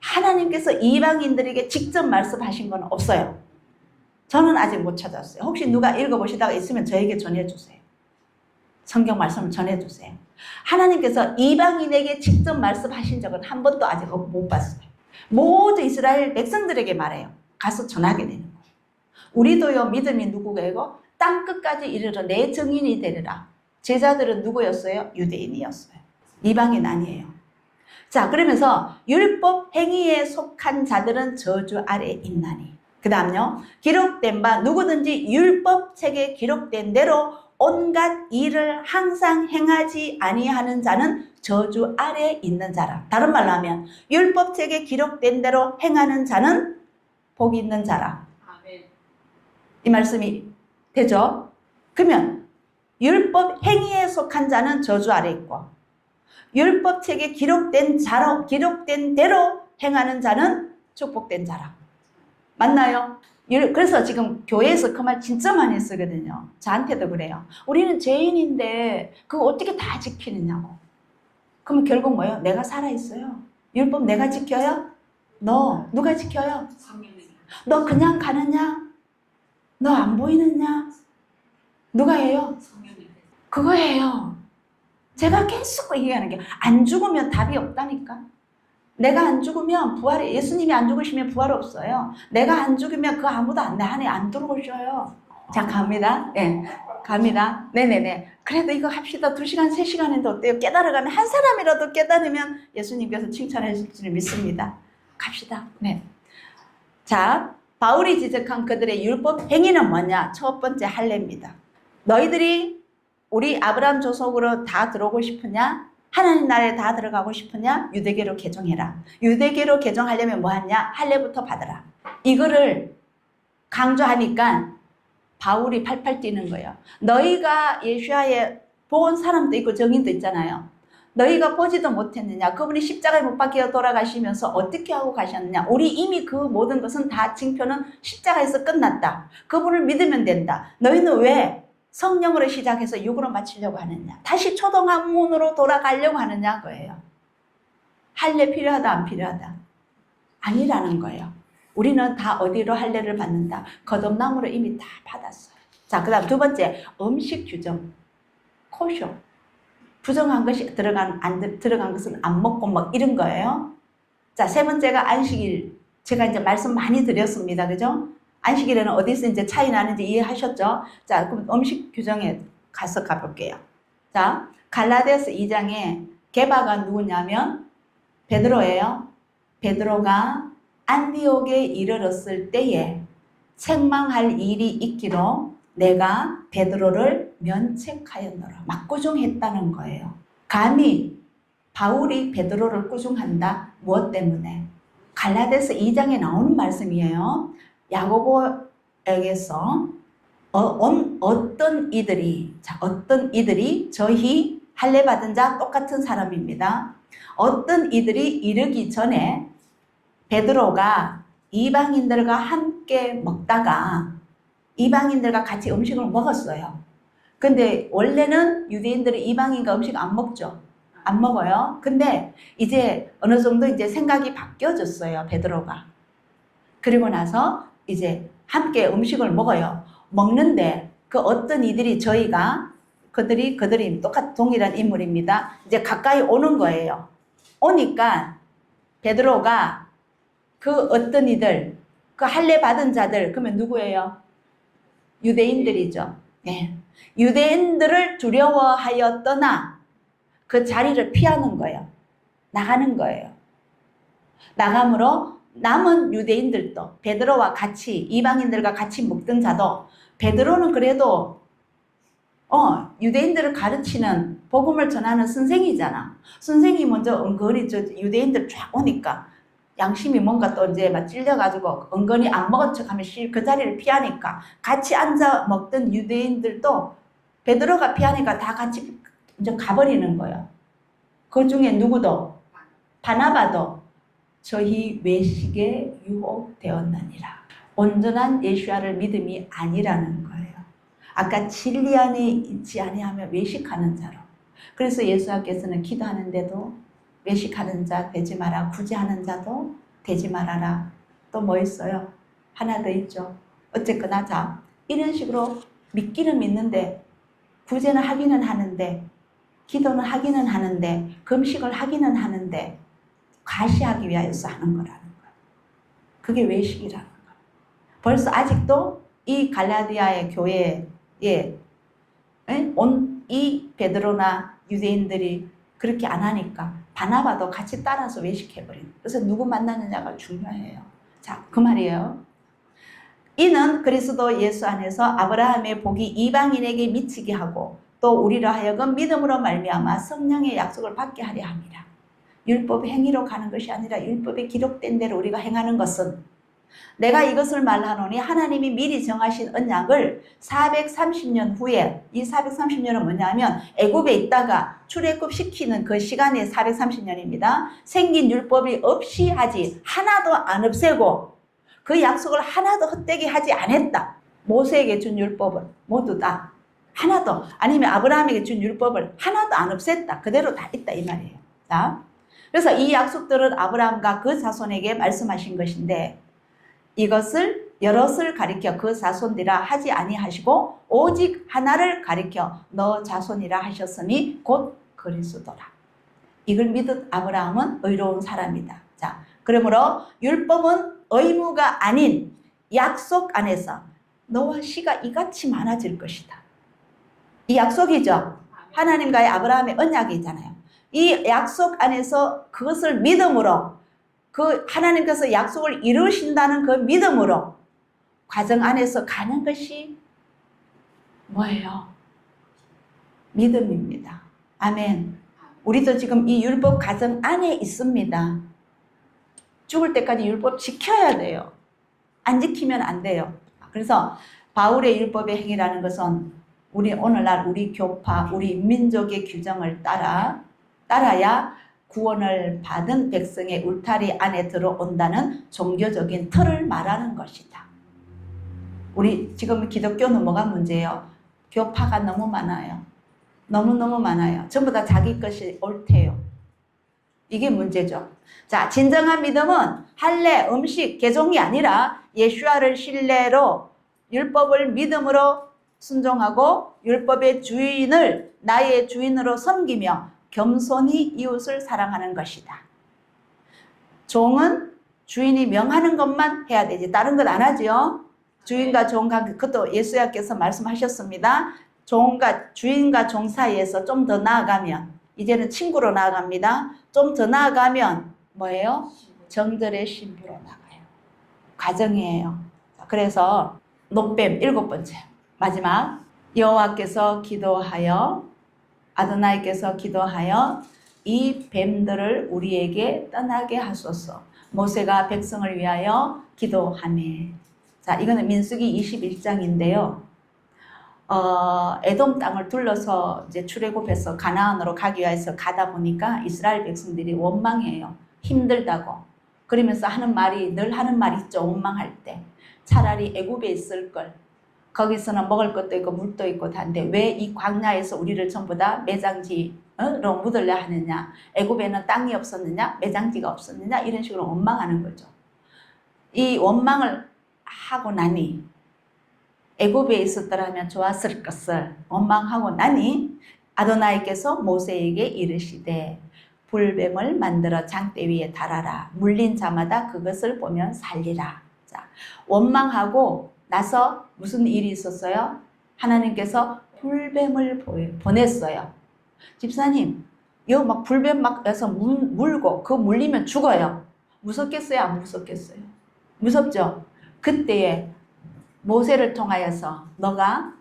하나님께서 이방인들에게 직접 말씀하신 건 없어요. 저는 아직 못 찾았어요. 혹시 누가 읽어보시다가 있으면 저에게 전해주세요. 성경 말씀을 전해주세요. 하나님께서 이방인에게 직접 말씀하신 적은 한 번도 아직 못 봤어요. 모두 이스라엘 백성들에게 말해요. 가서 전하게 되는 거예요. 우리도요 믿음이 누구게요? 땅 끝까지 이르러 내 증인이 되리라. 제자들은 누구였어요? 유대인이었어요. 이방인 아니에요. 자, 그러면서 율법 행위에 속한 자들은 저주 아래 있나니. 그 다음요. 기록된 바 누구든지 율법책에 기록된 대로 온갖 일을 항상 행하지 아니하는 자는 저주 아래 있는 자라. 다른 말로 하면 율법책에 기록된 대로 행하는 자는 복이 있는 자라. 아멘. 이 말씀이 되죠? 그러면 율법 행위에 속한 자는 저주 아래 있고 율법책에 기록된 대로 행하는 자는 축복된 자라. 맞나요? 그래서 지금 교회에서 그 말 진짜 많이 쓰거든요. 저한테도 그래요. 우리는 죄인인데 그거 어떻게 다 지키느냐고. 그러면 결국 뭐예요? 내가 살아있어요. 율법 내가 지켜요? 너 누가 지켜요? 성령님. 너 그냥 가느냐? 너 안 보이느냐? 누가 해요? 성령님. 그거예요. 제가 계속 얘기하는 게 안 죽으면 답이 없다니까. 내가 안 죽으면 부활이, 예수님이 안 죽으시면 부활 없어요. 내가 안 죽으면 그 아무도 내 안에 안 들어오셔요. 자, 갑니다. 네, 갑니다. 네네네. 그래도 이거 합시다. 2시간, 3시간 했는데 어때요? 깨달아가면 한 사람이라도 깨달으면 예수님께서 칭찬하실 줄 믿습니다. 갑시다. 네. 자, 바울이 지적한 그들의 율법 행위는 뭐냐? 첫 번째 할례입니다. 너희들이 우리 아브라함 조속으로 다 들어오고 싶으냐? 하나님 나라에 다 들어가고 싶으냐? 유대계로 개종해라. 유대계로 개종하려면 뭐 하냐? 할례부터 받아라. 이거를 강조하니까 바울이 팔팔 뛰는 거예요. 너희가 예수야에 본 사람도 있고 정인도 있잖아요. 너희가 보지도 못했느냐? 그분이 십자가에 못 박혀 돌아가시면서 어떻게 하고 가셨느냐? 우리 이미 그 모든 것은 다 징표는 십자가에서 끝났다. 그분을 믿으면 된다. 너희는 왜 성령으로 시작해서 육으로 마치려고 하느냐? 다시 초동학문으로 돌아가려고 하느냐? 거예요. 할례 필요하다 안 필요하다? 아니라는 거예요. 우리는 다 어디로 할례를 받는다? 거듭남으로 이미 다 받았어요. 자, 그 다음 두 번째, 음식 규정. 코쇼. 부정한 것이 들어간 것은 안 먹고 막 이런 거예요. 자, 세 번째가 안식일. 제가 이제 말씀 많이 드렸습니다. 그죠? 안식일에는 어디서 이제 차이 나는지 이해하셨죠? 자, 그럼 음식 규정에 가볼게요. 자, 갈라디아서 2장에 게바가 누구냐면 베드로예요. 베드로가 안디옥에 이르렀을 때에 책망할 일이 있기로 내가 베드로를 면책하였노라. 막 꾸중했다는 거예요. 감히 바울이 베드로를 꾸중한다. 무엇 때문에? 갈라디아서 2장에 나오는 말씀이에요. 야고보에게서 어떤 이들이 저희 할례 받은 자 똑같은 사람입니다. 어떤 이들이 이르기 전에 베드로가 이방인들과 함께 먹다가 이방인들과 같이 음식을 먹었어요. 근데 원래는 유대인들이 이방인과 음식 안 먹죠. 안 먹어요. 근데 이제 어느 정도 이제 생각이 바뀌어졌어요. 베드로가. 그리고 나서 이제 함께 음식을 먹어요. 먹는데 그 어떤 이들이 그들이 동일한 인물입니다. 이제 가까이 오는 거예요. 오니까 베드로가 그 어떤 이들, 그 할례 받은 자들, 그러면 누구예요? 유대인들이죠. 네. 유대인들을 두려워하여 떠나 그 자리를 피하는 거예요. 나가는 거예요. 나감으로 남은 유대인들도 베드로와 같이 이방인들과 같이 먹던 자도 베드로는 그래도 유대인들을 가르치는 복음을 전하는 선생이잖아. 선생이 먼저 은근히 유대인들 쫙 오니까 양심이 뭔가 또 이제 막 찔려가지고 은근히 안 먹은 척하면 그 자리를 피하니까 같이 앉아 먹던 유대인들도 베드로가 피하니까 다 같이 이제 가버리는 거예요. 그 중에 누구도 바나바도 저희 외식에 유혹되었느니라. 온전한 예수야를 믿음이 아니라는 거예요. 아까 진리 안에 있지 아니하면 외식하는 자로. 그래서 예수님께서는 기도하는데도 외식하는 자 되지 마라. 구제하는 자도 되지 말아라. 또 뭐 있어요? 하나 더 있죠. 어쨌거나 자, 이런 식으로 믿기는 믿는데 구제는 하기는 하는데 기도는 하기는 하는데 금식을 하기는 하는데 과시하기 위하여서 하는 거라는 거예요. 그게 외식이라는 거예요. 벌써 아직도 이 갈라디아의 교회에 온 이 베드로나 유대인들이 그렇게 안 하니까 바나바도 같이 따라서 외식해버린. 그래서 누구 만나느냐가 중요해요. 자, 그 말이에요. 이는 그리스도 예수 안에서 아브라함의 복이 이방인에게 미치게 하고 또 우리로 하여금 믿음으로 말미암아 성령의 약속을 받게 하려 함이라. 율법의 행위로 가는 것이 아니라 율법에 기록된 대로 우리가 행하는 것은, 내가 이것을 말하노니 하나님이 미리 정하신 언약을 430년 후에, 이 430년은 뭐냐면 애굽에 있다가 출애굽 시키는 그 시간이 430년입니다. 생긴 율법이 없이 하지 하나도 안 없애고 그 약속을 하나도 헛되게 하지 않았다. 모세에게 준 율법을 모두 다 하나도, 아니면 아브라함에게 준 율법을 하나도 안 없앴다. 그대로 다 있다 이 말이에요. 자, 그래서 이 약속들은 아브라함과 그 자손에게 말씀하신 것인데, 이것을 여럿을 가리켜 그 자손이라 하지 아니하시고 오직 하나를 가리켜 너 자손이라 하셨으니 곧 그리스도라. 이걸 믿은 아브라함은 의로운 사람이다. 자, 그러므로 율법은 의무가 아닌 약속 안에서 너와 씨가 이같이 많아질 것이다. 이 약속이죠. 하나님과의 아브라함의 언약이잖아요. 이 약속 안에서 그것을 믿음으로, 그 하나님께서 약속을 이루신다는 그 믿음으로 과정 안에서 가는 것이 뭐예요? 믿음입니다. 아멘. 우리도 지금 이 율법 과정 안에 있습니다. 죽을 때까지 율법 지켜야 돼요. 안 지키면 안 돼요. 그래서 바울의 율법의 행위라는 것은 우리 오늘날 우리 교파, 우리 민족의 규정을 따라야 구원을 받은 백성의 울타리 안에 들어온다는 종교적인 틀을 말하는 것이다. 우리 지금 기독교는 뭐가 문제예요? 교파가 너무 많아요. 너무너무 많아요. 전부 다 자기 것이 옳대요. 이게 문제죠. 자, 진정한 믿음은 할례, 음식, 개종이 아니라 예수와를 신뢰로 율법을 믿음으로 순종하고 율법의 주인을 나의 주인으로 섬기며 겸손히 이웃을 사랑하는 것이다. 종은 주인이 명하는 것만 해야 되지 다른 건 안 하죠. 주인과 종 관계, 그것도 예수님께서 말씀하셨습니다. 주인과 종 사이에서 좀 더 나아가면, 이제는 친구로 나아갑니다. 좀 더 나아가면 뭐예요? 정절의 신부로 나가요. 과정이에요. 그래서 노뱀 7번째 마지막, 여호와께서 기도하여, 아도나이께서 기도하여 이 뱀들을 우리에게 떠나게 하소서. 모세가 백성을 위하여 기도하매. 자, 이거는 민수기 21장인데요. 에돔 땅을 둘러서 이제 출애굽해서 가나안으로 가기 위해서 가다 보니까 이스라엘 백성들이 원망해요. 힘들다고. 그러면서 하는 말이, 늘 하는 말 있죠. 원망할 때. 차라리 애굽에 있을 걸. 거기서는 먹을 것도 있고 물도 있고 다인데 왜 이 광야에서 우리를 전부 다 매장지로 묻으려 하느냐. 애굽에는 땅이 없었느냐. 매장지가 없었느냐. 이런 식으로 원망하는 거죠. 이 원망을 하고 나니, 애굽에 있었더라면 좋았을 것을 원망하고 나니 아도나이께서 모세에게 이르시되 불뱀을 만들어 장대 위에 달아라. 물린 자마다 그것을 보면 살리라. 자, 원망하고 나서 무슨 일이 있었어요? 하나님께서 불뱀을 보냈어요. 집사님, 이거 막 불뱀 막 해서 물고 그 물리면 죽어요. 무섭겠어요? 안 무섭겠어요? 무섭죠? 그때에 모세를 통하여서 너가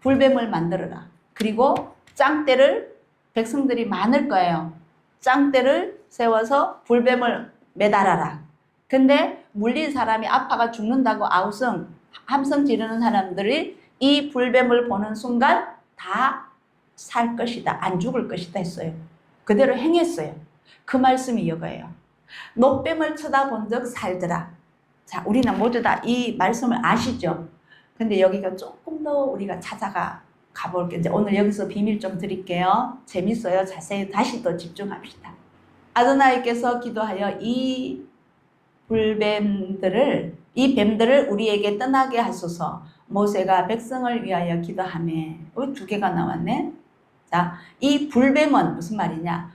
불뱀을 만들어라. 그리고 짱대를, 백성들이 많을 거예요. 짱대를 세워서 불뱀을 매달아라. 근데 물린 사람이 아파가 죽는다고 함성 지르는 사람들이 이 불뱀을 보는 순간 다 살 것이다. 안 죽을 것이다 했어요. 그대로 행했어요. 그 말씀이 이거예요. 노뱀을 쳐다본 적 살더라. 자, 우리는 모두 다 이 말씀을 아시죠? 근데 여기가 조금 더 우리가 찾아가 가볼게요. 이제 오늘 여기서 비밀 좀 드릴게요. 재밌어요. 자세히 다시 또 집중합시다. 아도나이께서 기도하여 이 뱀들을 우리에게 떠나게 하소서. 모세가 백성을 위하여 기도하매. 두 개가 나왔네. 자, 이 불뱀은 무슨 말이냐?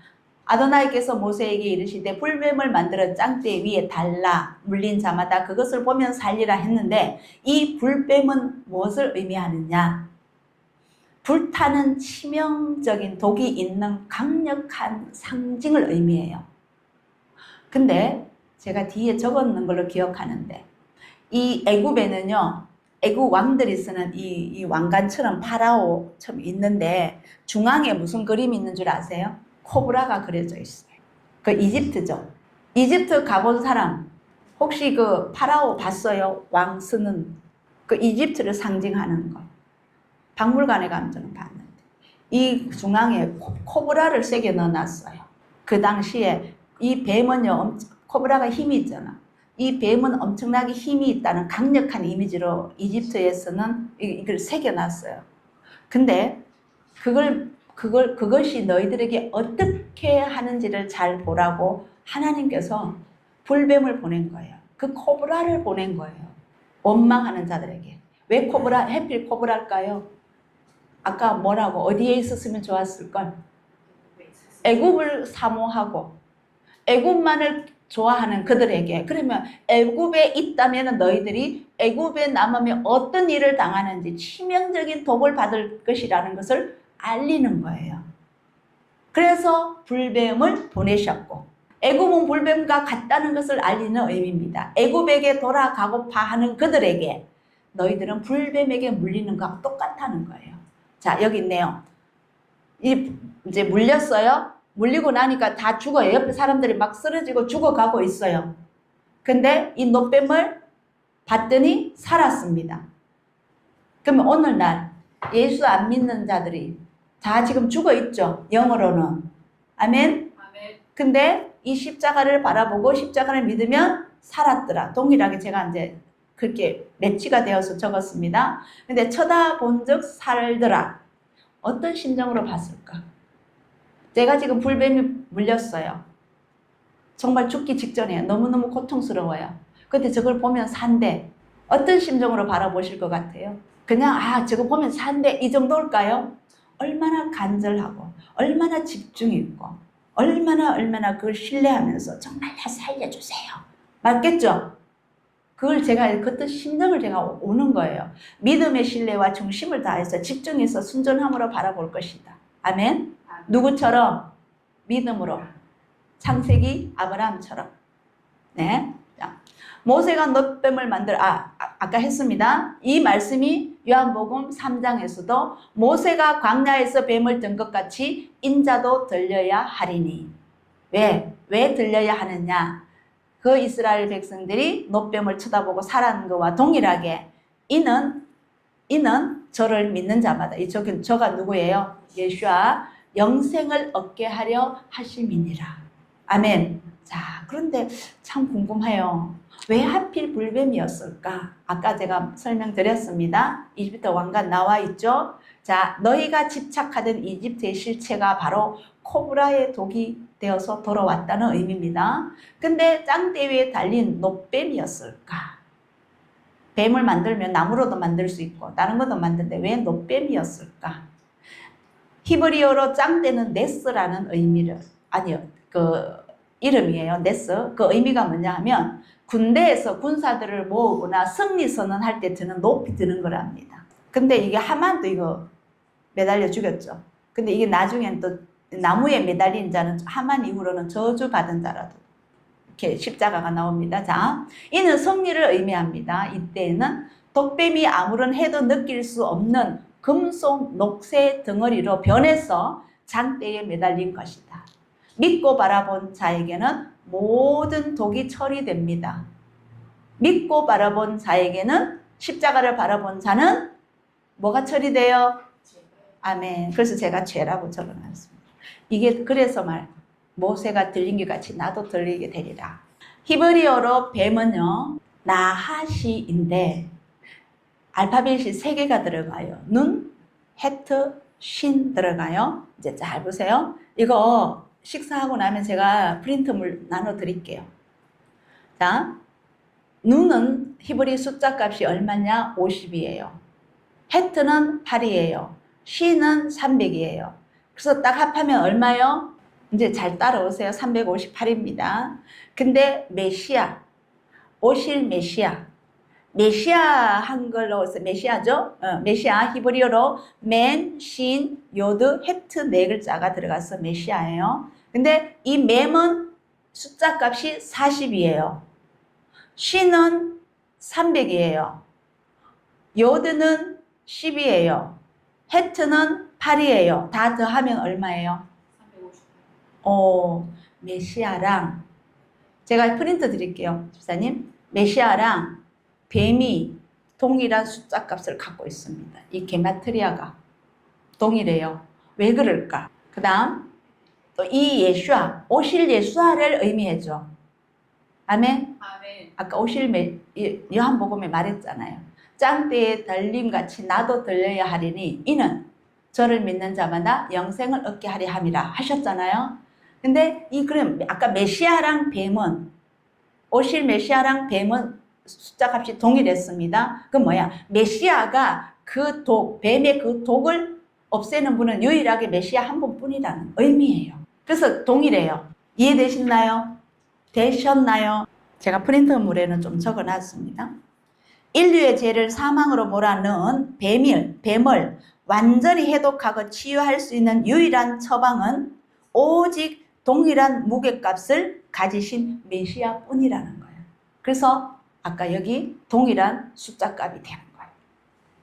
아도나이께서 모세에게 이르시되 불뱀을 만들어 짱대 위에 달라. 물린 자마다 그것을 보면 살리라 했는데 이 불뱀은 무엇을 의미하느냐? 불타는 치명적인 독이 있는 강력한 상징을 의미해요. 근데 제가 뒤에 적었는 걸로 기억하는데 이 애굽에는요, 애굽 왕들이 쓰는 이 왕관처럼 파라오처럼 있는데 중앙에 무슨 그림이 있는 줄 아세요? 코브라가 그려져 있어요. 그 이집트죠. 이집트 가본 사람 혹시 그 파라오 봤어요? 왕 쓰는 그 이집트를 상징하는 거. 박물관에 가면 저는 봤는데 이 중앙에 코브라를 새겨 넣어놨어요. 그 당시에 이 뱀은요, 코브라가 힘이 있잖아. 이 뱀은 엄청나게 힘이 있다는 강력한 이미지로 이집트에서는 이걸 새겨놨어요. 근데 그것이 너희들에게 어떻게 하는지를 잘 보라고 하나님께서 불뱀을 보낸 거예요. 그 코브라를 보낸 거예요. 원망하는 자들에게. 왜 코브라, 해필 코브라일까요? 아까 뭐라고, 어디에 있었으면 좋았을걸? 애굽을 사모하고 애굽만을 좋아하는 그들에게, 그러면 애굽에 있다면 너희들이 애굽에 남으면 어떤 일을 당하는지 치명적인 독을 받을 것이라는 것을 알리는 거예요. 그래서 불뱀을 보내셨고 애굽은 불뱀과 같다는 것을 알리는 의미입니다. 애굽에게 돌아가고파 하는 그들에게 너희들은 불뱀에게 물리는 것과 똑같다는 거예요. 자, 여기 있네요. 이제 물렸어요. 물리고 나니까 다 죽어요. 옆에 사람들이 막 쓰러지고 죽어가고 있어요. 근데 이 노뱀을 봤더니 살았습니다. 그러면 오늘날 예수 안 믿는 자들이 다 지금 죽어 있죠. 영어로는. 아멘. 근데 이 십자가를 바라보고 십자가를 믿으면 살았더라. 동일하게 제가 이제 그렇게 매치가 되어서 적었습니다. 근데 쳐다본 적 살더라. 어떤 심정으로 봤을까? 제가 지금 불뱀이 물렸어요. 정말 죽기 직전이에요. 너무너무 고통스러워요. 근데 저걸 보면 산대. 어떤 심정으로 바라보실 것 같아요? 그냥 저거 보면 산대 이 정도일까요? 얼마나 간절하고 얼마나 집중 있고 얼마나 그걸 신뢰하면서 정말 나 살려주세요. 맞겠죠? 그걸 제가 그때 심정을 제가 오는 거예요. 믿음의 신뢰와 중심을 다해서 집중해서 순전함으로 바라볼 것이다. 아멘. 누구처럼? 믿음으로. 창세기 아브라함처럼. 네. 자, 모세가 노뱀을 아까 했습니다. 이 말씀이 요한복음 3장에서도 모세가 광야에서 뱀을 든 것 같이 인자도 들려야 하리니. 왜 들려야 하느냐? 그 이스라엘 백성들이 노뱀을 쳐다보고 살아난 것과 동일하게 이는 저를 믿는 자마다, 저가 누구예요? 예수와 영생을 얻게 하려 하심이니라. 아멘. 자, 그런데 참 궁금해요. 왜 하필 불뱀이었을까? 아까 제가 설명드렸습니다. 이집트 왕관 나와 있죠? 자, 너희가 집착하던 이집트의 실체가 바로 코브라의 독이 되어서 돌아왔다는 의미입니다. 근데 짱대 위에 달린 노뱀이었을까? 뱀을 만들면 나무로도 만들 수 있고 다른 것도 만드는데 왜 노뱀이었을까? 히브리어로 짱대는 네스라는 이름이에요. 네스. 그 의미가 뭐냐 하면 군대에서 군사들을 모으거나 승리 선언할 때 높이 드는 거랍니다. 근데 이게 하만도 이거 매달려 죽였죠. 근데 이게 나중엔 또 나무에 매달린 자는 하만 이후로는 저주받은 자라도 이렇게 십자가가 나옵니다. 자, 이는 승리를 의미합니다. 이때에는 독뱀이 아무런 해도 느낄 수 없는 금속 녹색 덩어리로 변해서 장대에 매달린 것이다. 믿고 바라본 자에게는 모든 독이 처리됩니다. 믿고 바라본 자에게는, 십자가를 바라본 자는 뭐가 처리돼요? 아멘. 그래서 제가 죄라고 적어놨습니다. 이게 그래서 모세가 들린 것 같이 나도 들리게 되리라. 히브리어로 뱀은요, 나하시인데 알파벳이 3개가 들어가요. 눈, 헤트, 신 들어가요. 이제 잘 보세요. 이거 식사하고 나면 제가 프린트물 나눠 드릴게요. 자, 눈은 히브리 숫자 값이 얼마냐? 50이에요. 헤트는 8이에요. 신은 300이에요. 그래서 딱 합하면 얼마요? 이제 잘 따라오세요. 358입니다. 근데 메시아, 오실 메시아, 메시아 한글로 메시아죠. 메시아 히브리어로 맨, 신, 요드, 헤트 네 글자가 들어가서 메시아예요. 근데 이 mem은 숫자 값이 40이에요. 신은 300이에요. 요드는 10이에요. 헤트는 8이에요. 다 더하면 얼마예요? 358. 메시아랑 제가 프린트 드릴게요. 집사님. 메시아랑 뱀이 동일한 숫자 값을 갖고 있습니다. 이 게마트리아가 동일해요. 왜 그럴까? 그 다음 또 이 예수아, 오실 예수아를 의미해줘. 아멘? 아멘. 아까 오실 요한복음에 말했잖아요. 짱대에 들림같이 나도 들려야 하리니 이는 저를 믿는 자마다 영생을 얻게 하려 함이라 하셨잖아요. 근데 그럼 아까 메시아랑 뱀은 오실 메시아랑 뱀은 숫자 값이 동일했습니다. 그 뭐야? 메시아가 그 뱀의 그 독을 없애는 분은 유일하게 메시아 한 분뿐이라는 의미예요. 그래서 동일해요. 이해되셨나요? 되셨나요? 제가 프린터물에는 좀 적어놨습니다. 인류의 죄를 사망으로 몰아넣은 뱀을 완전히 해독하고 치유할 수 있는 유일한 처방은 오직 동일한 무게값을 가지신 메시아뿐이라는 거예요. 그래서 아까 여기 동일한 숫자 값이 되는 거예요.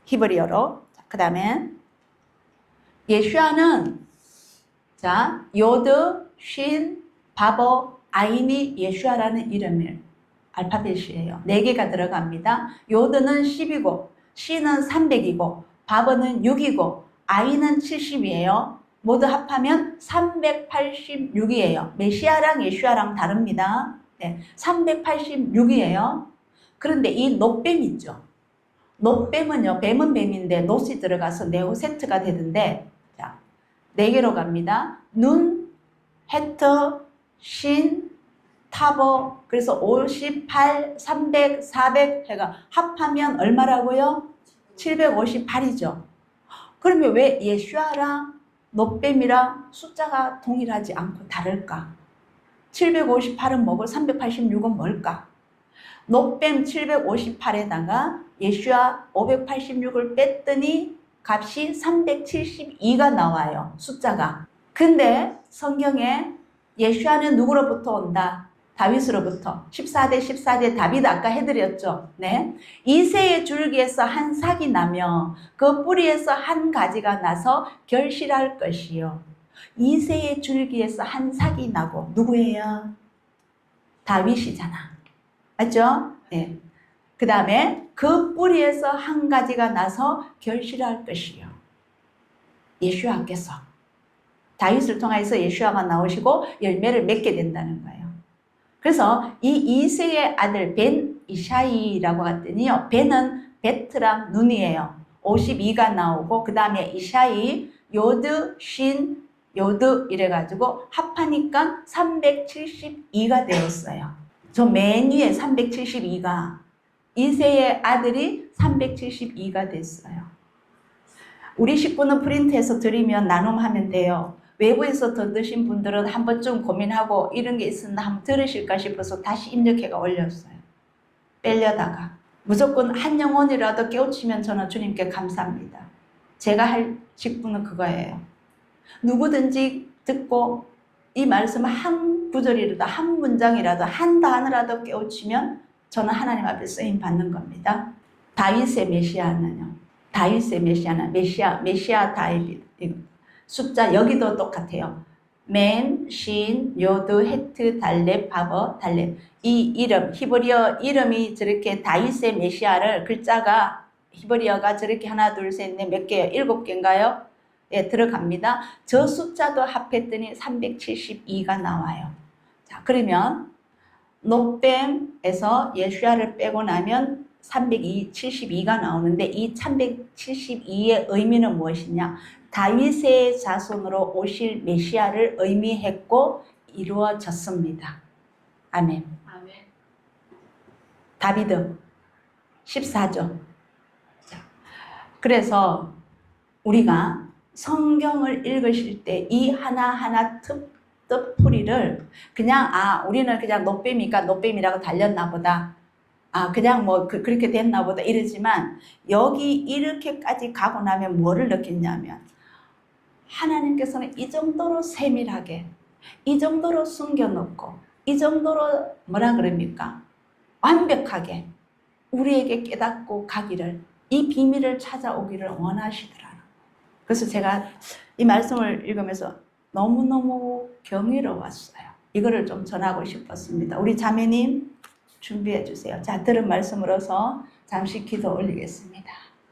히브리어로. 그 다음에 예수아는 자 요드, 쉰, 바보, 아인이 예수아라는 이름이에요. 알파벳이에요. 4개가 들어갑니다. 요드는 10이고 쉰은 300이고 바보는 6이고 아인은 70이에요. 모두 합하면 386이에요. 메시아랑 예수아랑 다릅니다. 네, 386이에요. 그런데 이 놋뱀 있죠. 놋뱀은요, 뱀은 뱀인데 놋이 들어가서 네오세트가 되던데, 자, 4개로 갑니다. 눈, 헤터, 신, 타버, 그래서 58, 300, 400 해가 합하면 얼마라고요? 758이죠. 그러면 왜 예수아랑 놋뱀이랑 숫자가 동일하지 않고 다를까? 758은 뭐고 386은 뭘까? 놋뱀 758에다가 예수아 586을 뺐더니 값이 372가 나와요. 숫자가. 근데 성경에 예수아는 누구로부터 온다? 다윗으로부터. 14대 14대 다윗 아까 해드렸죠. 네. 이새의 줄기에서 한 삭이 나며 그 뿌리에서 한 가지가 나서 결실할 것이요. 이새의 줄기에서 한 삭이 나고 누구예요? 다윗이잖아. 맞죠? 네. 그 다음에 그 뿌리에서 한 가지가 나서 결실할 것이요. 예수아께서 다윗을 통해서 예수아가 나오시고 열매를 맺게 된다는 거예요. 그래서 이 이새의 아들 벤 이샤이라고 했더니요. 벤은 베트랑 눈이에요. 52가 나오고 그 다음에 이샤이, 요드, 쉰, 요드 이래가지고 합하니까 372가 되었어요. 저 맨 위에 372가 이새의 아들이 372가 됐어요. 우리 식구는 프린트해서 드리면 나눔하면 돼요. 외부에서 듣으신 분들은 한 번쯤 고민하고 이런 게 있었나 한번 들으실까 싶어서 다시 입력해가 올렸어요. 빼려다가 무조건 한 영혼이라도 깨우치면 저는 주님께 감사합니다. 제가 할 직분은 그거예요. 누구든지 듣고 이 말씀 한 구절이라도 한 문장이라도 한 단어라도 깨우치면 저는 하나님 앞에 쓰임 받는 겁니다. 다윗의 메시아는요. 다윗의 메시아는 메시아 다윗 숫자 여기도 똑같아요. 맨, 신, 요드, 헤트, 달렙, 바버, 달렙. 이 이름 히브리어 이름이 저렇게 다윗의 메시아를 글자가 히브리어가 저렇게 하나 둘 셋 넷 몇 개요? 7개인가요? 예, 들어갑니다. 저 숫자도 합했더니 372가 나와요. 자, 그러면 놋뱀에서 예수아를 빼고 나면 372가 나오는데 이 372의 의미는 무엇이냐? 다윗의 자손으로 오실 메시아를 의미했고 이루어졌습니다. 아멘. 아멘. 다비드 14조. 자, 그래서 우리가 성경을 읽으실 때 이 하나하나 뜻풀이를 그냥 우리는 그냥 놋뱀이니까 놋뱀이라고 달렸나 보다. 그냥 뭐 그렇게 됐나 보다 이러지만 여기 이렇게까지 가고 나면 뭐를 느꼈냐면 하나님께서는 이 정도로 세밀하게, 이 정도로 숨겨놓고, 이 정도로 뭐라 그럽니까? 완벽하게 우리에게 깨닫고 가기를, 이 비밀을 찾아오기를 원하시더라는. 그래서 제가 이 말씀을 읽으면서 너무너무 경이로웠어요. 이거를 좀 전하고 싶었습니다. 우리 자매님 준비해 주세요. 자, 들은 말씀으로서 잠시 기도 올리겠습니다.